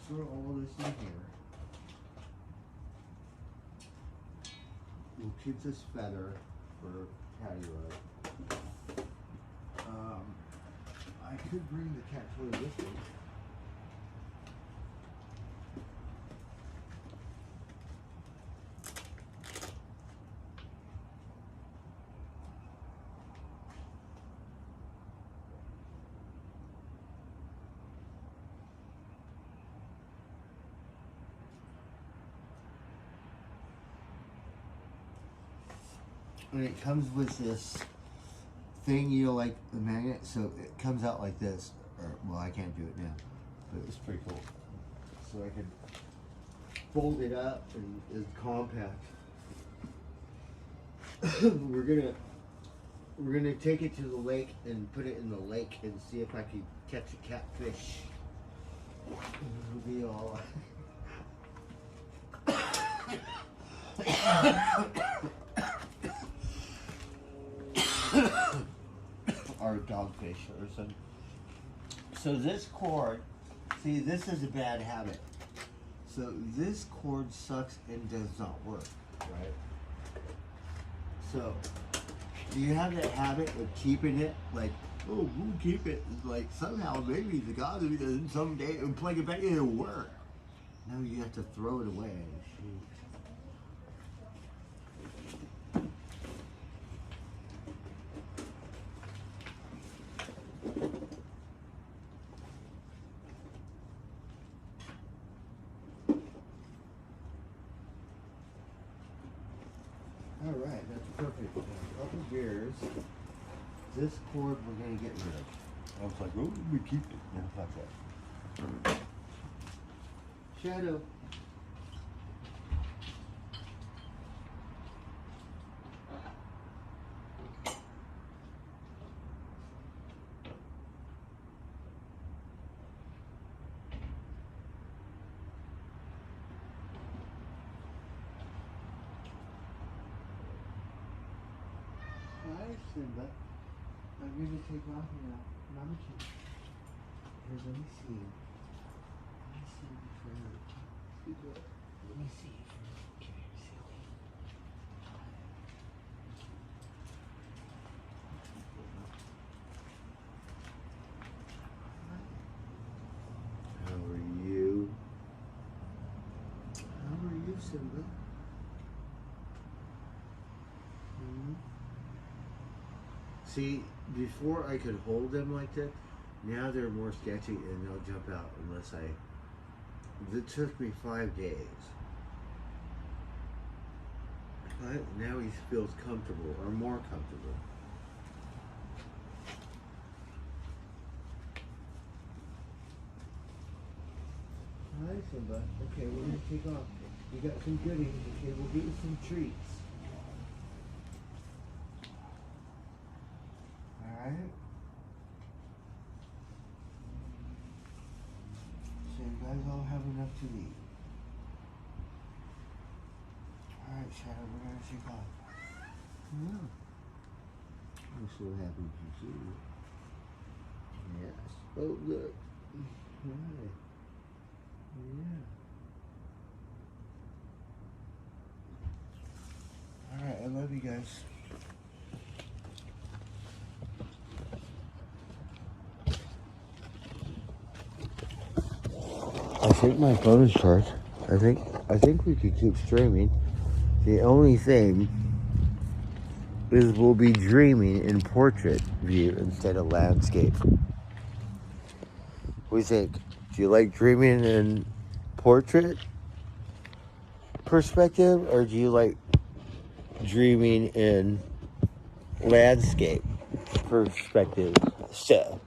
Throw all this in here. We'll keep this feather for Patty Love. I could bring the cat toy with me. And it comes with this thing, you know, like the magnet, so it comes out like this. Or, well, I can't do it now, but it's pretty cool. So I can fold it up, and it's compact. we're gonna take it to the lake and put it in the lake and see if I can catch a catfish. It'll be all Or dogfish or something. So this cord, see, this is a bad habit. So this cord sucks and does not work, right? So you have that habit of keeping it like, oh, we'll keep it. It's like somehow maybe the God someday and plug it back in, it'll work. No, you have to throw it away. Shoot. All right, that's perfect. A couple gears. This cord we're gonna get rid of. I was like, oh, we keep it. No, fuck that. Shadow. Hi, Simba. I'm gonna take off now. Mama can. Here, let me see. Let me see the bird. Let me see. Come here, silly. How are you? How are you, Simba? See, before I could hold them like that, now they're more sketchy and they'll jump out unless I. It took me 5 days. But now he feels comfortable or more comfortable. Hi, Simba. Okay, we're gonna take off. We got some goodies. Okay, we'll get you some treats. Alright. So you guys all have enough to eat. Alright, Shadow, we're gonna take off. Yeah. I'm so happy to see you. Yes. Oh, look. Hi. Yeah. Alright, I love you guys. I think my phone is charged. I think we could keep streaming. The only thing is we'll be dreaming in portrait view instead of landscape. What do you think? Do you like dreaming in portrait perspective, or do you like dreaming in landscape perspective stuff?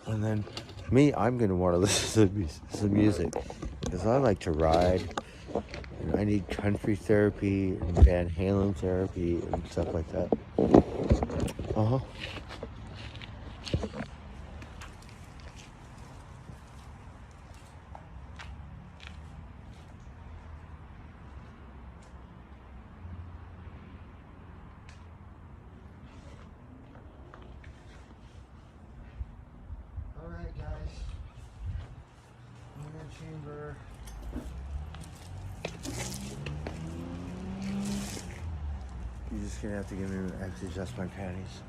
And then me, I'm gonna want to listen to some music because I like to ride. And I need country therapy and Van Halen therapy and stuff like that. Uh-huh. Alright, guys. Mirror chamber. You're just gonna have to give me to adjust my panties.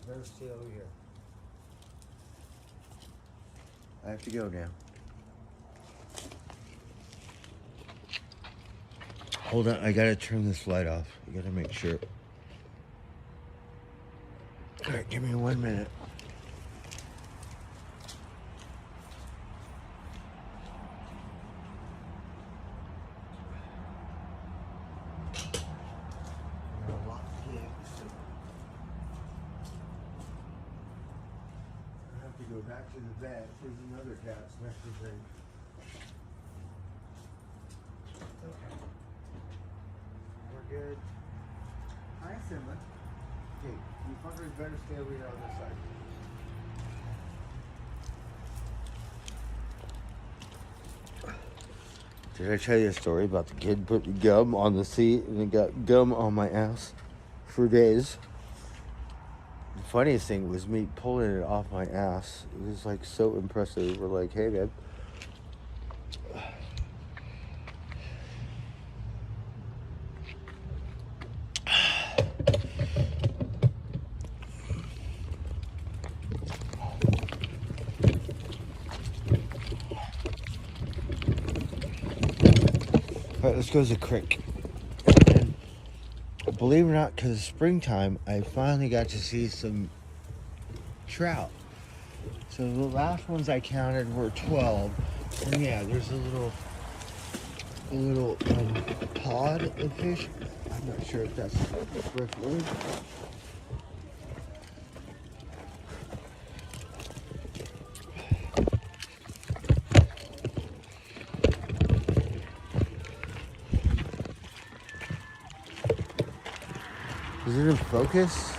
Better stay over here. I have to go now. Hold on, I gotta turn this light off. I gotta make sure. Alright, give me 1 minute. Go back to the bed. There's another cat smashed thing. Okay. We're good. Hi, Simba. Okay, you fuckers better stay over here on this side. Did I tell you a story about the kid putting gum on the seat and it got gum on my ass for days? The funniest thing was me pulling it off my ass. It was like so impressive. We're like, hey, man. All right, let's go to the creek. And believe it or not, because it's springtime, I finally got to see some trout. So the last ones I counted were 12. And yeah, there's a little pod of fish. I'm not sure if that's the correct word. Is it in focus?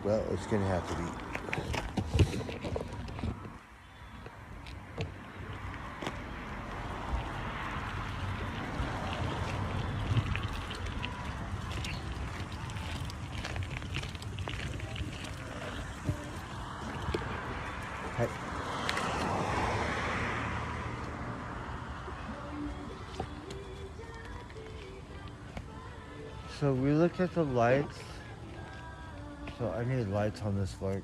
Well, it's gonna have to be. Hey. So we looked at the lights. So I need lights on this light.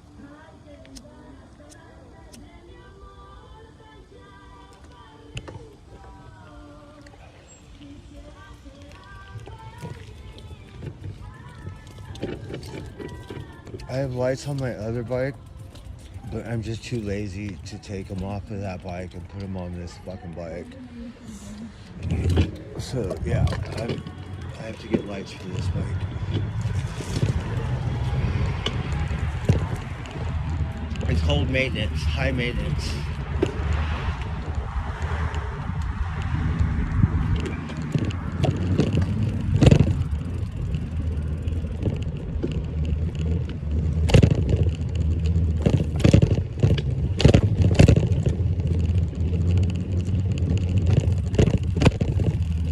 I have lights on my other bike, but I'm just too lazy to take them off of that bike and put them on this fucking bike. So yeah, I have to get lights for this bike. It's cold maintenance, high maintenance.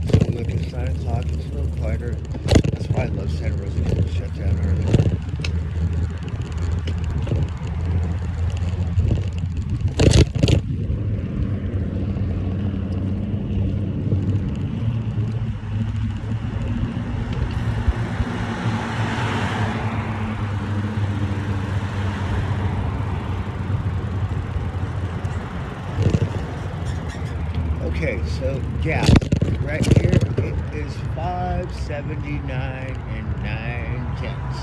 So look, it's 9 o'clock, it's a little quieter. That's why I love Santa Rosa, because it's shut down early. Okay, so gas right here it is $5.79 and 9 cents.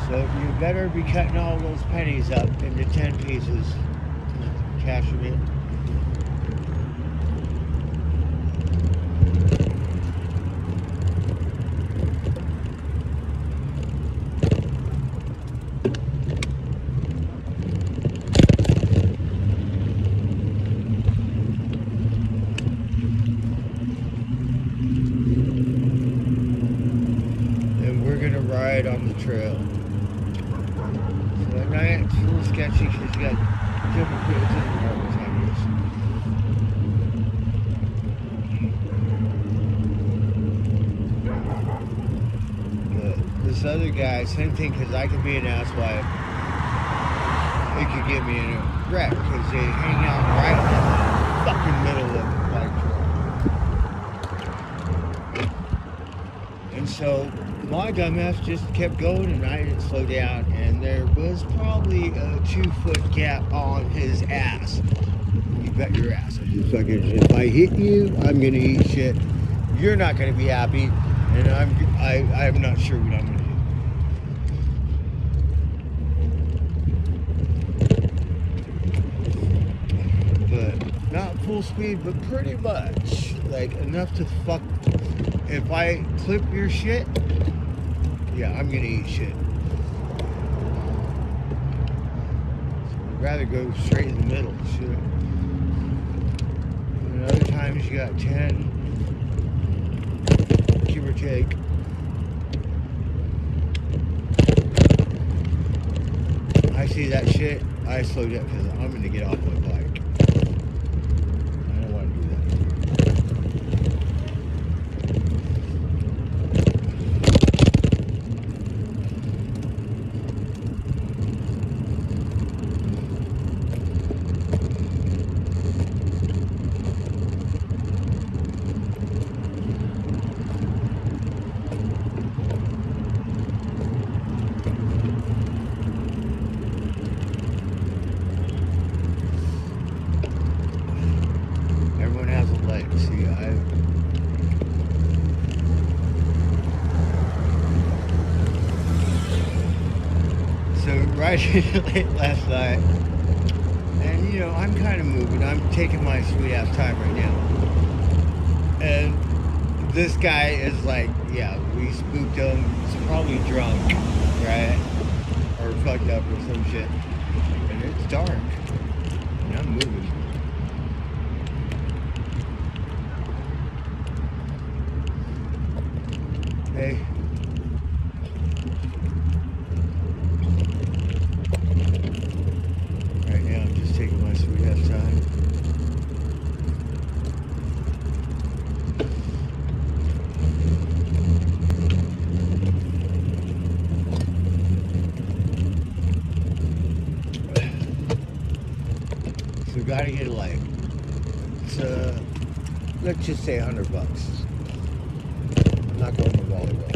So you better be cutting all those pennies up into 10 pieces to cash them in. Ride on the trail. So at night it's a little sketchy because you got different kids in the But this other guy, same thing, because I could be an asswipe. It could get me in a wreck because they hang out right in the fucking middle of the bike trail. And So my dumbass just kept going and I didn't slow down, and there was probably a 2-foot gap on his ass. You bet your ass. I just fucking, if I hit you, I'm gonna eat shit. You're not gonna be happy, and I'm not sure what I'm gonna do. But not full speed, but pretty much like enough to fuck. If I clip your shit, yeah, I'm gonna eat shit. So I'd rather go straight in the middle. Shit. And other times you got 10, give or take. I see that shit, I slow down because I'm gonna get off my bike. I don't want to do that. Everyone has a leg. See, so riding late last night, and you know, I'm kind of moving. I'm taking my sweet ass time right now. And this guy is like, yeah, we spooked him. He's probably drunk, right? Or fucked up or some shit. And it's dark. And I'm moving. Hey. Right now I'm just taking my sweet ass time. So gotta get a light. It's let's just say $100. I'm not going to volleyball.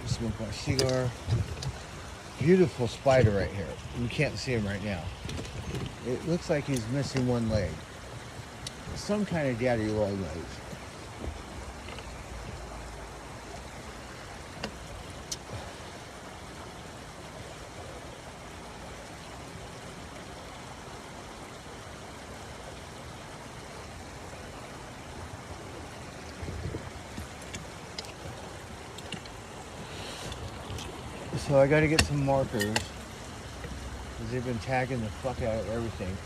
Smoke my cigar. Beautiful spider right here. You can't see him right now. It looks like he's missing one leg. Some kind of daddy long legs. So I gotta get some markers because they've been tagging the fuck out of everything.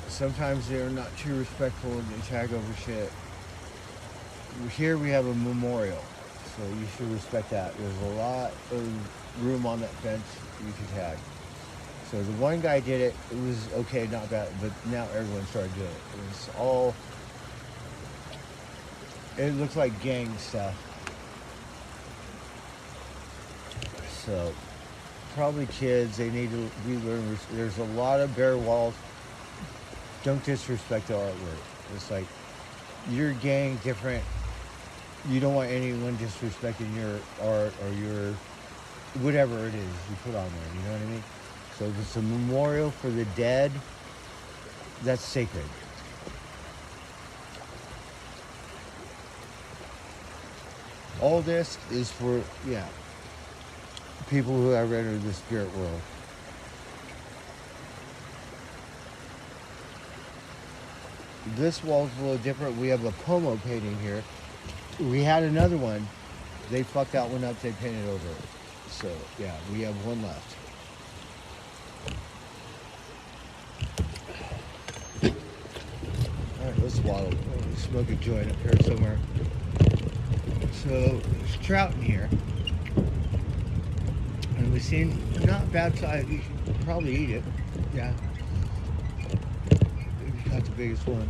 Sometimes they're not too respectful and they tag over shit. Here we have a memorial, so you should respect that. There's a lot of room on that fence you can tag. So the one guy did it, it was okay, not bad, but now everyone started doing it. It was all, it looks like gang stuff. So probably kids, they need to be learning. There's a lot of bare walls. Don't disrespect the artwork. It's like your gang different. You don't want anyone disrespecting your art or your whatever it is you put on there. You know what I mean? So if it's a memorial for the dead, that's sacred. All this is for, yeah, people who have entered the spirit world. This wall's a little different. We have a Pomo painting here. We had another one. They fucked that one up. They painted over it. So, yeah, we have one left. All right, let's waddle. Smoke a joint up here somewhere. So, there's trout in here. And we've seen not bad size. You should probably eat it. Yeah. We caught the biggest one.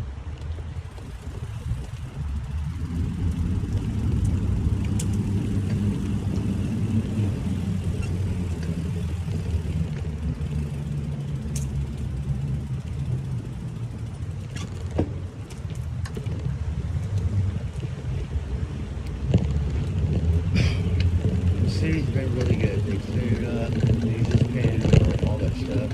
really good. They clean it up, they just paint it over, all that stuff.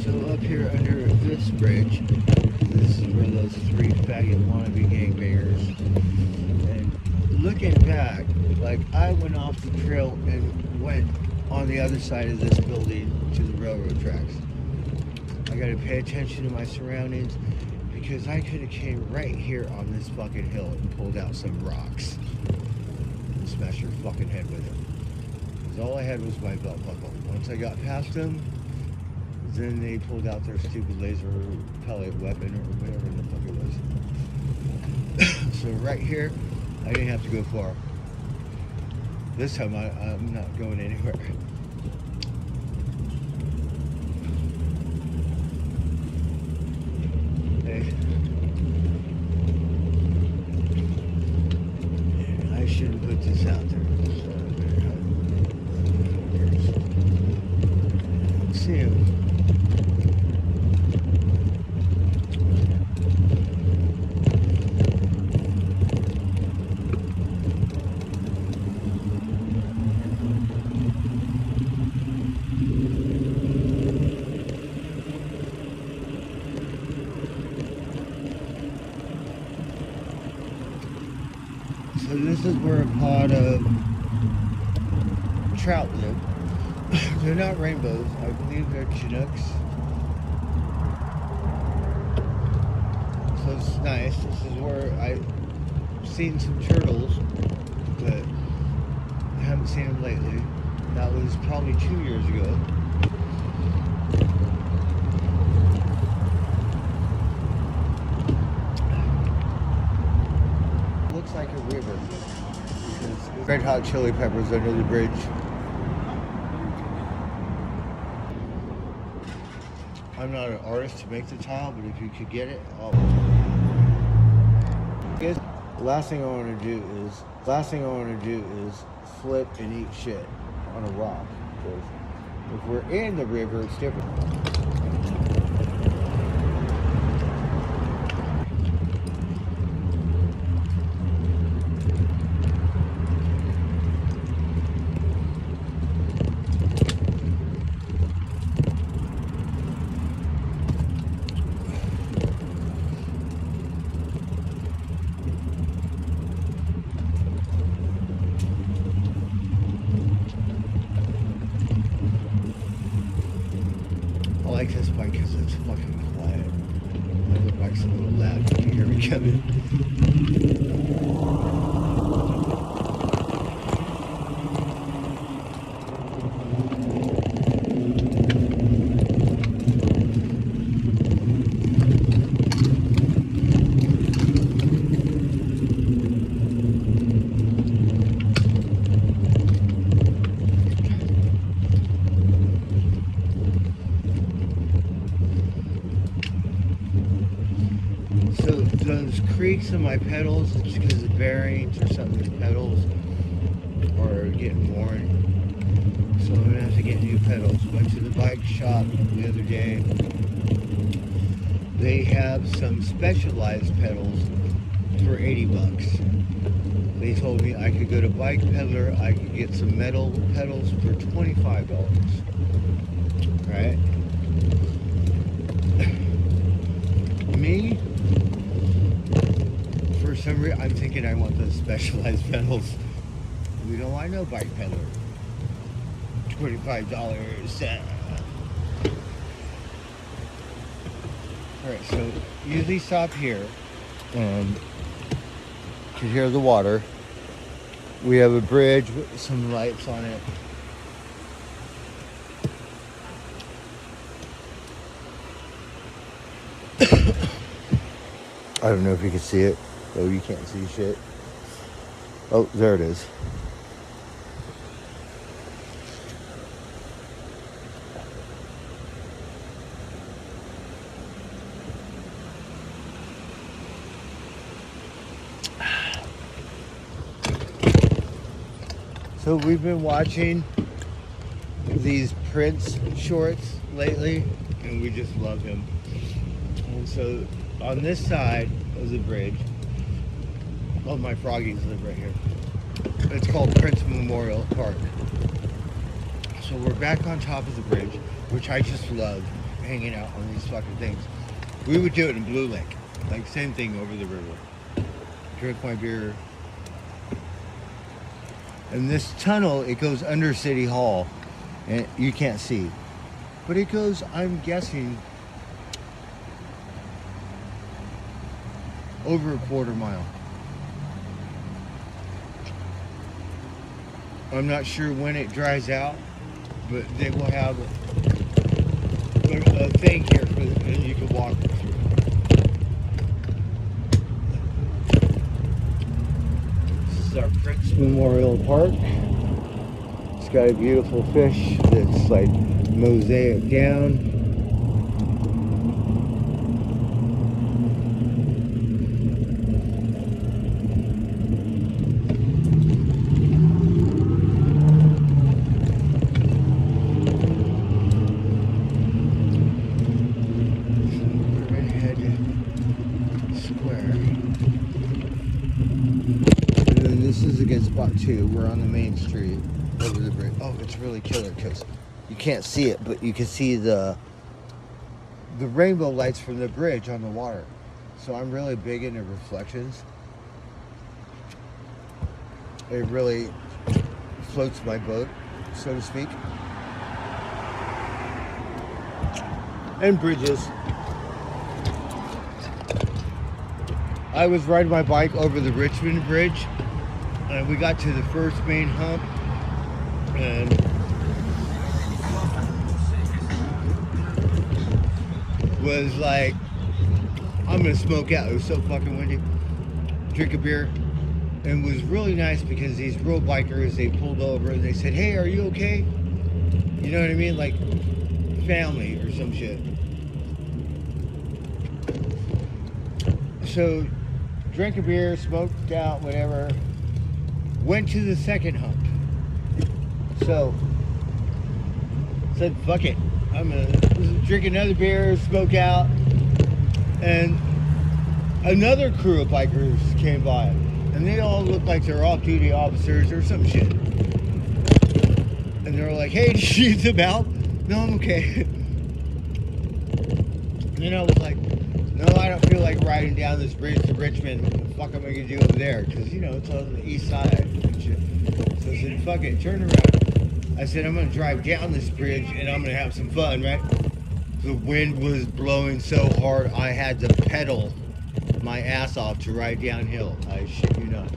So up here under this bridge, this is where those three faggot wannabe gangbangers. And looking back, like I went off the trail and went on the other side of this building to the railroad tracks. I gotta pay attention to my surroundings because I could have came right here on this fucking hill and pulled out some rocks and smashed your fucking head with it. Because all I had was my belt buckle. Once I got past them, then they pulled out their stupid laser pellet weapon or whatever the fuck it was. So right here, I didn't have to go far. This time I'm not going anywhere. Hey. I shouldn't put this out there. See him. So this is where a pod of trout live. They're not rainbows. I believe they're Chinooks. So it's nice. This is where I've seen some turtles, but I haven't seen them lately. That was probably 2 years ago. Looks like a river. There's red hot chili peppers under the bridge. I'm not an artist to make the tile, but if you could get it, I'll. The last thing I want to do is flip and eat shit on a rock. Because if we're in the river, it's different. I like this bike because it's fucking quiet. My other bike's a little loud. You can hear me coming. So those creaks in my pedals, it's because of bearings or something with pedals are getting worn. So I'm gonna have to get new pedals. Went to the bike shop the other day. They have some specialized pedals for 80 bucks. They told me I could go to Bike Peddler, I could get some metal pedals for $25. Right? Me? For some reason, I'm thinking I want those specialized pedals. We don't want no Bike Peddler. $25. Alright, so usually stop here. You can hear the water. We have a bridge with some lights on it. I don't know if you can see it. Oh, you can't see shit. Oh, there it is. So we've been watching these Prince shorts lately, and we just love him. And so on this side of the bridge, all my froggies live right here. It's called Prince Memorial Park. So we're back on top of the bridge, which I just love hanging out on these fucking things. We would do it in Blue Lake, like same thing over the river. Drink my beer. And this tunnel, it goes under City Hall, and you can't see. But it goes, I'm guessing, over a quarter mile. I'm not sure when it dries out, but they will have a thing here and you can walk through. This is our Prince Memorial Park. It's got a beautiful fish that's like mosaic down. Spot 2, we're on the main street over the bridge. Oh, it's really killer because you can't see it, but you can see the rainbow lights from the bridge on the water. So I'm really big into reflections. It really floats my boat, so to speak. And bridges. I was riding my bike over the Richmond Bridge. And we got to the first main hump, and was like, I'm gonna smoke out. It was so fucking windy. Drink a beer, and it was really nice because these road bikers, they pulled over and they said, "Hey, are you okay?" You know what I mean? Like family or some shit. So, drank a beer, smoked out, whatever. Went to the second hump. So, said, fuck it. I'm gonna drink another beer, smoke out. And another crew of bikers came by. And they all looked like they're off-duty officers or some shit. And they were like, hey, did you need some help? No, I'm okay. And then I was like, no, I don't feel like riding down this bridge to Richmond. What the fuck am I gonna do over there? Because, you know, it's on the east side and shit. So I said, fuck it, turn around. I said, I'm gonna drive down this bridge and I'm gonna have some fun, right? The wind was blowing so hard, I had to pedal my ass off to ride downhill. I shit you not.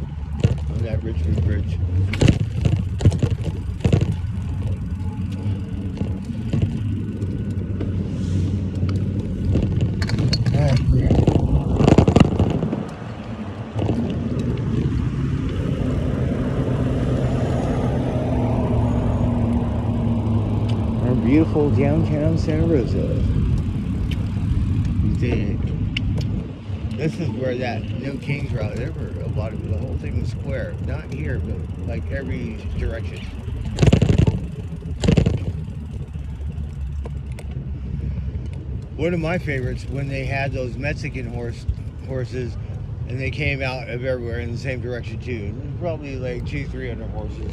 On that Richmond Bridge. Beautiful downtown Santa Rosa. This is where that No Kings route. There were a lot of the whole thing was square. Not here, but like every direction. One of my favorites when they had those Mexican horses, and they came out of everywhere in the same direction too. It was probably like 200-300 horses.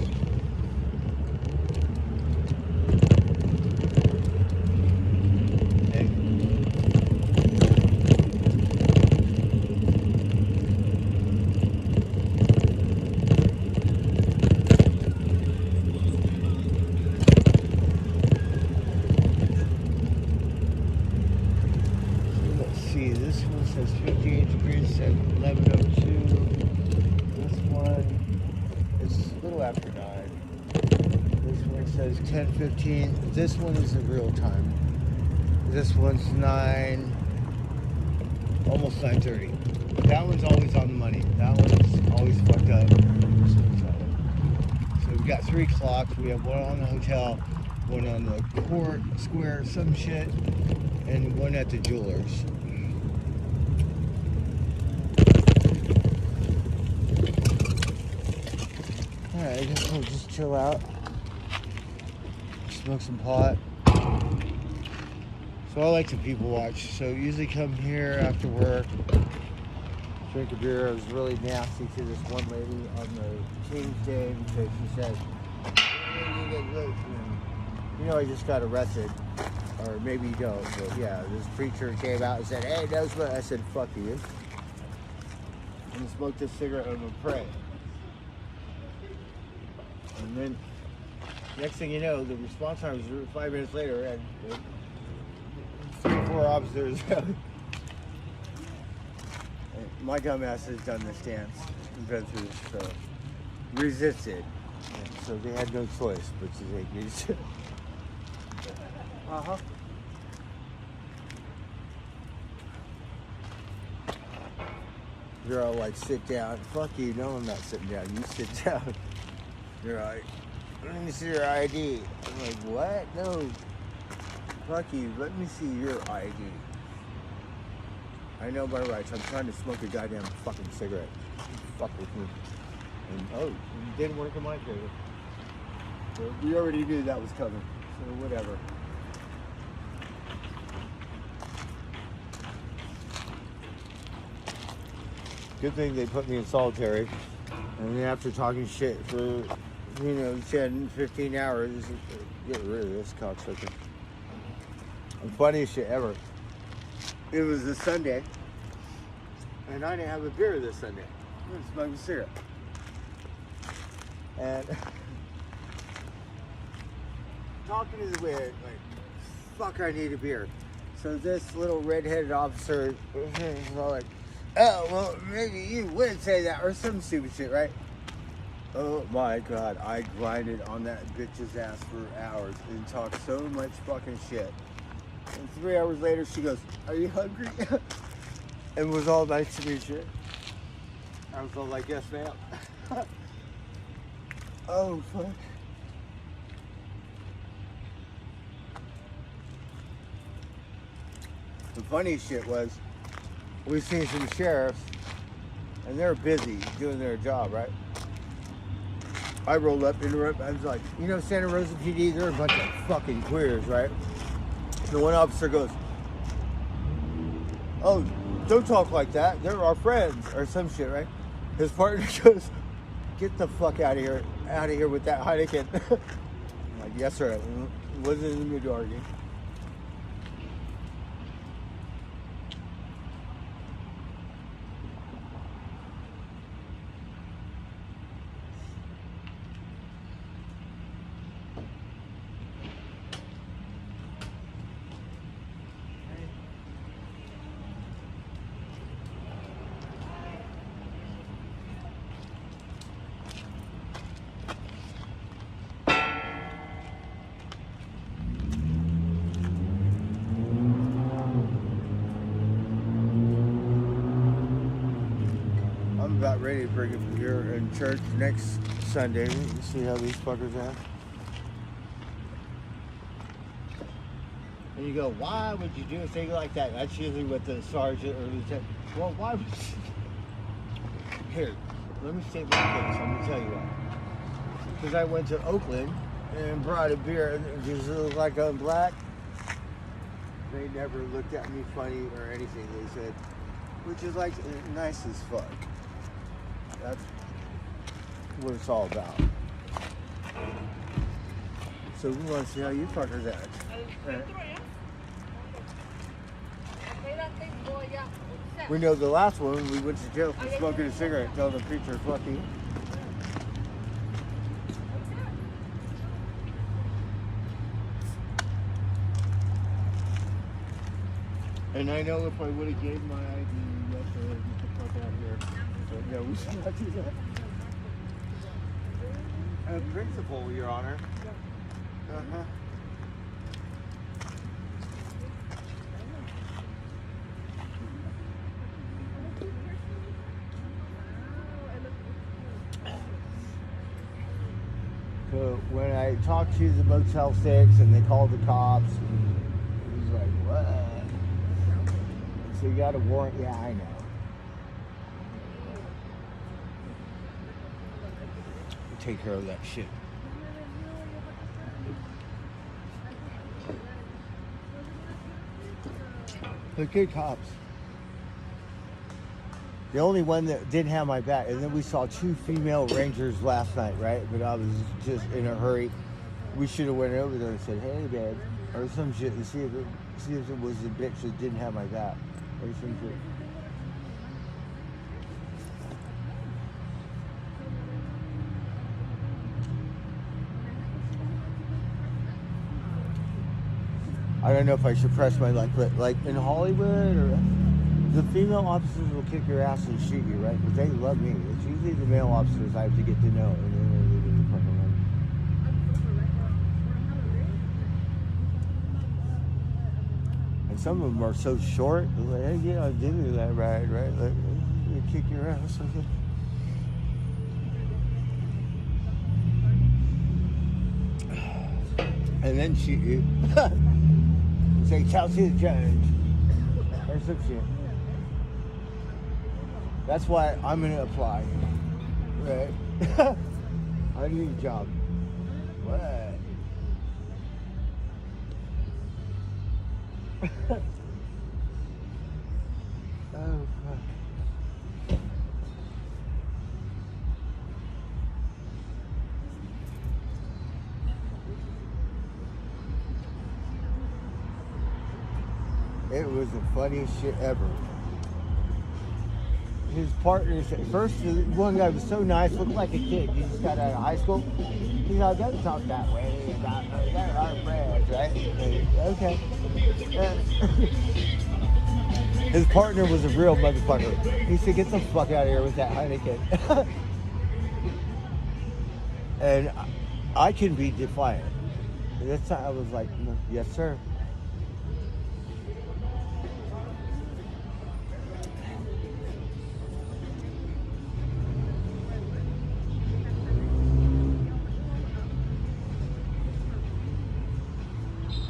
This one says 58 degrees at 11:02. This one is a little after 9. This one says 10:15. This one is in real time. This one's 9, almost 9:30. That one's always on the money. That one's always fucked up. So we've got 3 clocks. We have one on the hotel, one on the court square, some shit, and one at the jewelers. Alright, I guess we'll just chill out, smoke some pot, So I like to people watch. So usually come here after work, drink a beer. I was really nasty to this one lady on the King's Day because she said, you know, I just got arrested. Or maybe you don't, but yeah, this preacher came out and said, hey, no smoke. I said, fuck you. And smoked a cigarette and would pray. And then, next thing you know, the response time was 5 minutes later, and 3 or 4 officers. My dumbass has done this dance and been through this, so resisted. And so they had no choice but to take me to. Uh-huh. They're all like, sit down. Fuck you, no, I'm not sitting down. You sit down. They're like, let me see your ID. I'm like, what? No. Fuck you, let me see your ID. I know my rights. I'm trying to smoke a goddamn fucking cigarette. Fuck with me. And oh, it didn't work in my favor. So we already knew that was coming. So whatever. Good thing they put me in solitary. And then after talking shit for, 10, 15 hours, get rid of this cocksucker. The funniest shit ever. It was a Sunday, and I didn't have a beer this Sunday. I was smoking a cigarette. And talking to the wind, like, fuck, I need a beer. So this little redheaded officer is all like, oh, well, maybe you would say that, or some stupid shit, right? Oh my God, I grinded on that bitch's ass for hours and talked so much fucking shit. And 3 hours later, she goes, are you hungry? And was all nice to me shit. I was all like, yes, ma'am. Oh, fuck. The funny shit was, we seen some sheriffs, and they're busy doing their job, right? I rolled up, interrupt. I was like, Santa Rosa PD, they're a bunch of fucking queers, right? The one officer goes, oh, don't talk like that. They're our friends, or some shit, right? His partner goes, get the fuck out of here with that Heineken. I'm like, yes, sir. Wasn't in the mood to argue. About ready to bring him here in church next Sunday. You see how these fuckers act? And you go, why would you do a thing like that? That's usually what the sergeant or lieutenant. Well, why would you? Here, let me state my case. I'm gonna tell you why. Because I went to Oakland and brought a beer. Does it look like I'm black? They never looked at me funny or anything. They said, which is like nice as fuck. That's what it's all about. So we want to see how you fuckers act. Right. We know the last one, we went to jail for smoking a cigarette and telling the preacher, fuck you. And I know if I would have gave my ID, yes, I would have get the fuck out of here. But no, we should not do that. A principal, Your Honor. Uh-huh. So when I talked to the Motel 6 and they called the cops, he was like, what? So you got a warrant? Yeah, I know. Take care of that shit. They're good cops. The only one that didn't have my back, and then we saw 2 female rangers last night, right? But I was just in a hurry. We should have went over there and said, "Hey, babe," or some shit, and see if it was the bitch that didn't have my back, or some shit. I don't know if I should press my luck, but like in Hollywood, or the female officers will kick your ass and shoot you, right? Because they love me. It's usually the male officers I have to get to know, and then they leave in the fucking room. And some of them are so short. They're like, "Hey, yeah, I'll give you that ride, right? Like, they kick your ass." And then shoot you. Say, "Tell to the judge," or some shit. That's why I'm gonna apply. Right? I need a job. What? Oh fuck. It was the funniest shit ever. His partners, at first, the one guy was so nice, looked like a kid. He just got out of high school. He's like, "Don't talk that way about our friends, right?" Okay. His partner was a real motherfucker. He said, "Get the fuck out of here with that Heineken." And I can be defiant. And this time I was like, "No, yes, sir."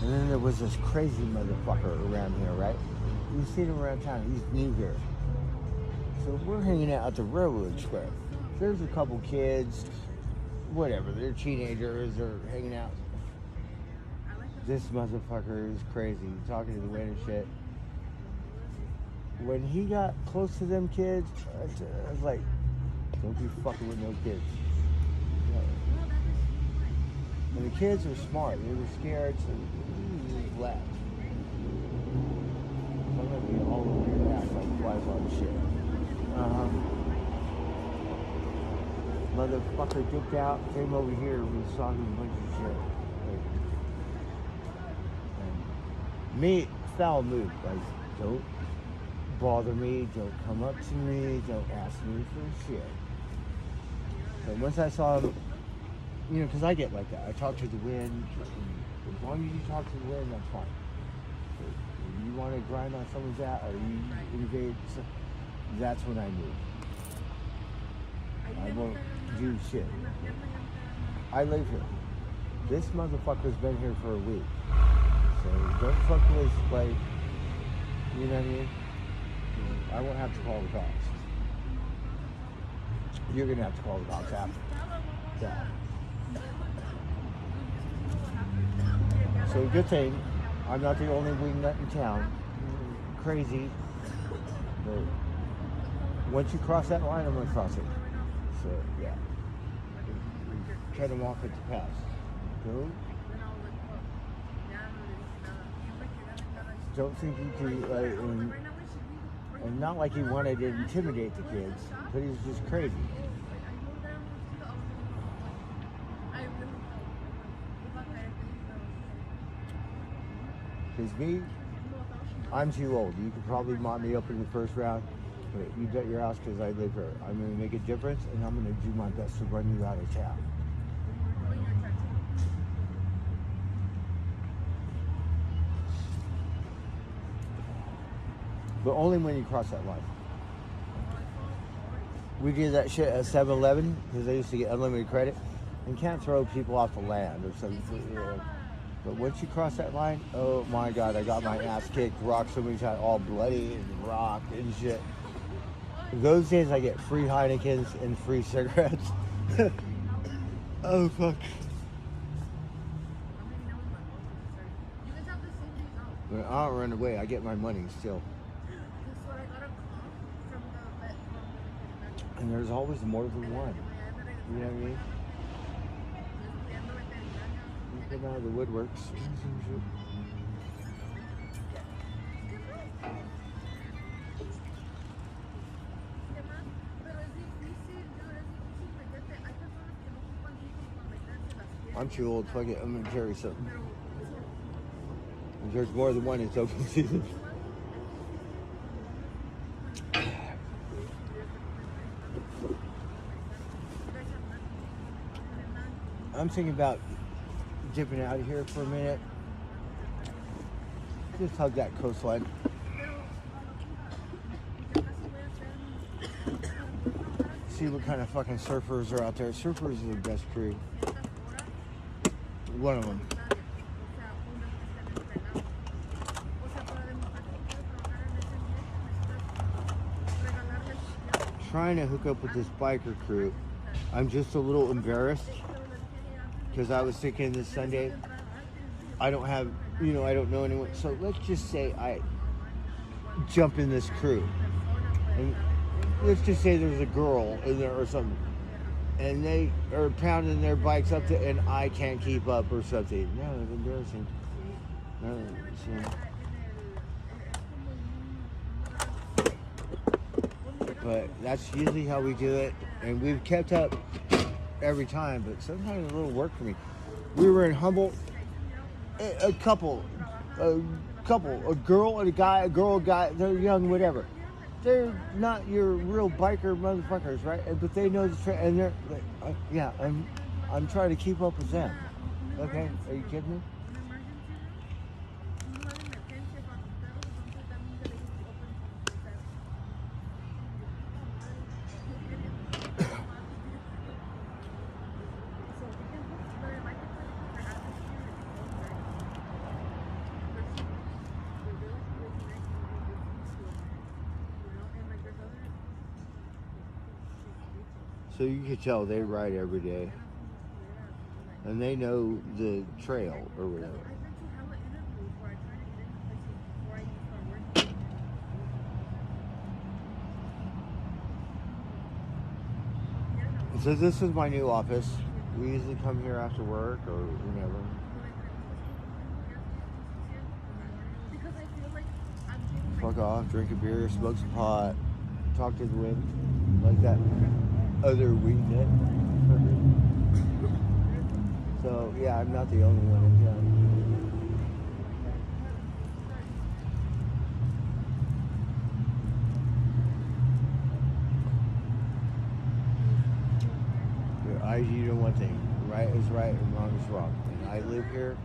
And then there was this crazy motherfucker around here, right? You've seen him around town. He's new here. So we're hanging out at the railroad square. There's a couple kids, whatever, they're teenagers or hanging out. This motherfucker is crazy, talking to the wind and shit. When he got close to them kids, I was like, "Don't be fucking with no kids." And the kids were smart. They were scared, so he just left. I'm gonna be all over your ass like flies on shit. Motherfucker dipped out, came over here, and we saw him a bunch of shit. And me, foul move. Like, don't bother me, don't come up to me, don't ask me for shit. So once I saw him, you know, because I get like that. I talk to the wind. As long as you talk to the wind, that's fine. So if you want to grind on someone's ass or you invade, that's when I move. I won't do shit. I live here. This motherfucker's been here for a week. So don't fuck with his, like, you know what I mean? I won't have to call the cops. You're going to have to call the cops after. Yeah. So good thing, I'm not the only wingnut in town. Crazy. But once you cross that line, I'm going to cross it. So, yeah. Cut them off at the pass. Go. Don't think you can, and not like he wanted to intimidate the kids, but he was just crazy. Because me, I'm too old. You could probably mop me up in the first round, but you bet your ass because I live here. I'm going to make a difference, and I'm going to do my best to run you out of town. But only when you cross that line. We did that shit at 7-Eleven because I used to get unlimited credit and can't throw people off the land or something. But once you cross that line, oh my God, I got my ass kicked, rocked so many times, all bloody and rocked and shit. Those days I get free Heinekens and free cigarettes. Oh fuck. But I don't run away. I get my money still. And there's always more than one. You know what I mean? You come out of the woodworks. I'm too old. Fuck it. I'm gonna carry something. If there's more than one, it's open season. I'm thinking about dipping out of here for a minute. Just hug that coastline. See what kind of fucking surfers are out there. Surfers are the best crew. One of them. Trying to hook up with this biker crew. I'm just a little embarrassed because I was thinking this Sunday I don't have, I don't know anyone. So let's just say I jump in this crew. And let's just say there's a girl in there or something. And they are pounding their bikes up to, and I can't keep up or something. No, it's embarrassing. No, but that's usually how we do it. And we've kept up every time, but sometimes a little work for me. We were in Humboldt, a couple, a girl and a guy, they're young, whatever. They're not your real biker motherfuckers, right? But they know the and they're like, yeah, I'm trying to keep up with them. Okay, are you kidding me? So you can tell they ride every day. And they know the trail or whatever. So this is my new office. We usually come here after work or whenever. Fuck off, drink a beer, smoke some pot, talk to the wind, like that other wingnut. So yeah, I'm not the only one in town. You know one thing, right is right and wrong is wrong. And I live here,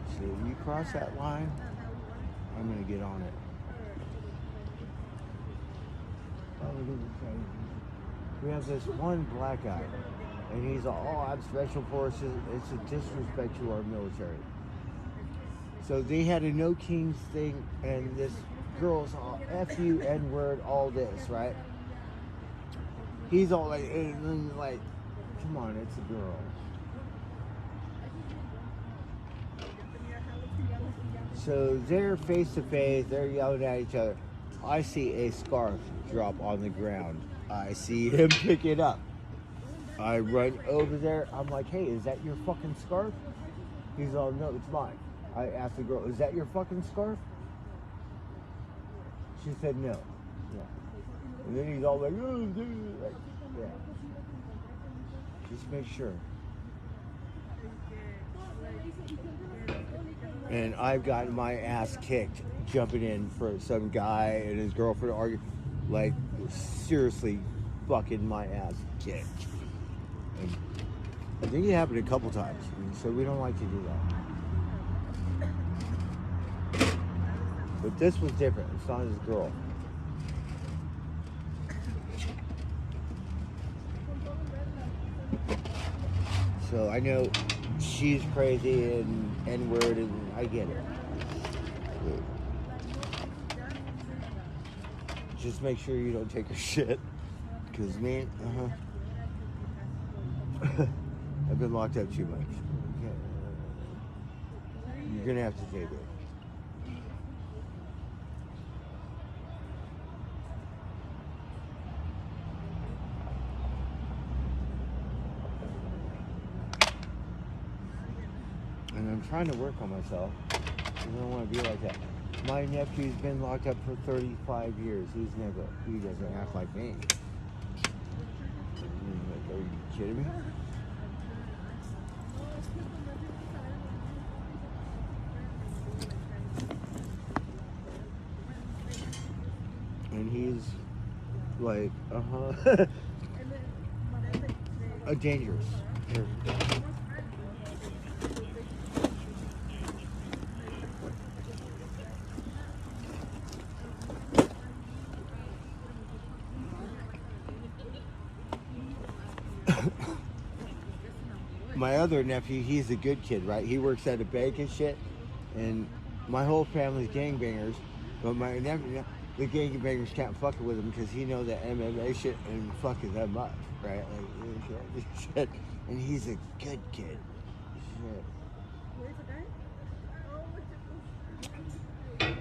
so if you cross that line, I'm gonna get on it. We have this one black guy, and he's all, I'm special forces. It's a disrespect to our military. So they had a no kings thing, and this girl's all F you, N word, all this, right? He's all like, come on, it's a girl. So they're face to face, they're yelling at each other. I see a scarf drop on the ground. I see him pick it up. I run over there. I'm like, hey, is that your fucking scarf? He's all, no, it's mine. I asked the girl, is that your fucking scarf? She said no. Yeah. And then he's all like, oh, dude. Like, yeah. Just make sure. And I've gotten my ass kicked jumping in for some guy and his girlfriend arguing, like seriously fucking my ass kicked. And I think it happened a couple times, and so we don't like to do that. But this was different. It's not his girl. So I know she's crazy and N-word, and I get it. Just make sure you don't take her shit. Because me, I've been locked up too much. You're going to have to take it. I'm trying to work on myself. I don't want to be like that. My nephew's been locked up for 35 years. He doesn't act like me. Like, are you kidding me? And he's like, dangerous. My other nephew, he's a good kid, right? He works at a bank and shit, and my whole family's gangbangers, but my nephew, the gangbangers can't fuck with him because he knows that MMA shit and fucking them up, right? Like, shit. And he's a good kid. Shit.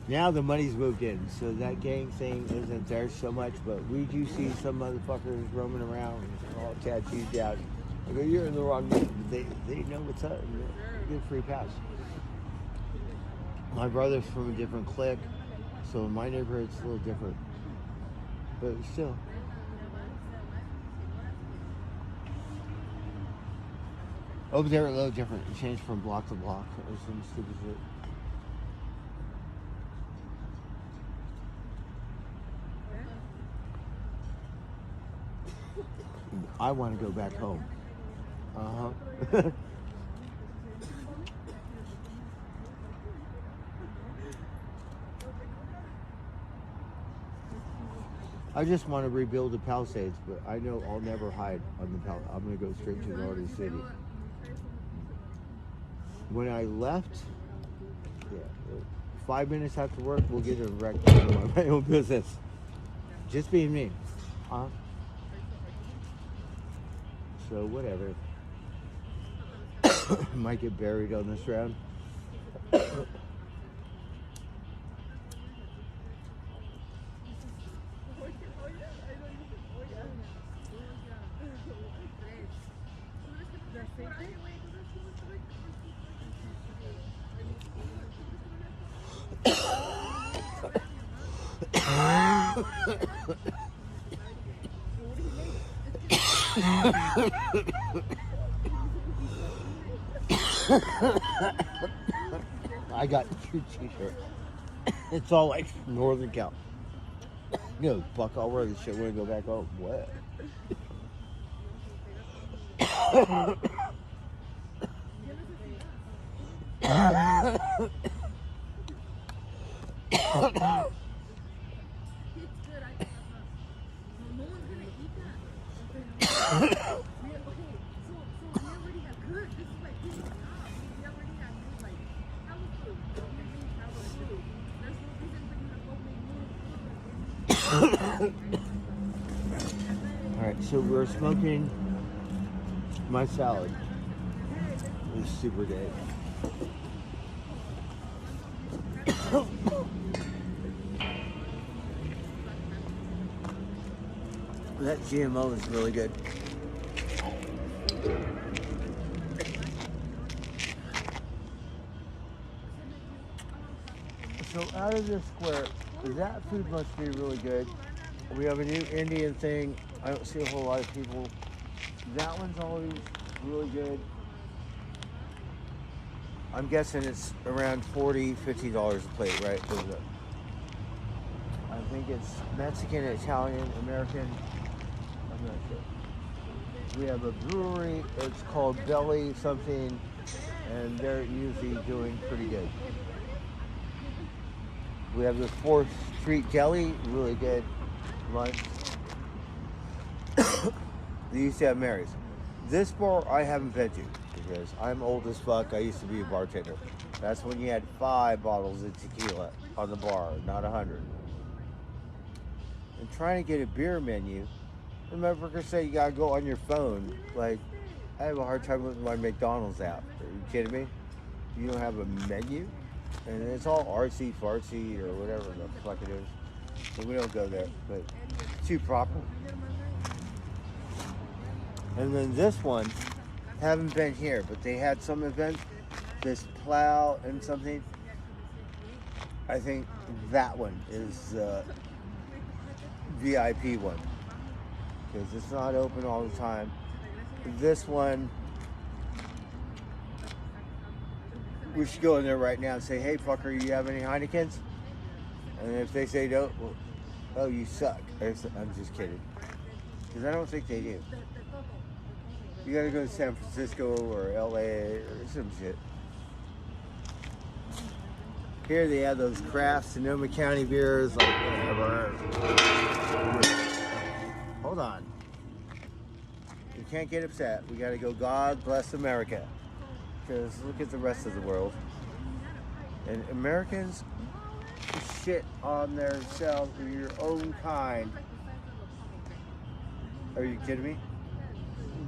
Now the money's moved in, so that gang thing isn't there so much, but we do see some motherfuckers roaming around all tattooed out. I go, you're in the wrong neighborhood. They know what's up and they get a free pass. My brother's from a different clique, so in my neighborhood it's a little different. But still. Over there a little different. It changed from block to block or some stupid shit. I want to go back home. I just want to rebuild the Palisades, but I know I'll never hide on the Palisades. I'm going to go straight to the heart of the city. When I left, 5 minutes after work, we'll get a wreck on my own business. Just being me. So whatever. Might get buried on this round. I got 2 t-shirts. It's all like Northern Cal. No, fuck, I'll wear this shit when I go back home. What? Alright, so we're smoking my salad. It's super good. That GMO is really good. So out of this square, that food must be really good. We have a new Indian thing. I don't see a whole lot of people. That one's always really good. I'm guessing it's around $40, $50 a plate, right? I think it's Mexican, Italian, American. I'm not sure. We have a brewery. It's called Belly something, and they're usually doing pretty good. We have the 4th Street Deli, really good lunch. They used to have Mary's. This bar I haven't been to because I'm old as fuck. I used to be a bartender. That's when you had 5 bottles of tequila on the bar, not 100. And trying to get a beer menu, the motherfucker say you gotta go on your phone. Like, I have a hard time with my McDonald's app. Are you kidding me? You don't have a menu? And it's all artsy fartsy or whatever the fuck it is. So we don't go there, but it's too proper. And then this one Haven't been here, but they had some event, this plow and something. I think that one is the VIP one because it's not open all the time. This one, we should go in there right now and say, "Hey, fucker, you have any Heinekens?" And if they say no, well, oh, you suck. I'm just kidding, because I don't think they do. You gotta go to San Francisco or LA or some shit. Here they have those craft Sonoma County beers, like whatever. Hold on. You can't get upset. We gotta go, God bless America. Because look at the rest of the world. And Americans shit on themselves or your own kind. Are you kidding me?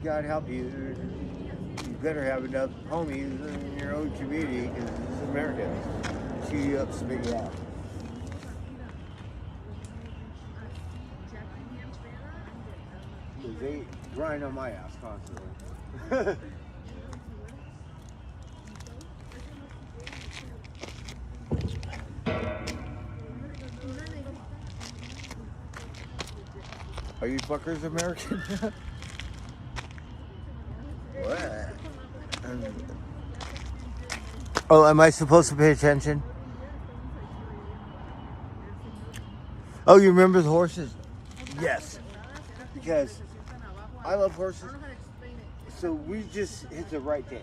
God help you. You better have enough homies in your own community because it's America. Chew you up, spit you out. They grind on my ass constantly. Are you fuckers American? What? Oh, am I supposed to pay attention? Oh, you remember the horses? Yes. Because I love horses. So we just hit the right day.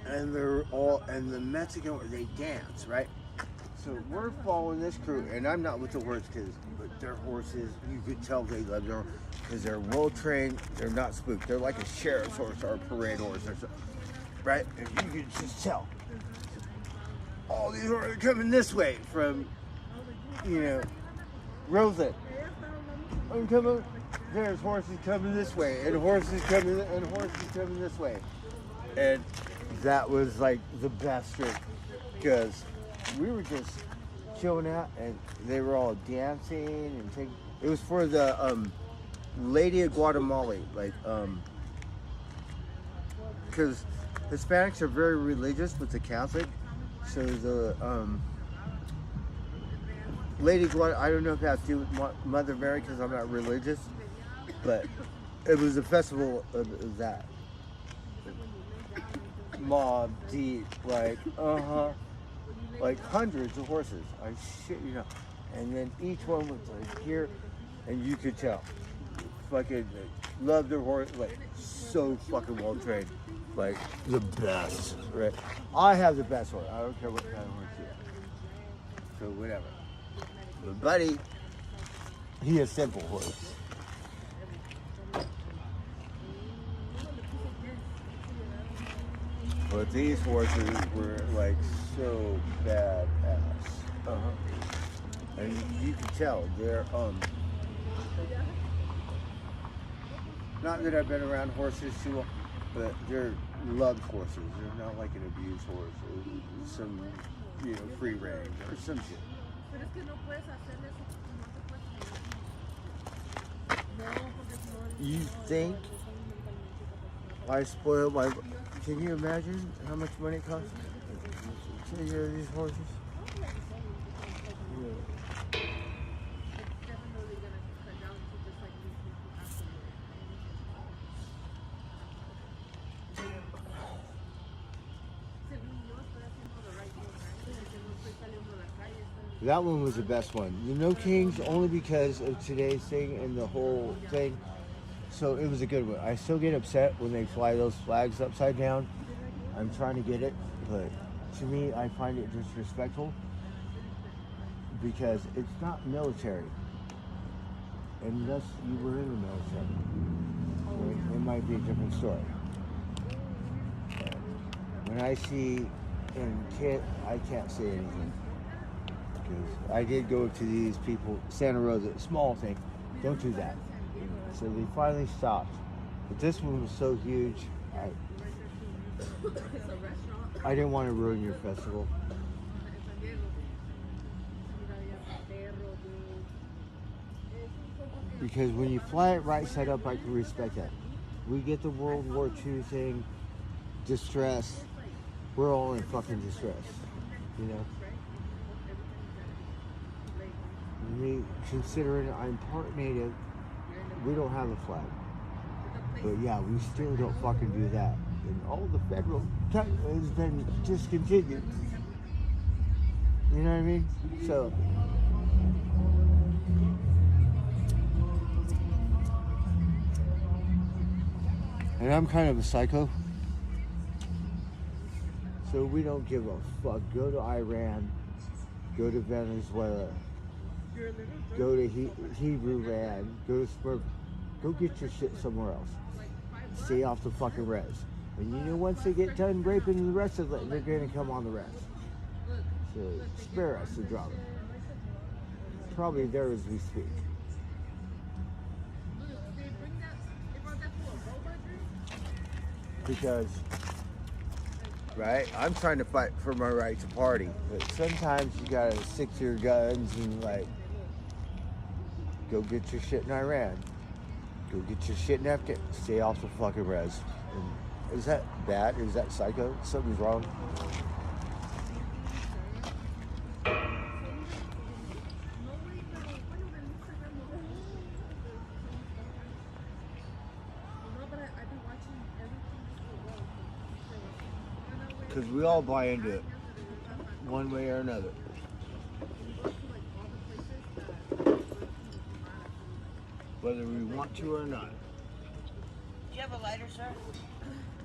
And they're all, and the Mexican, they dance, right? So we're following this crew, and I'm not with the horse, but their horses, you could tell they love them because they're well trained. They're not spooked. They're like a sheriff's horse or a parade horse or something, right? And you could just tell. All these horses are coming this way from, Rosa. I'm coming. There's horses coming this way, and horses coming this way, and that was like the best trip because we were just chilling out, and they were all dancing and taking. It was for the Lady of Guatemala, like because Hispanics are very religious with the Catholic, so the Lady Guatemala. I don't know if it has to do with Mother Mary because I'm not religious, but it was a festival of that. Mob deep, like like hundreds of horses. I shit you know. And then each one was like here, and you could tell, fucking love their horse, like so fucking well trained, like the best. Right? I have the best horse. I don't care what kind of horse you have. So whatever. But buddy, he a simple horse. But these horses were like so badass. And you can tell they're not that I've been around horses too long, but they're loved horses. They're not like an abused horse or some free range or some shit. You think I spoiled my... Can you imagine how much money it costs to take care of these horses? Yeah. That one was the best one. The No Kings only because of today's thing and the whole thing. So it was a good one. I still get upset when they fly those flags upside down. I'm trying to get it, but to me, I find it disrespectful because it's not military. Unless you were in the military, it might be a different story. When I see and I can't say anything. Because I did go to these people, Santa Rosa, small thing, don't do that. So they finally stopped. But this one was so huge, I didn't want to ruin your festival. Because when you fly it right side up, I can respect that. we get the World War II thing, distress. We're all in fucking distress, you know. Me, considering I'm part Native, we don't have a flag. But yeah, we still don't fucking do that. And all the federal has been discontinued. You know what I mean? So, and I'm kind of a psycho. So we don't give a fuck. Go to Iran, go to Venezuela, go to Hebrew land, go to Smurf, go get your shit somewhere else. Stay off the fucking res. And you know, once they get done raping the rest of it, they're gonna come on the res. So spare us the drama. Probably there as we speak. Because, right, I'm trying to fight for my right to party, but sometimes you gotta stick to your guns and like, go get your shit in Iran. Go get your shit in Afghanistan. Stay off the fucking res. And is that bad? Is that psycho? Something's wrong. Because we all buy into it, one way or another. Whether we want to or not. Do you have a lighter, sir?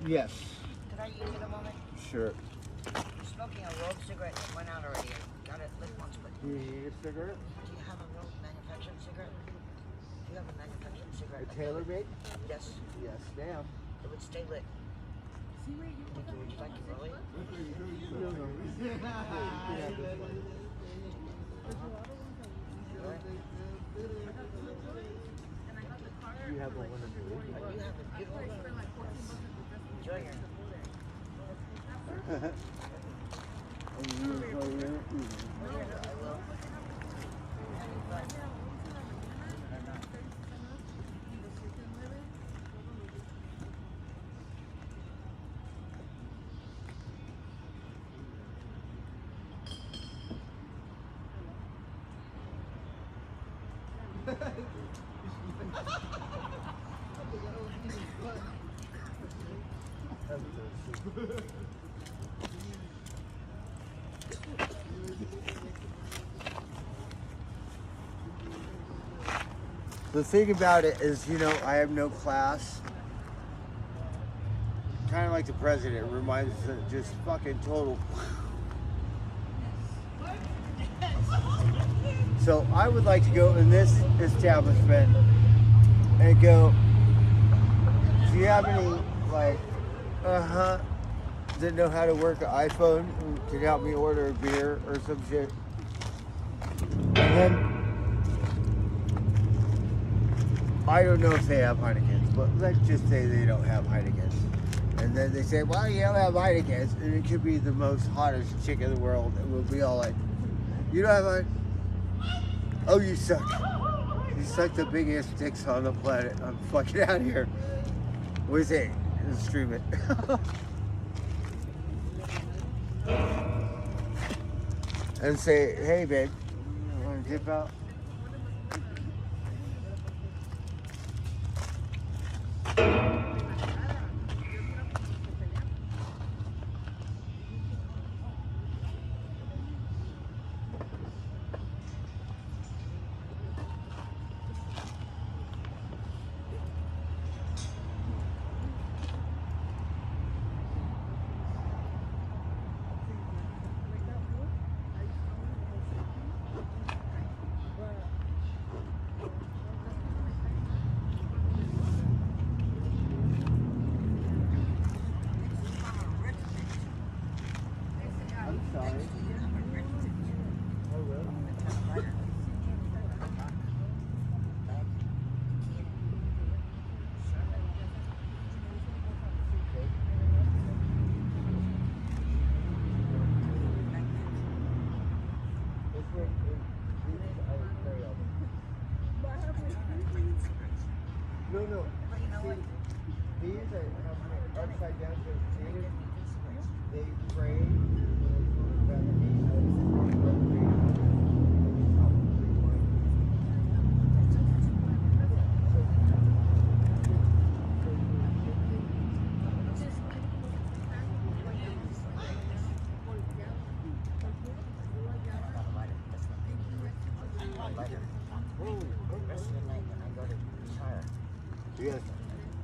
Yes. Could I use it a moment? Sure. I'm smoking a rolled cigarette that went out already. I got it lit once, but Do you need a cigarette? do you have a rolled manufactured cigarette? Do you have a manufactured cigarette? A tailor-made? Yes. Yes, ma'am. It would stay lit. Thank you. Would you like to roll it? No, no. You can have this one. All right. You have one of these? You have a beautiful one. Enjoy your. And you enjoy your evening. I will. Having fun. The thing about it is, you know, I have no class. Kind of like the president, reminds us of just fucking total. So I would like to go in this establishment and go, do you have any, like, that know how to work an iPhone and can help me order a beer or some shit? And then, I don't know if they have Heinekens, but let's just say they don't have Heinekens. And then they say, well, you don't have Heinekens, and it could be the most hottest chick in the world, and we'll be all like, you don't have Heinekens? Oh, you suck. You suck the biggest dicks on the planet. I'm fucking out of here. What is it? Stream it. And say, hey, babe, you want to dip out? No. But you know what? these are upside down associated. They pray. Yes,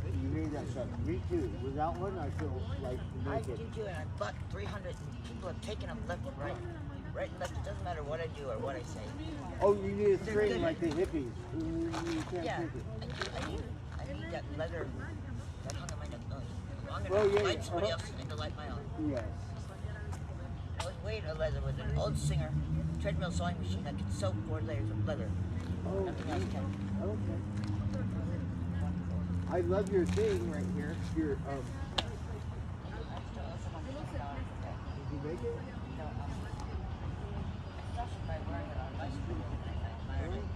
you need that stuff. Me too. Without one, I feel like I naked. did you, and I bought 300. People have taken them left and right. Right and left. It doesn't matter what I do or what I say. Oh, you need a They're string good. like the hippies. You can't Yeah, take it. I need that leather that hung on my neck. No, I'm Well, gonna yeah, light somebody else and to light my own. Yes. I was way a leather with an old Singer treadmill sewing machine that could sew 4 layers of leather. Oh, Nothing else can. okay. I love your thing right here. Your Did you make it? No, I started by wearing it on my school and I admired it.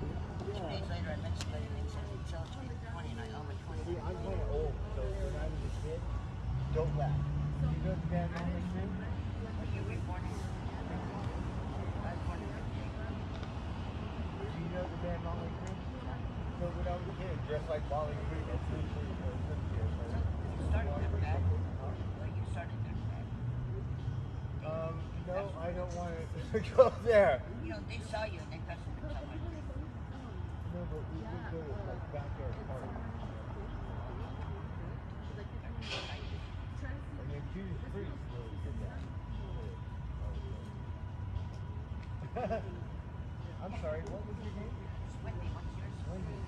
2 days later, I met somebody and they said they'd sell it to me for 20 and I owe them 20. See, I'm kind of old, so when I was a kid, don't laugh. You know the band Lonely Crew? You were born in. I was born in 58. Do you know the band Lonely Crew? So when I was a kid, dressed like Molly Crew, that's who we were. You started that bad. Well, you started that bad. No, I don't want to go there. You know, they saw you and they pressed it so much. No, but we would go to like backyard parties. And then Judas Priest really did that. I'm sorry, what was your name? Wendy, what's yours? Wendy.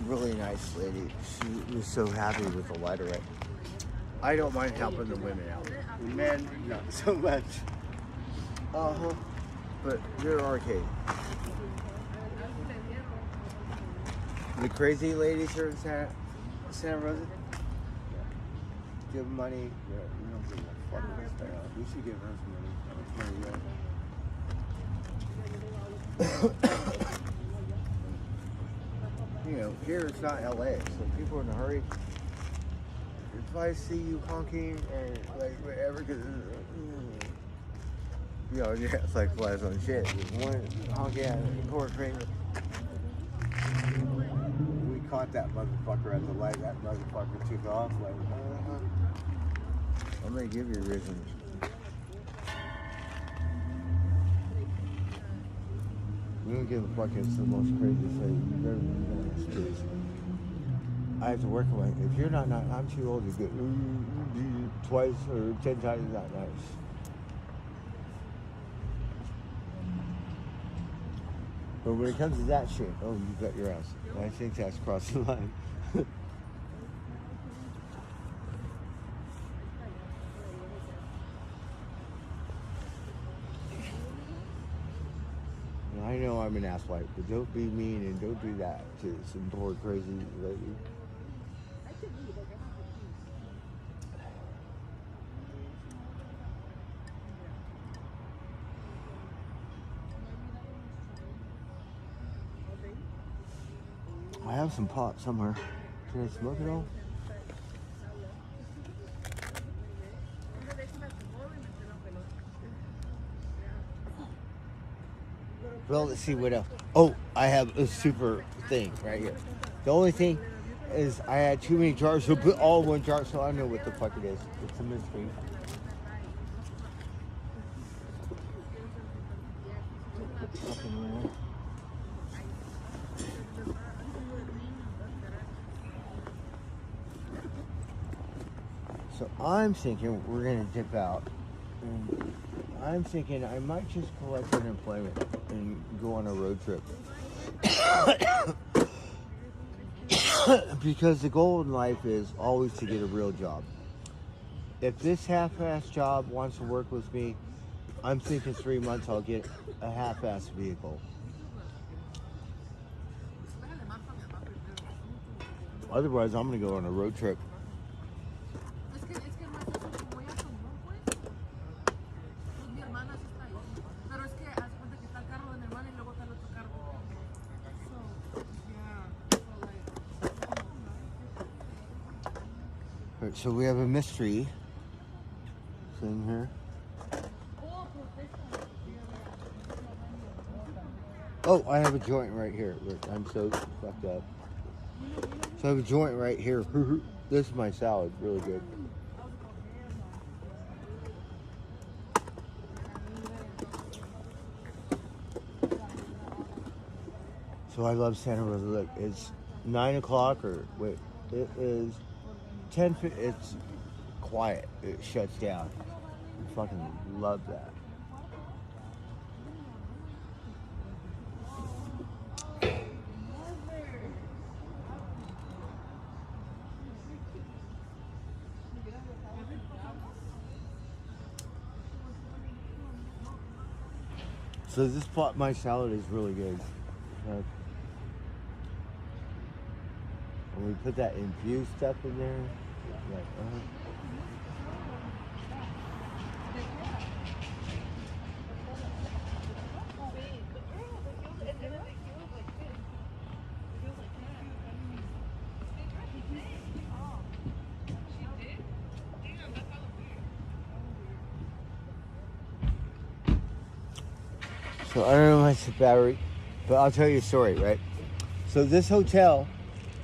Really nice lady. She was so happy with the lighter right. I don't mind helping the women out. The men, not so much. Uh-huh. But they're arcade. The crazy ladies here in Santa Rosa, give money. Yeah, we don't give a fuck with this stuff. We should give her some money. You know, here it's not LA, so people are in a hurry. If I see you honking or like whatever, cause you know, yeah, it's like flies on shit. There's one honking at a court train. We caught that motherfucker at the light. That motherfucker took off like, I'm gonna give you reasons. We don't give a fuck. It's the most craziest thing you've ever been on the streets. I have to work away. If you're not, I'm too old to get twice or 10 times that nice. But when it comes to that shit, oh, you got your ass. I think that's crossing the line. I know I'm an asswipe, but don't be mean and don't do that to some poor crazy lady. I have some pot somewhere. Can I smoke it all? Well, let's see what else. Oh, I have a super thing right here. The only thing is I had too many jars, so put all in one jar, so I know what the fuck it is. It's a mystery. So I'm thinking we're gonna dip out. And I'm thinking I might just collect unemployment and go on a road trip. Because the goal in life is always to get a real job. If this half-ass job wants to work with me, I'm thinking 3 months I'll get a half-ass vehicle. Otherwise, I'm gonna go on a road trip. Alright, so we have a mystery thing here. Oh, I have a joint right here. Look, I'm so fucked up. So I have a joint right here. This is my salad, really good. So I love Santa Rosa. Look, it's 9 o'clock or wait, it is 10. It's quiet. It shuts down. I fucking love that. So this pot, my salad is really good. And we put that infused stuff in there. Like, So I don't know how much the battery, but I'll tell you a story, right? So this hotel,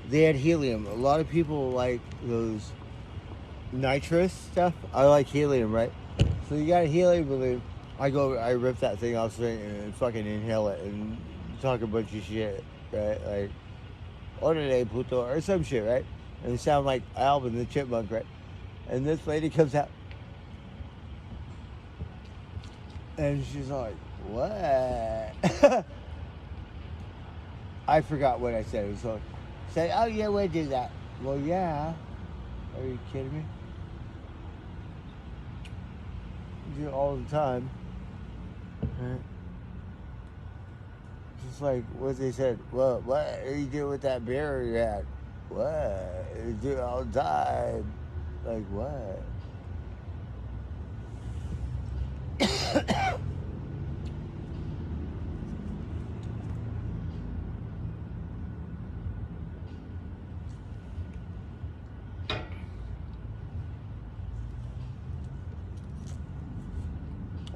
they had helium. A lot of people like those nitrous stuff. I like helium, right? So you got a helium balloon. I rip that thing off and fucking inhale it and talk a bunch of shit, right? Like, orale puto, or some shit, right? And sound like Alvin the Chipmunk, right? And this lady comes out and she's like, what? I forgot what I said. It was like, say, oh yeah, we do that. Well, yeah. Are you kidding me? We do it all the time. Right? Just like what they said. Well, what are you doing with that beer you had? What? You do it all the time. Like what?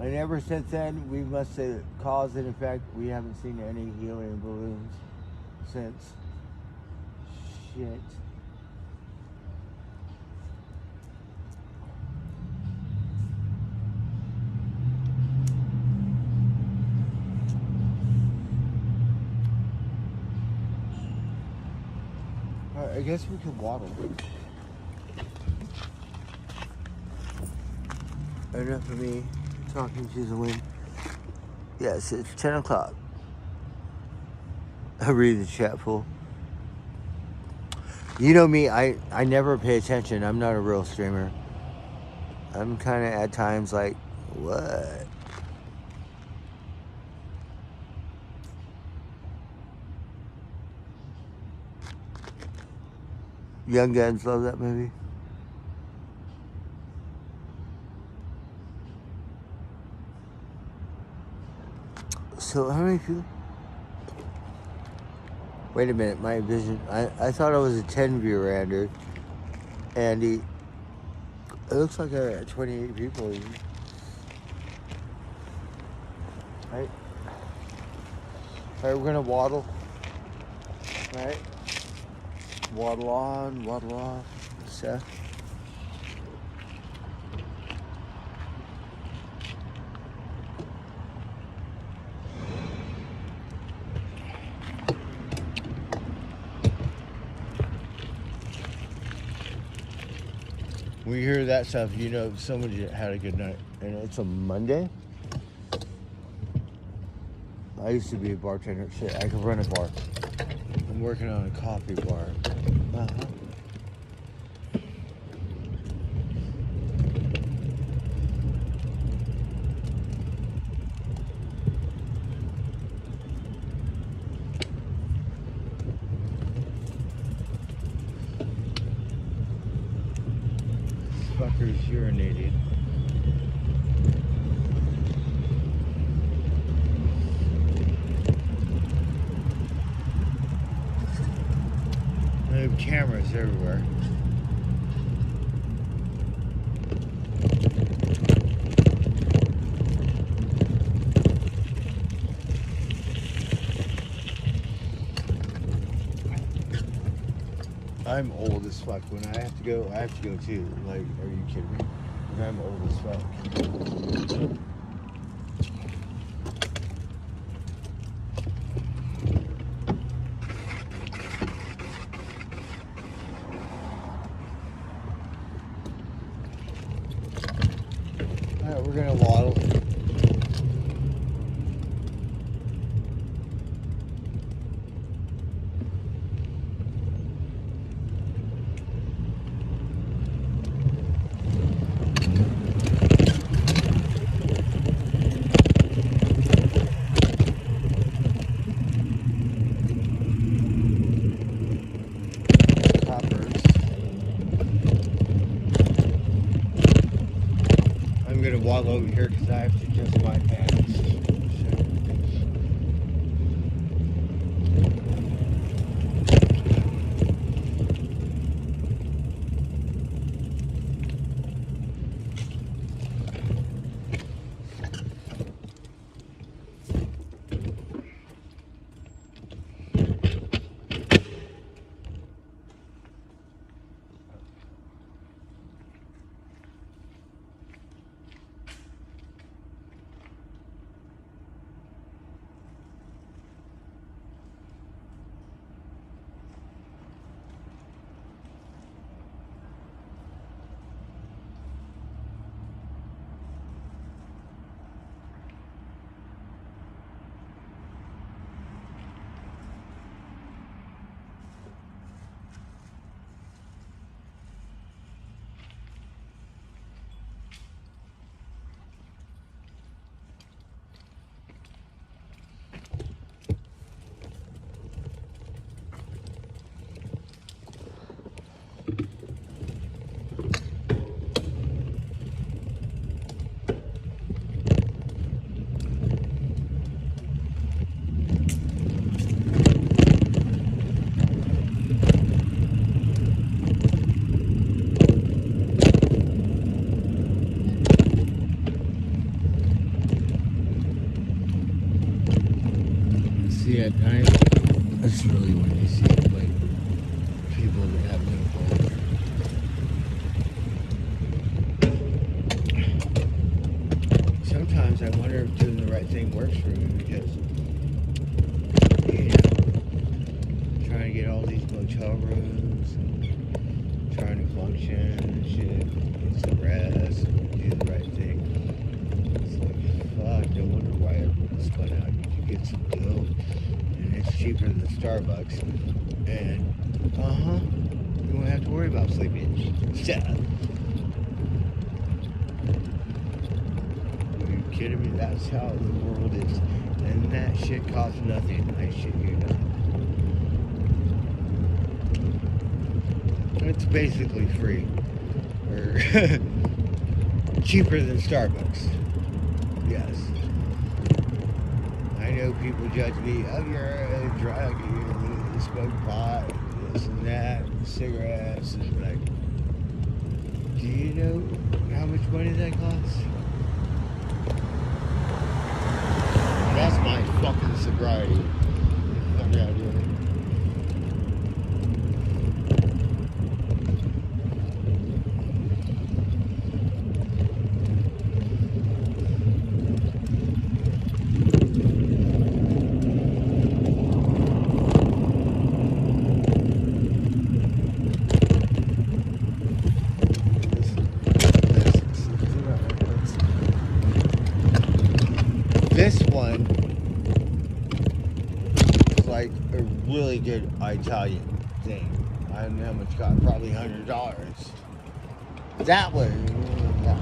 And ever since then, we must say cause and effect. We haven't seen any helium balloons since. Shit. Alright, I guess we could waddle. Enough of me talking to the wind. Yes, it's 10 o'clock. I read the chat full. You know me, I never pay attention. I'm not a real streamer. I'm kind of at times like, what? Young Guns love that movie. So how many people? Wait a minute, my vision. I thought I was a 10 viewer, Andrew. Andy. It looks like I got 28 people. Right? Alright, we're gonna waddle. Right? Waddle on, waddle off. Stuff. When you hear that stuff, you know someone had a good night. And it's a Monday. I used to be a bartender. Shit, I could run a bar. I'm working on a coffee bar. Uh-huh. Fucker's urinating. They have cameras everywhere. I'm old as fuck. When I have to go too. Like, are you kidding me? I'm old as fuck. Alright, we're gonna waddle. I'm gonna waddle over here because I have to adjust my pants. See, at night, that's really when you see like people that have no phones. Sometimes I wonder if doing the right thing works for me because, you know, trying to get all these motel rooms and trying to function and shit, get some rest, and do the right thing. It's like, fuck, no wonder why everyone's spun out. You can get some dough. It's cheaper than Starbucks, and you won't have to worry about sleeping. Yeah. Are you kidding me? That's how the world is, and that shit costs nothing. I shit you not. It's basically free, or cheaper than Starbucks. Yes. I know people judge me, oh, you're a drug, you smoke pot, this and that, cigarettes, and like, do you know how much money that costs? That's my fucking sobriety. Fuck out here. good Italian thing. I don't know how much it got, probably $100. That was, yeah.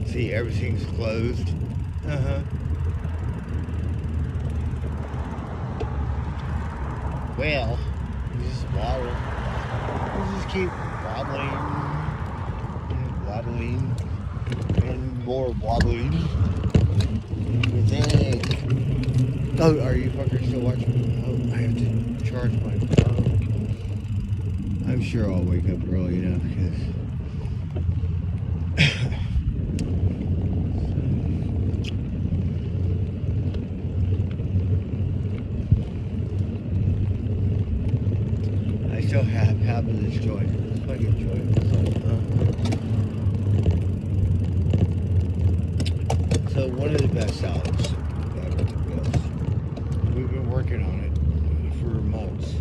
See, everything's closed. Well, you just waddle. You just keep waddling and waddling and more waddling. You think, oh, are you fuckers still watching? Oh, I have to charge my phone. I'm sure I'll wake up early enough because I still have half of this joint. It's fucking joint. So one of the best salads ever. Yes. We've been working on it for months.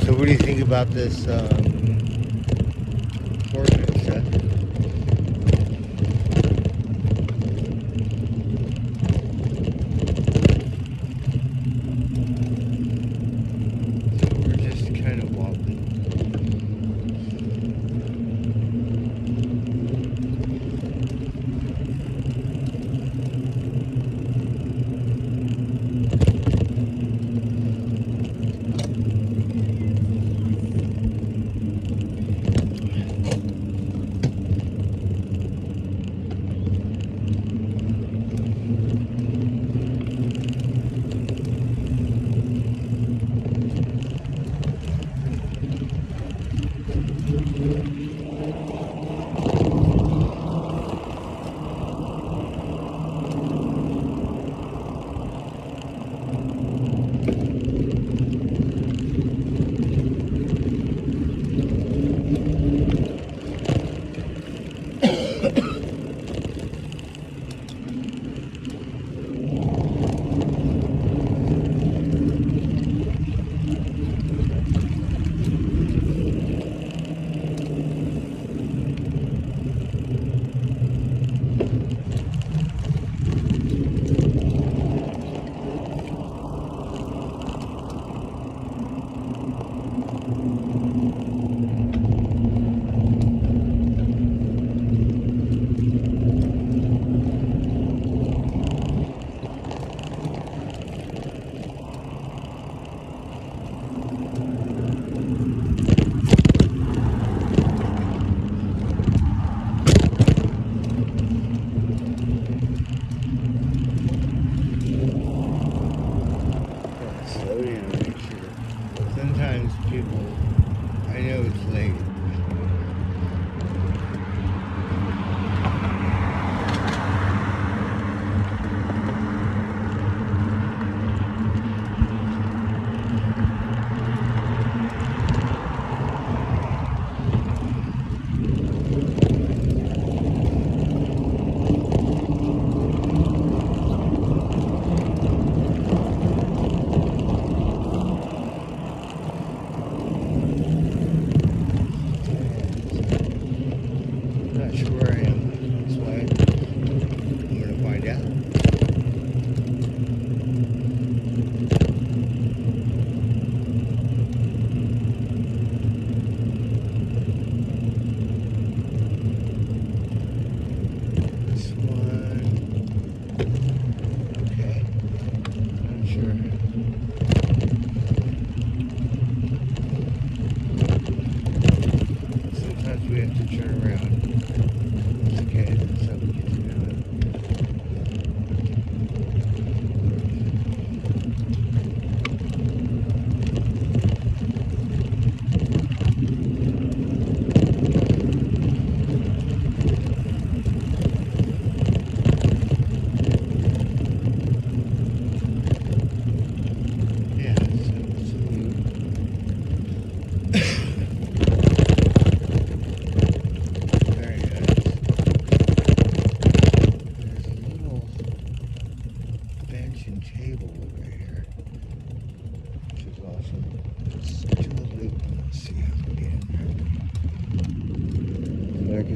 So what do you think about this ordinance, Seth? So we're just kind of wobbling.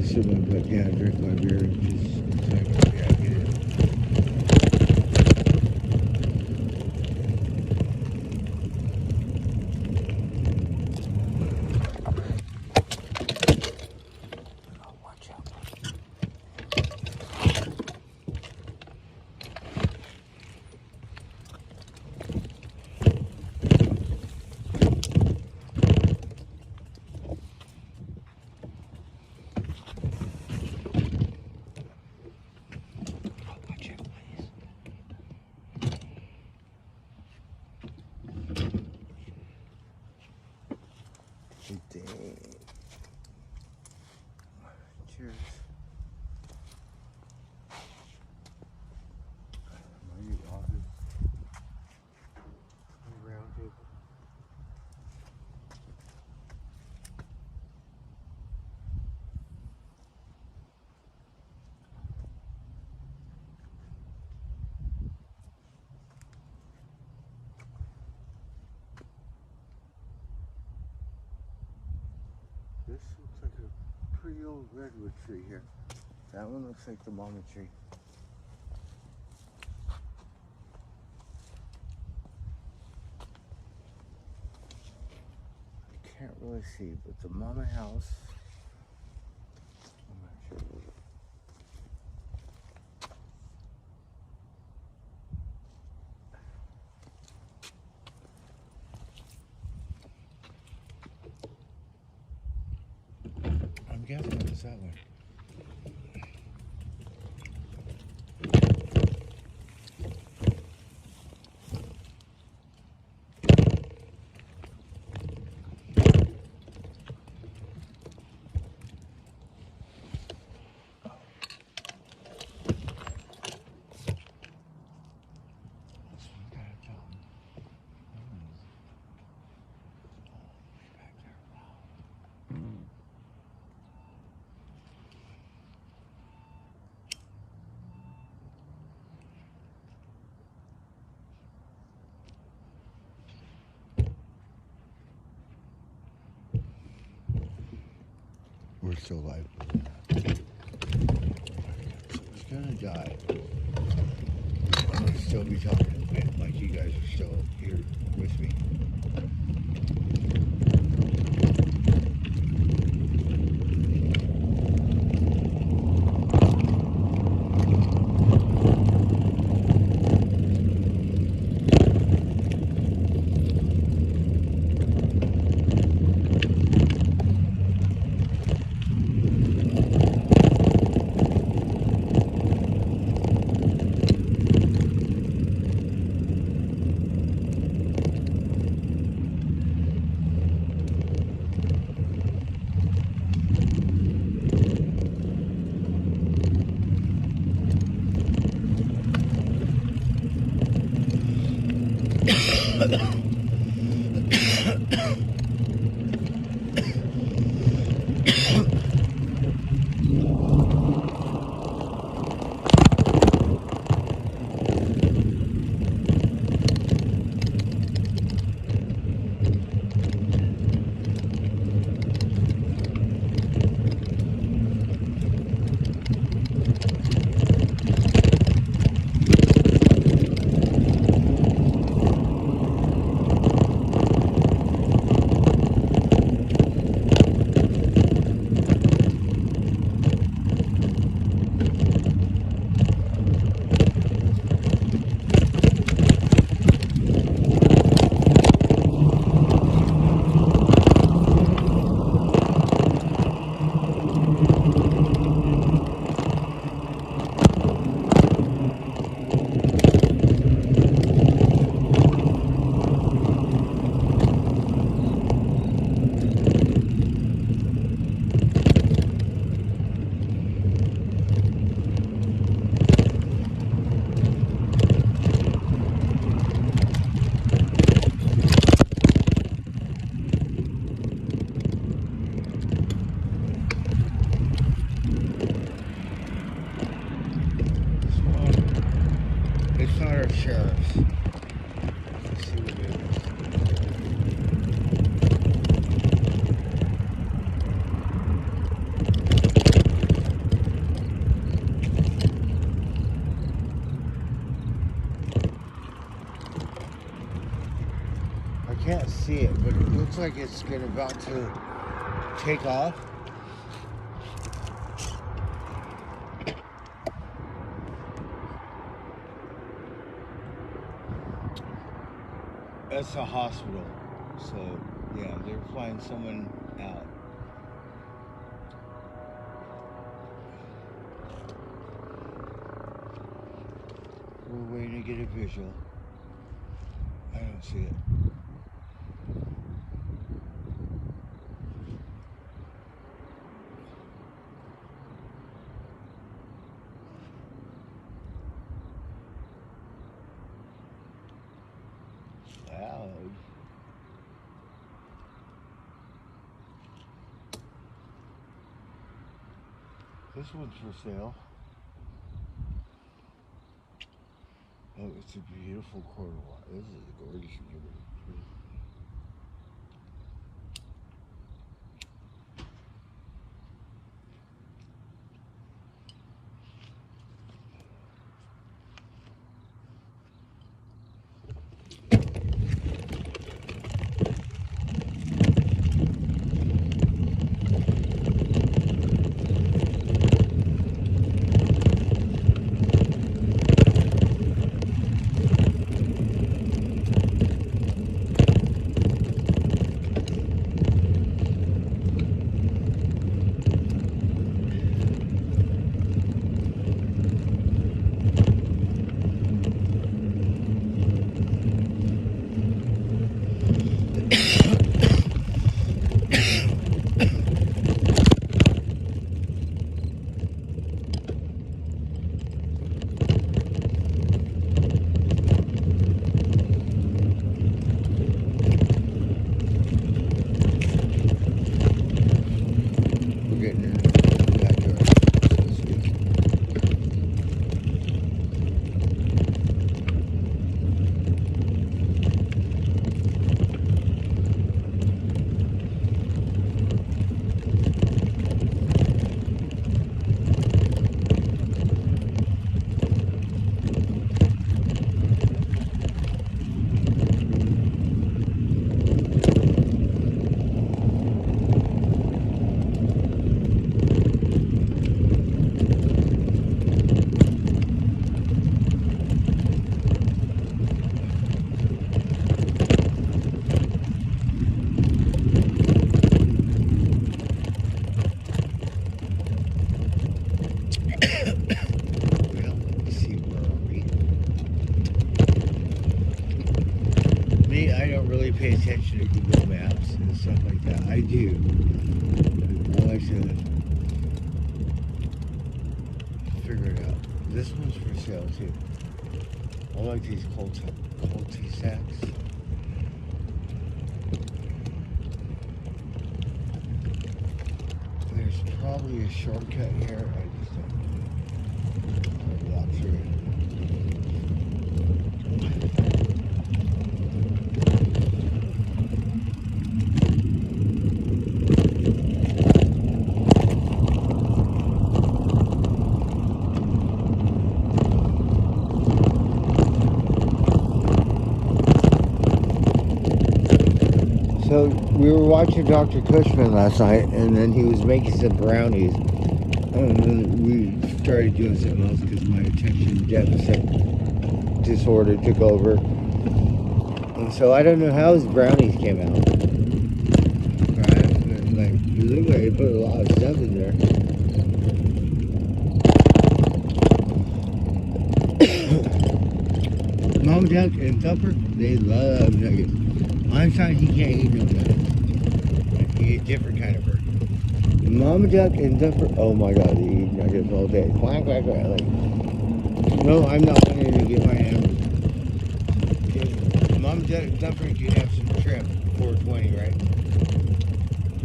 assuming, but yeah, drink my beer in just a second. Yeah, get it. Oh, watch out. Dang. Cheers. Might eat office. Round table. This looks like a pretty old redwood tree here. That one looks like the mama tree. I can't really see, but the mama house. I'm not sure. I'm guessing it's that way. We're still alive. Someone's gonna die. I'm gonna still be talking, like you guys are still here with me. It's not our sheriff's. Let's see what it is. can't see it, but it looks like it's about to take off. That's a hospital. So, yeah, they're flying someone out. We're waiting to get a visual. I don't see it. Wow. This one's for sale. Oh, it's a beautiful quarter water. This is a gorgeous neighborhood. Pay attention to Google Maps and stuff like that. I do. I like to figure it out. This one's for sale too. I like these cul-de-sacs. There's probably a shortcut here. I just don't know. I'll walk through it. So we were watching Dr. Cushman last night, and then he was making some brownies, and then we started doing something else because my attention deficit disorder took over. And so I don't know how his brownies came out. Right? Like, it looked like he put a lot of stuff in there. Mom, Duck, and Thumper, they love nuggets. Einstein, he can't eat no nuggets. He eats a different kind of bird. Mama Duck and Thumper, oh my god, they eat nuggets all day. Quack, quack, quack. Like, no, I'm not wanting to get my hamburger. Mama Duck and Thumper, you can have some shrimp, $4.20, right?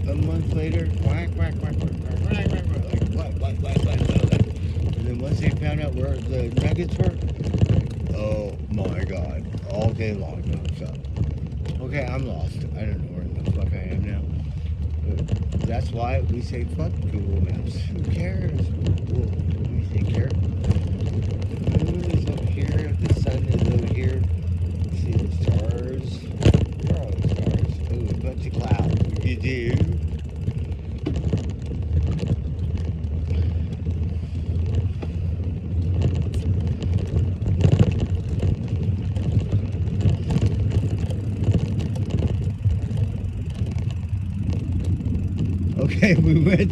A month later, quack, quack, quack, quack, quack, quack, quack, quack, like, what. And then once they found out where the nuggets were, oh my god, all day long, nonstop. Okay, I'm lost. I don't know where the fuck I am now. But that's why we say fuck Google Maps. Who cares? Well, we take care. The moon is over here. The sun is over here. You see the stars. Where are the stars? we went.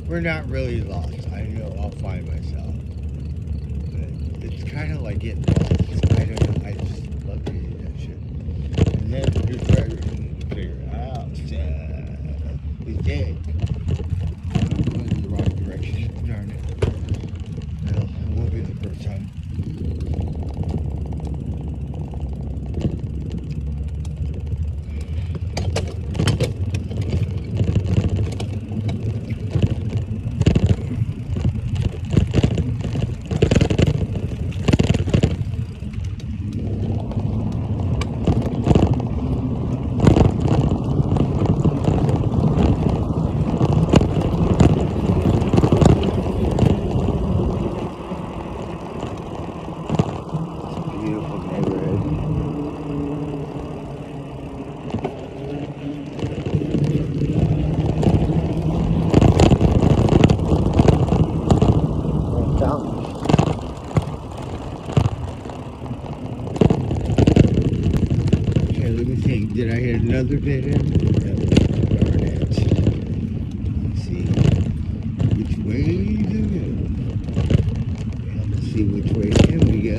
We're not really lost. I know I'll find myself. But it's kind of like getting lost. I don't know. I just love to do that shit. And then we just try to figure it out. We did. We went in the wrong direction. Darn it. Well, it won't be the first time. Did I hit another dead end? No, darn it. Let's see. Which way do we go? Yeah, let's see which way can we go.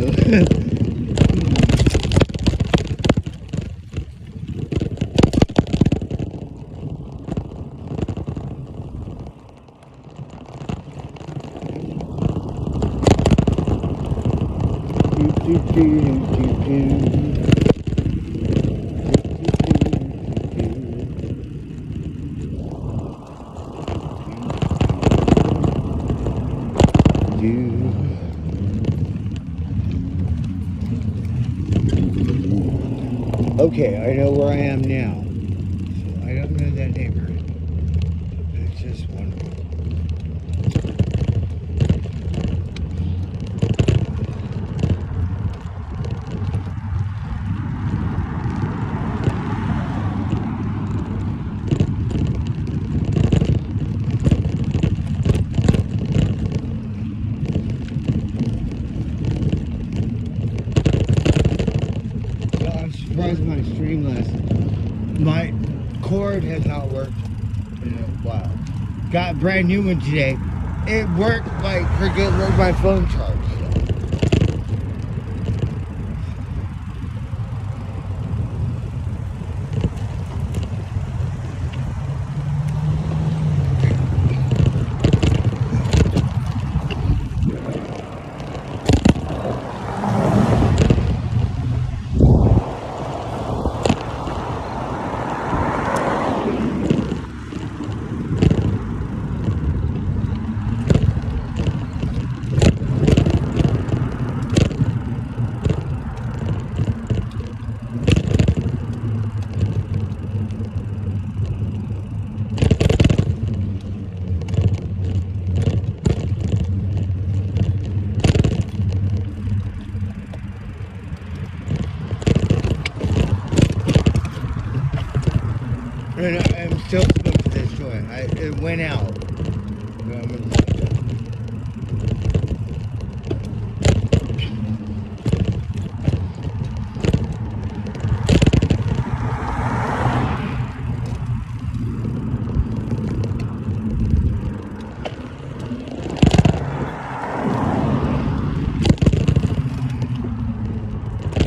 Okay, I know where I am now. So I don't know that neighborhood. It's just wonderful. My stream my cord has not worked in a while. Got a brand new one today. It worked like forget where my phone charged. And I'm still smoking this joint. It went out.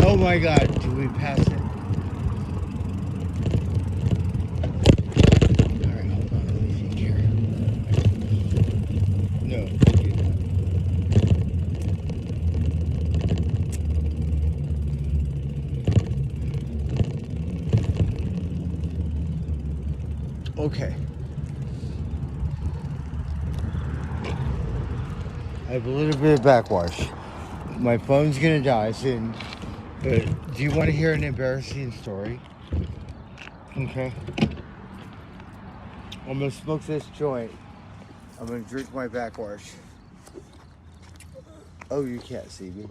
Oh my God, did we pass it? Alright, hold on, let me see here. No, okay. I have a little bit of backwash. My phone's gonna die soon. But do you want to hear an embarrassing story? Okay. I'm gonna smoke this joint. I'm gonna drink my backwash. Oh, you can't see me.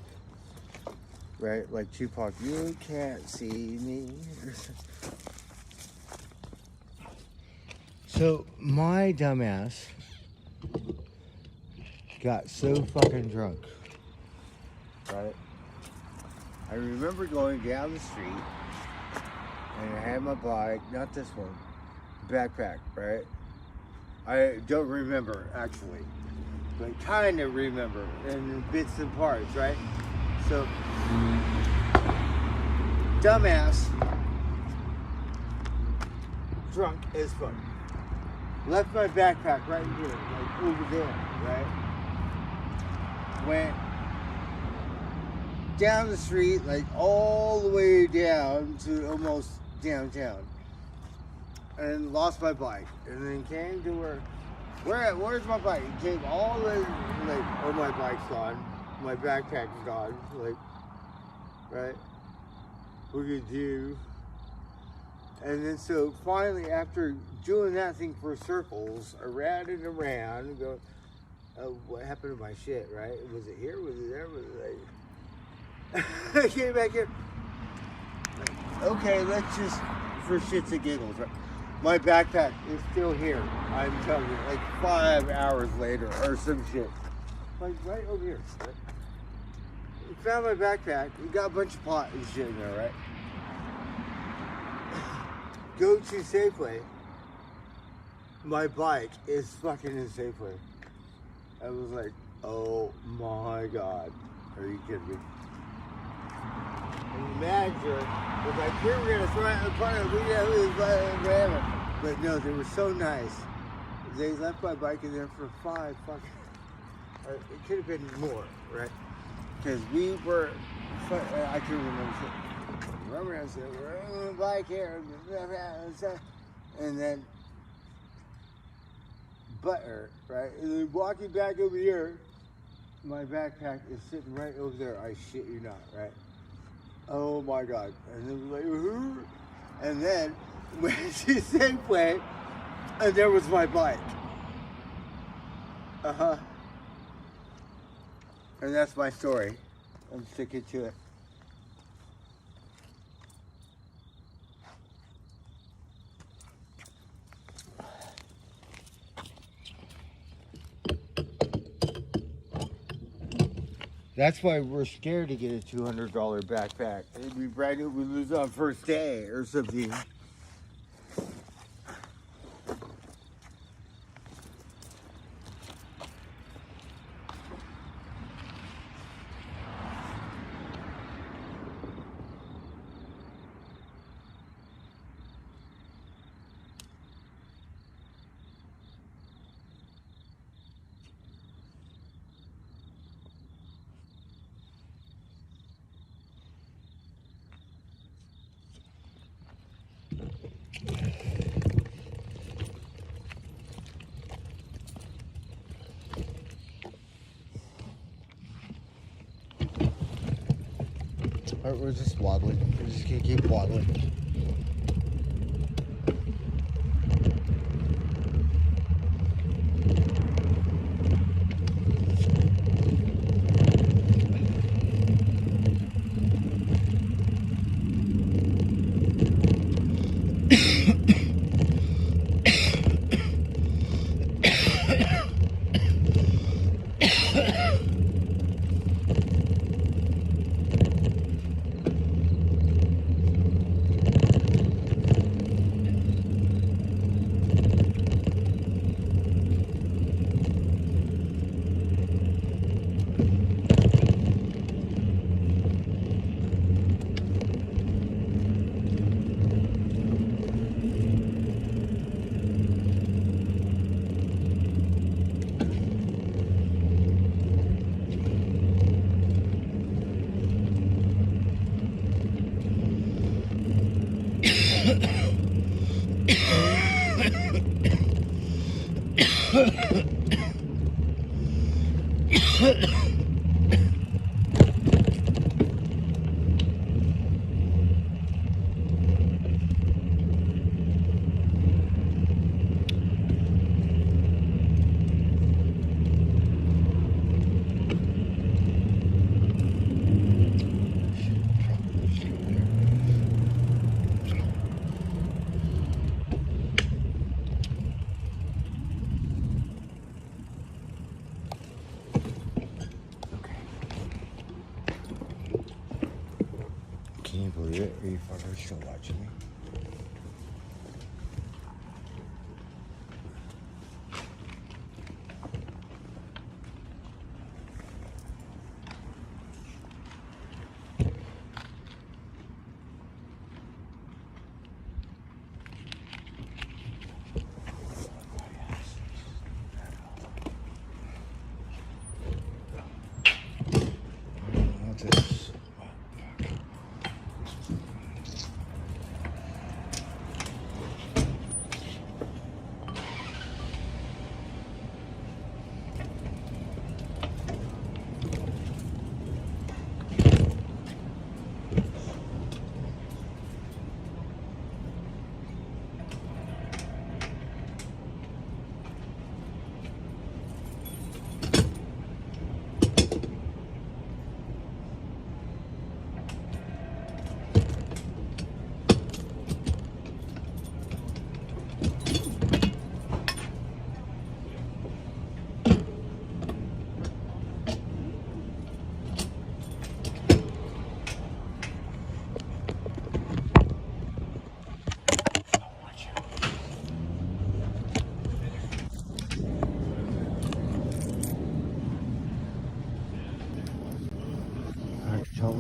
Right? Like Tupac, you can't see me. So my dumbass got so fucking drunk. Right? I remember going down the street and I had my bike, not this one, backpack, right? I don't remember actually, but kind of remember in bits and parts, right? So, dumbass, drunk as fuck, left my backpack right here, like over there, right? Went down the street, like all the way down to almost downtown, and lost my bike. And then came to where's my bike? It came all the way, like, oh, my bike's gone, my backpack's gone, like, right? What do you do? And then so finally, after doing that thing for circles, around and around, and go, oh, what happened to my shit, right? Was it here? Was it there? Was it like... I came back here. Like, okay, let's just, for shits and giggles, right? My backpack is still here. I'm telling you, like 5 hours later or some shit. Like right over here, right? We found my backpack. We got a bunch of pot and shit in there, right? Go to Safeway. My bike is fucking in Safeway. I was like, oh my God. Are you kidding me? Imagine if I we were gonna throw it in the park, whatever. But no, they were so nice. They left my bike in there for 5 fucking. It could have been more, right? Because we were. I can't remember. Remember, I said we're on the bike here, and then butter, right? And then walking back over here, my backpack is sitting right over there. I shit you not, right? Oh my God. And then like, who? And then went to Safeway, and there was my bike. And that's my story. I'm sticking to it. That's why we're scared to get a $200 backpack. It'd be brand new, we lose on first day or something. Alright, we're just waddling. We're just gonna keep waddling. Can you believe it? Are you fuckers still watching me?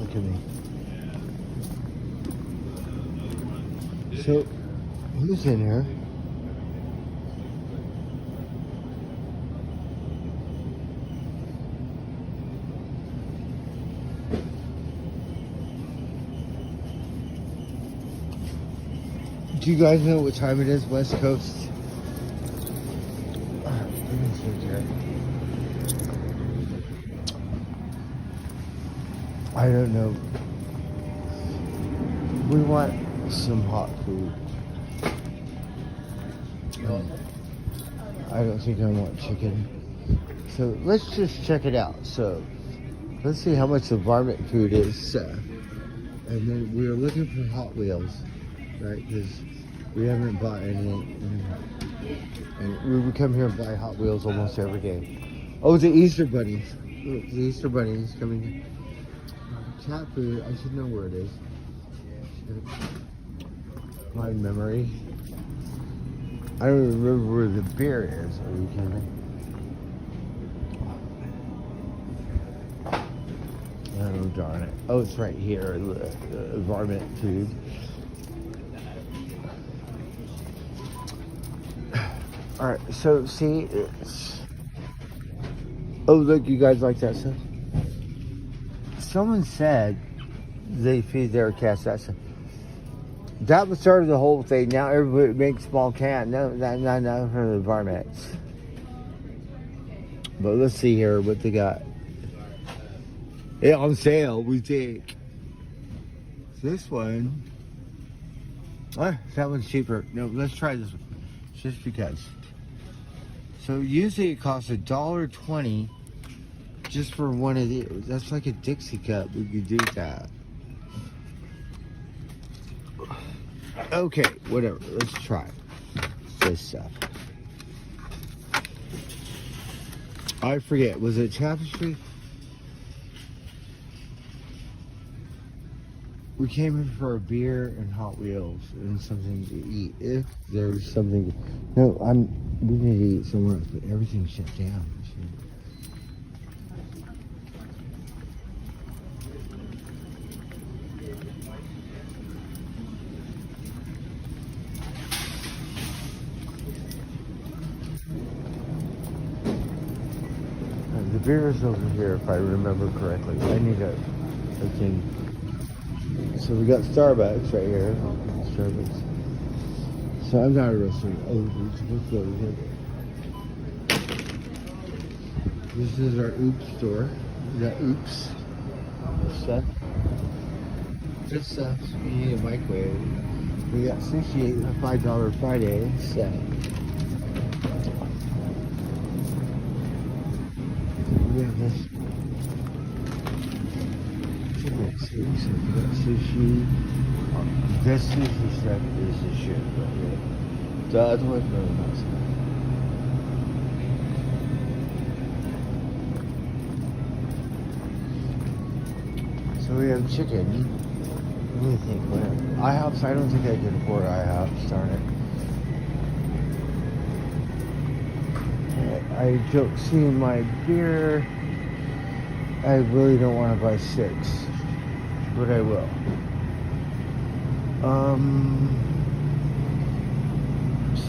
Look at me. So, who's in here? Do you guys know what time it is, West Coast? I don't know. We want some hot food. I don't think I want chicken. So let's just check it out. So let's see how much the varmint food is. And then we are looking for Hot Wheels, right? Because we haven't bought any. And we would come here and buy Hot Wheels almost every day. Oh, the Easter bunnies. Look, the Easter bunny is coming in. Cat food, I should know where it is. My memory. I don't remember where the beer is. Are you kidding me? Oh, darn it. Oh, it's right here. The varmint food. Alright, so see, it's... Oh, look, you guys like that stuff? Someone said they feed their cats that stuff. That was started the whole thing. Now everybody makes small cans. No, not for the varmints. But let's see here what they got. Yeah, on sale, we think. This one. Oh, that one's cheaper. No, let's try this one. Just because. So usually it costs $1.20 just for one of these. That's like a Dixie cup. We could do that. Okay, whatever. Let's try this stuff. I forget. Was it Tapestry? We came in for a beer and Hot Wheels and something to eat. If there's something, no, we need to eat somewhere else, but everything's shut down. The beer is over here, if I remember correctly. I need a thing. So we got Starbucks right here. Starbucks. So I'm not a restaurant. Oh, we're supposed to go over here. This is our Oops store. We got Oops. Stuff. Good stuff. You need a microwave. We got sushi at $5 Friday. So. We have this. Sushi. This sushi stuff is the shit right here. The other one's really nice. So we have chicken. What do you think? IHOPs, I don't think I could afford IHOPs, darn it. I don't see my beer. I really don't want to buy 6, but I will.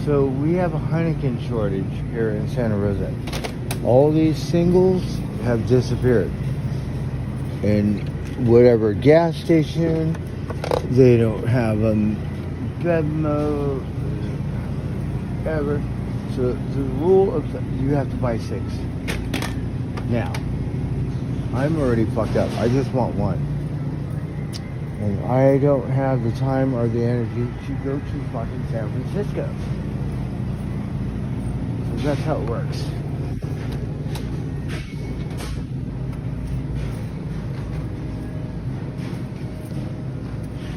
So we have a Heineken shortage here in Santa Rosa. All these singles have disappeared. And whatever gas station, they don't have them. Venmo, ever. So the rule of you have to buy 6. Now, I'm already fucked up. I just want one. And I don't have the time or the energy to go to fucking San Francisco. So that's how it works.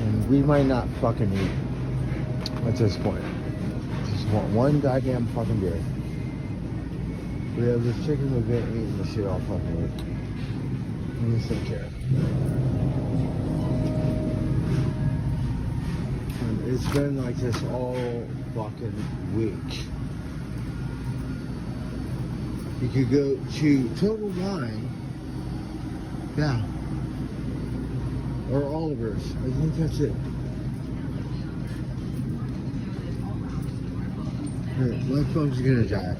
And we might not fucking eat at this point. Just want one goddamn fucking beer. We have this chicken we've been eating this shit all fucking week. Let me take care. It's been like this all fucking week. You could go to Total Wine. Yeah. Or Oliver's. I think that's it. My phone's gonna die.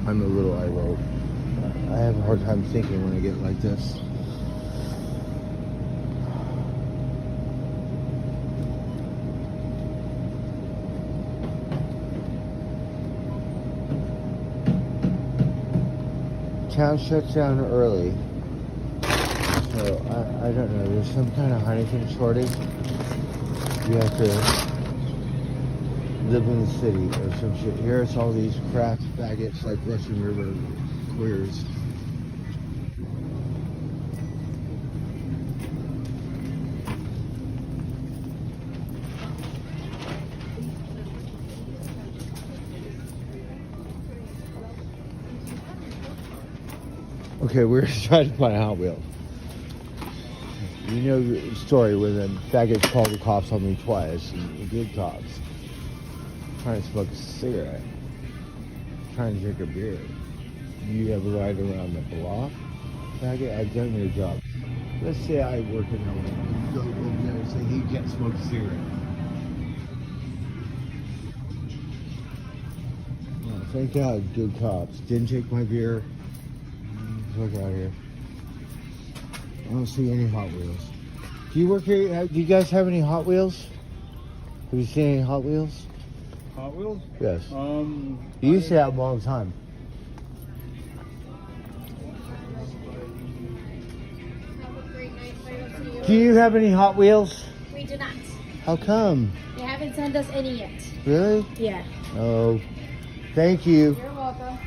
I'm a little eye rolled. I have a hard time thinking when I get like this. Town shuts down early. So I don't know. There's some kind of Heineken shortage. You have to live in the city or some shit. Here it's all these craft faggots like Russian River queers. Okay, we're trying to find a Hot Wheel. You know the story where the faggots called the cops on me twice, and the good cops. Trying to smoke a cigarette. Trying to drink a beer. You ever ride around the block? Faggot, I've done your job. Let's say I work in Illinois. Go over there and say, you can't smoke a cigarette. Oh, thank God, good cops. Didn't take my beer. Look out here. I don't see any Hot Wheels. Do you work here? Do you guys have any Hot Wheels? Have you seen any Hot Wheels? Hot Wheels? Yes. You used to have them all the time. Have a great night. Bye. See Do you have any Hot Wheels? We do not. How come? They haven't sent us any yet. Really? Yeah. Oh, thank you. You're welcome.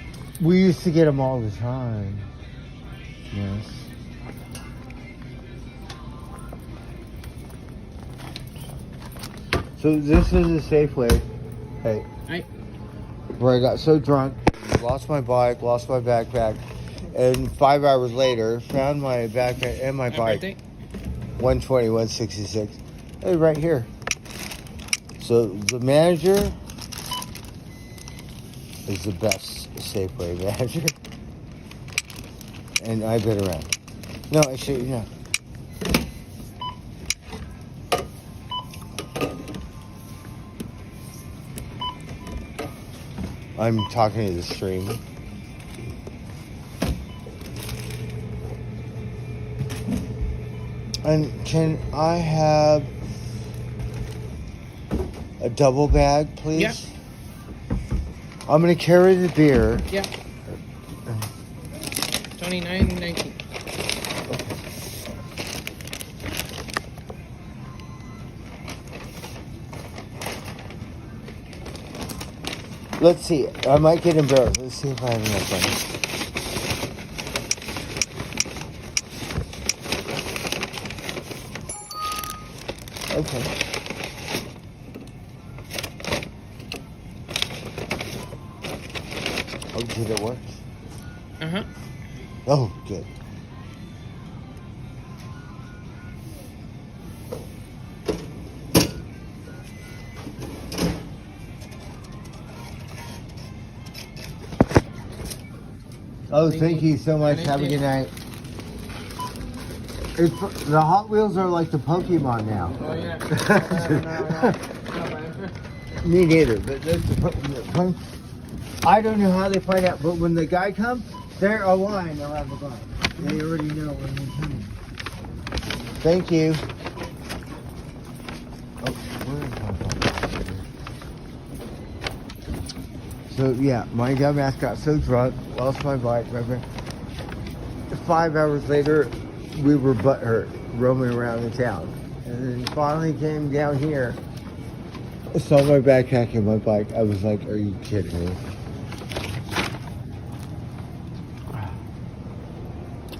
We used to get them all the time. Yes. So this is a Safeway. Hey. Hey. Where I got so drunk, lost my bike, lost my backpack, and 5 hours later found my backpack and my bike. 120, 166. Hey, right here. So the manager is the best Safeway manager. And I've been around. No, actually, no. I'm talking to the stream. And can I have a double bag, please? Yeah. I'm gonna carry the beer. Yeah. 29.19. Let's see. I might get embarrassed. Let's see if I have enough money. Okay. Oh, did it work? Uh-huh. Oh, good. Oh, thank you so much. Have a good night. The Hot Wheels are like the Pokemon now. Oh, yeah. Me neither, but that's I don't know how they find out, but when the guy comes, they're a line around the block. They already know when he's coming. Thank you. Oh, where is my bike? So yeah, my dumbass got so drunk, lost my bike. Remember? 5 hours later, we were butthurt roaming around the town, and then finally came down here. I saw my backpack and my bike. I was like, "Are you kidding me?"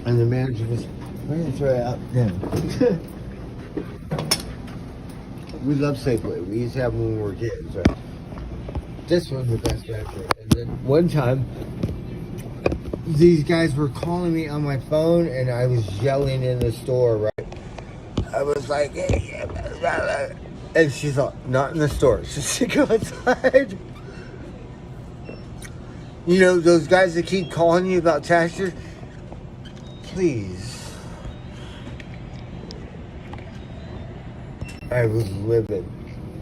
And the manager was, "We're gonna throw it out." Yeah. We love Safeway. We used to have them when we were kids. Right? This one's the best backpack. And then one time, these guys were calling me on my phone, and I was yelling in the store. Right? I was like, "Hey," and she's like, "Not in the store. Just to go outside." You know those guys that keep calling you about taxes. Please. I was livid.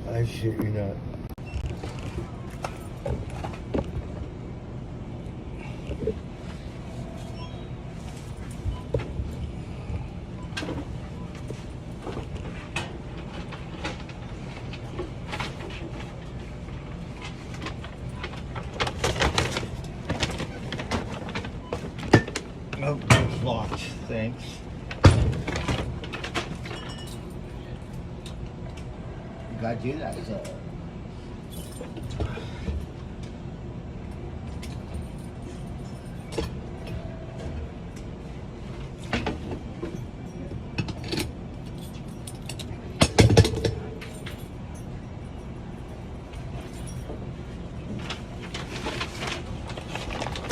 I shit you not. Oh, it's locked. Thanks. You gotta do that.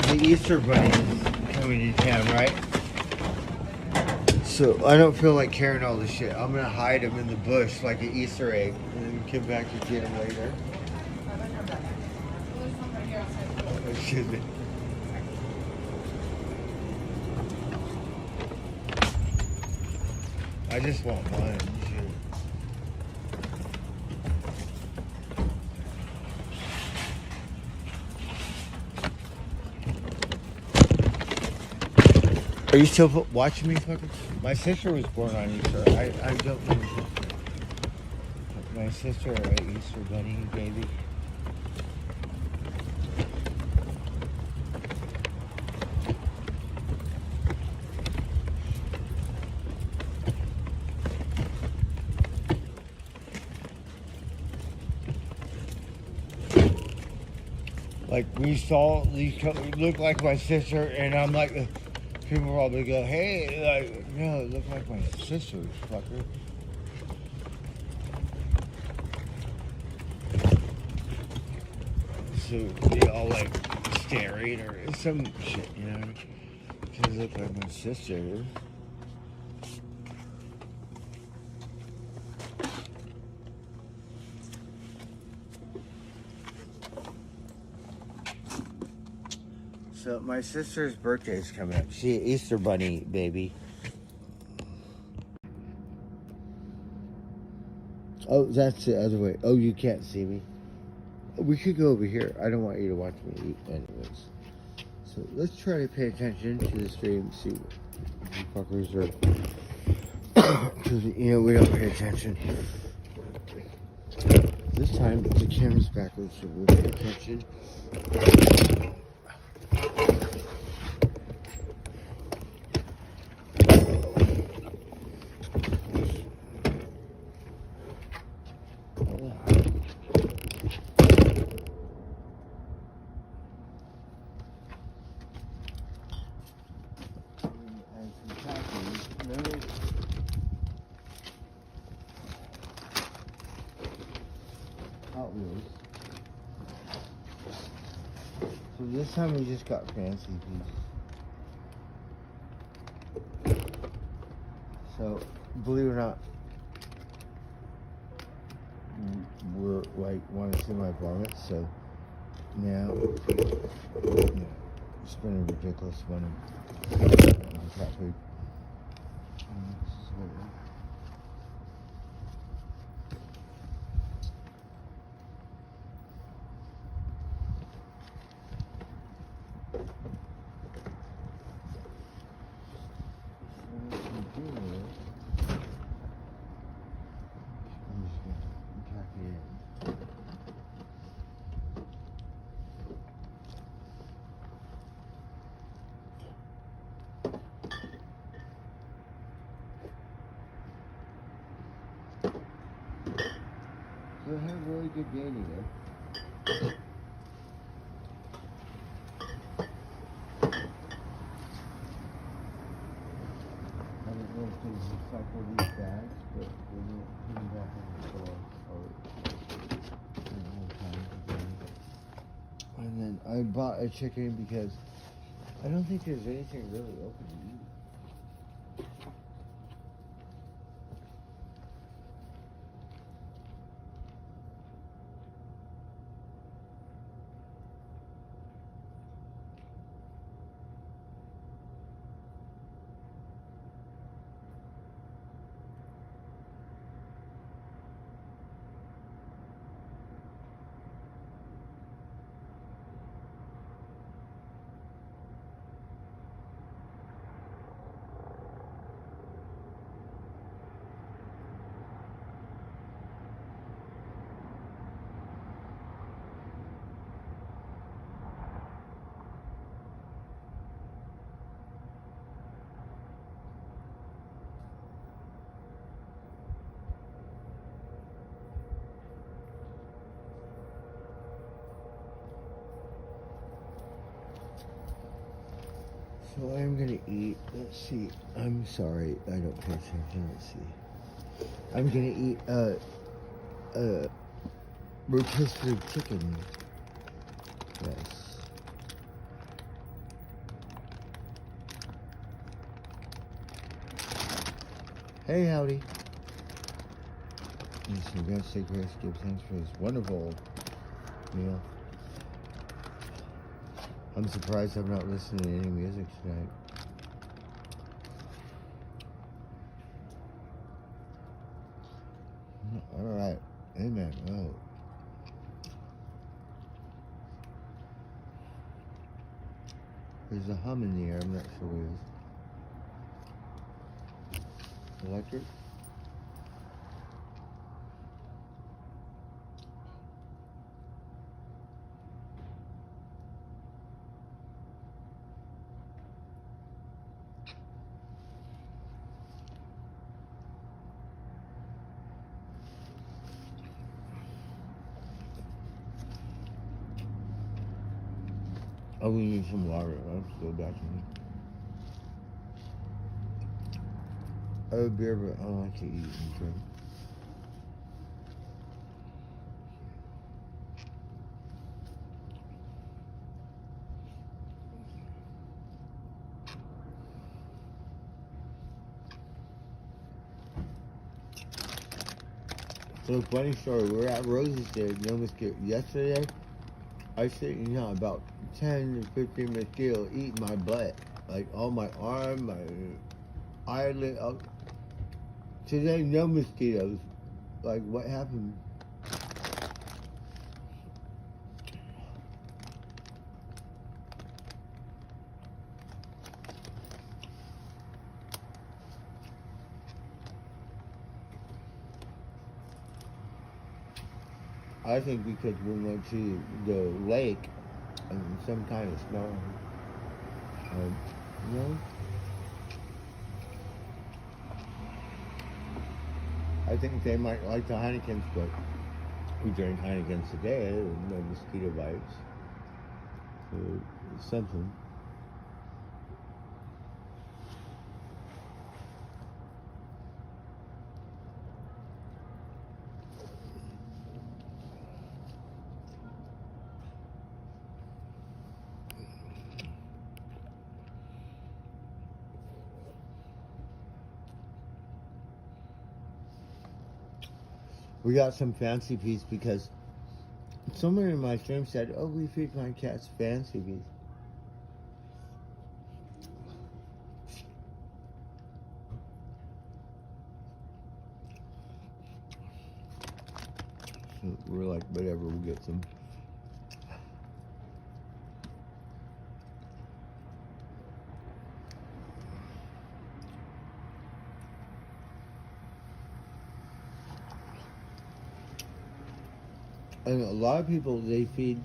The Easter Bunny is coming to town, right? So I don't feel like carrying all this shit. I'm gonna hide him in the bush like an Easter egg, and then come back and get him later. Excuse me. I just want one. Shit. Are you still watching me, fuckers? My sister was born on Easter. I don't know. My sister, an Easter bunny baby. Like, we saw these look like my sister, and I'm like, people probably go, hey, like, no, it looked like my sister, fucker. So they all like staring or some shit, you know? Because it looked like my sister. So my sister's birthday is coming up. She Easter bunny baby. Oh, that's the other way. Oh, you can't see me. We could go over here. I don't want you to watch me eat anyways. So let's try to pay attention to the stream and see what you fuckers are. Because, you know, we don't pay attention. This time the camera's backwards, so we'll pay attention. So this time we just got fancy pieces. So, believe it or not, we're like want to see my vomit, so now spending ridiculous money on cat food. So I had a really good day today. I don't know if they recycle these bags, but they don't put them back in the store and then I bought a chicken because I don't think there's anything really open to eat. So I'm gonna eat. Let's see. I'm sorry, I don't pay attention. Let's see. I'm gonna eat rotisserie chicken. Yes. Hey, howdy. And so we're gonna say grace, give thanks for this wonderful meal. I'm surprised I'm not listening to any music tonight. All right. Amen. Oh. There's a hum in the air. I'm not sure what it is. Electric? Oh, we need some water. Let's go back to me. I have a beer, but I don't like to eat and drink. So funny story. We were at Rosie's there, no mosquito. Yesterday, I sit, about 10 to 15 mosquitoes eating my butt. Like all my arm, my eyelid. Today, no mosquitoes. Like, what happened? I think because we went to the lake and some kind of snow. You know? I think they might like the Heinekens, but we drank Heinekens today and no mosquito bites. So it's something. We got some fancy peas because someone in my stream said, "Oh, we feed my cats fancy peas." So we're like, whatever, we'll get some. And a lot of people, they feed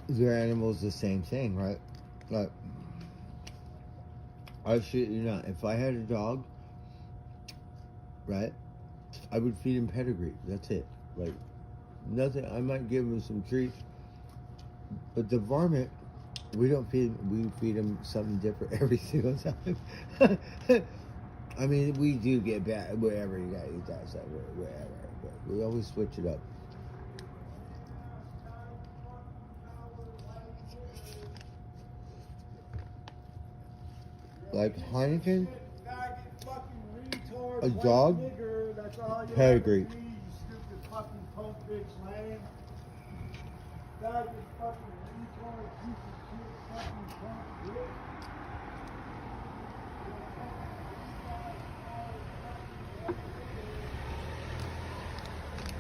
their animals the same thing, right? Like, I shit you not, if I had a dog, right, I would feed him pedigree. That's it. Like, nothing. I might give him some treats, but the varmint, we don't feed him. We feed him something different every single time. I mean, we do get bad, whatever you got, eat that stuff, whatever. But we always switch it up. Like Heineken, a dog, pedigree.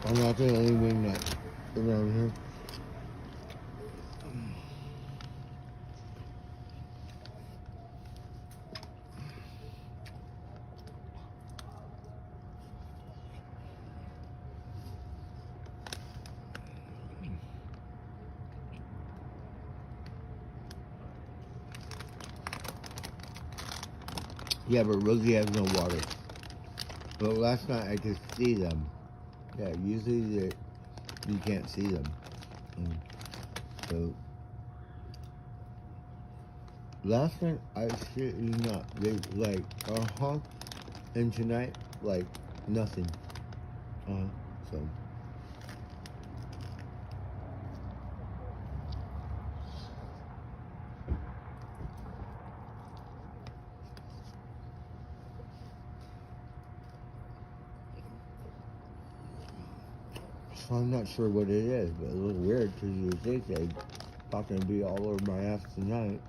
I'm not the only wingnut around here. Yeah, but Rosie has no water. But last night I could see them. Yeah, usually you can't see them. So Last night, I shit you not. They like, and tonight, like, nothing. So. So I'm not sure what it is, but it looks weird because you would think they'd fucking be all over my ass tonight.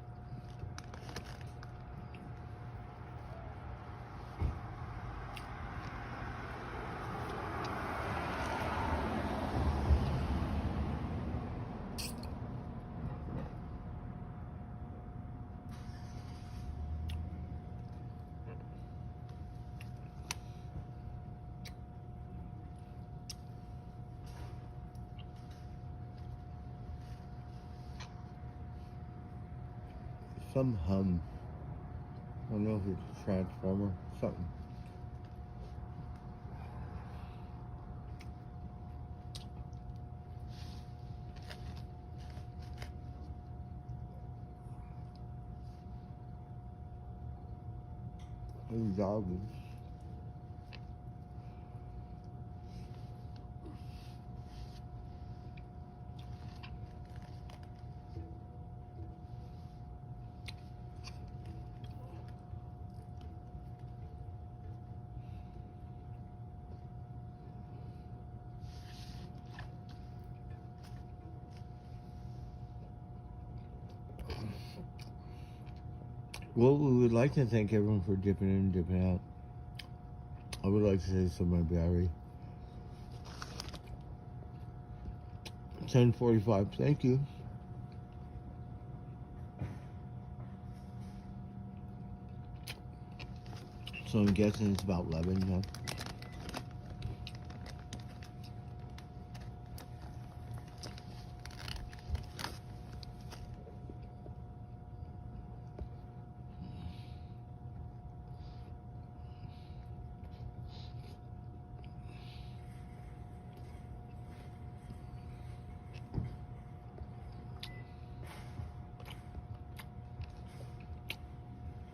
Some hum. I don't know if it's a transformer, something. These dogs. Well, we would like to thank everyone for dipping in and dipping out. I would like to say so my battery. 10:45. Thank you. So I'm guessing it's about 11 now.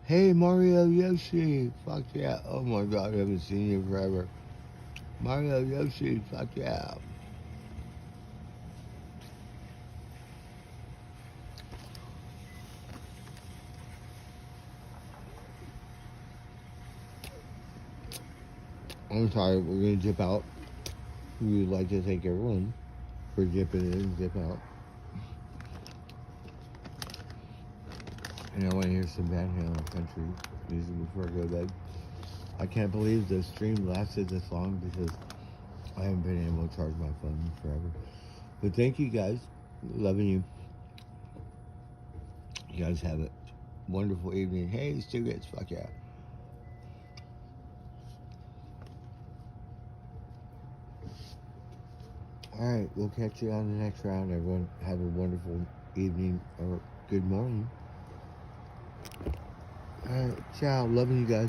Hey, Mario Yoshi, fuck yeah. Oh my god, I haven't seen you forever. Mario Yoshi, fuck yeah. I'm sorry, we're gonna dip out. We would like to thank everyone for dipping in and dip out. And I want to hear some Van Halen country music before I go to bed. I can't believe the stream lasted this long because I haven't been able to charge my phone forever. But thank you guys. Loving you. You guys have a wonderful evening. Hey, Stugatz, fuck yeah. Alright, we'll catch you on the next round. Everyone have a wonderful evening or good morning. Alright, ciao. Loving you guys.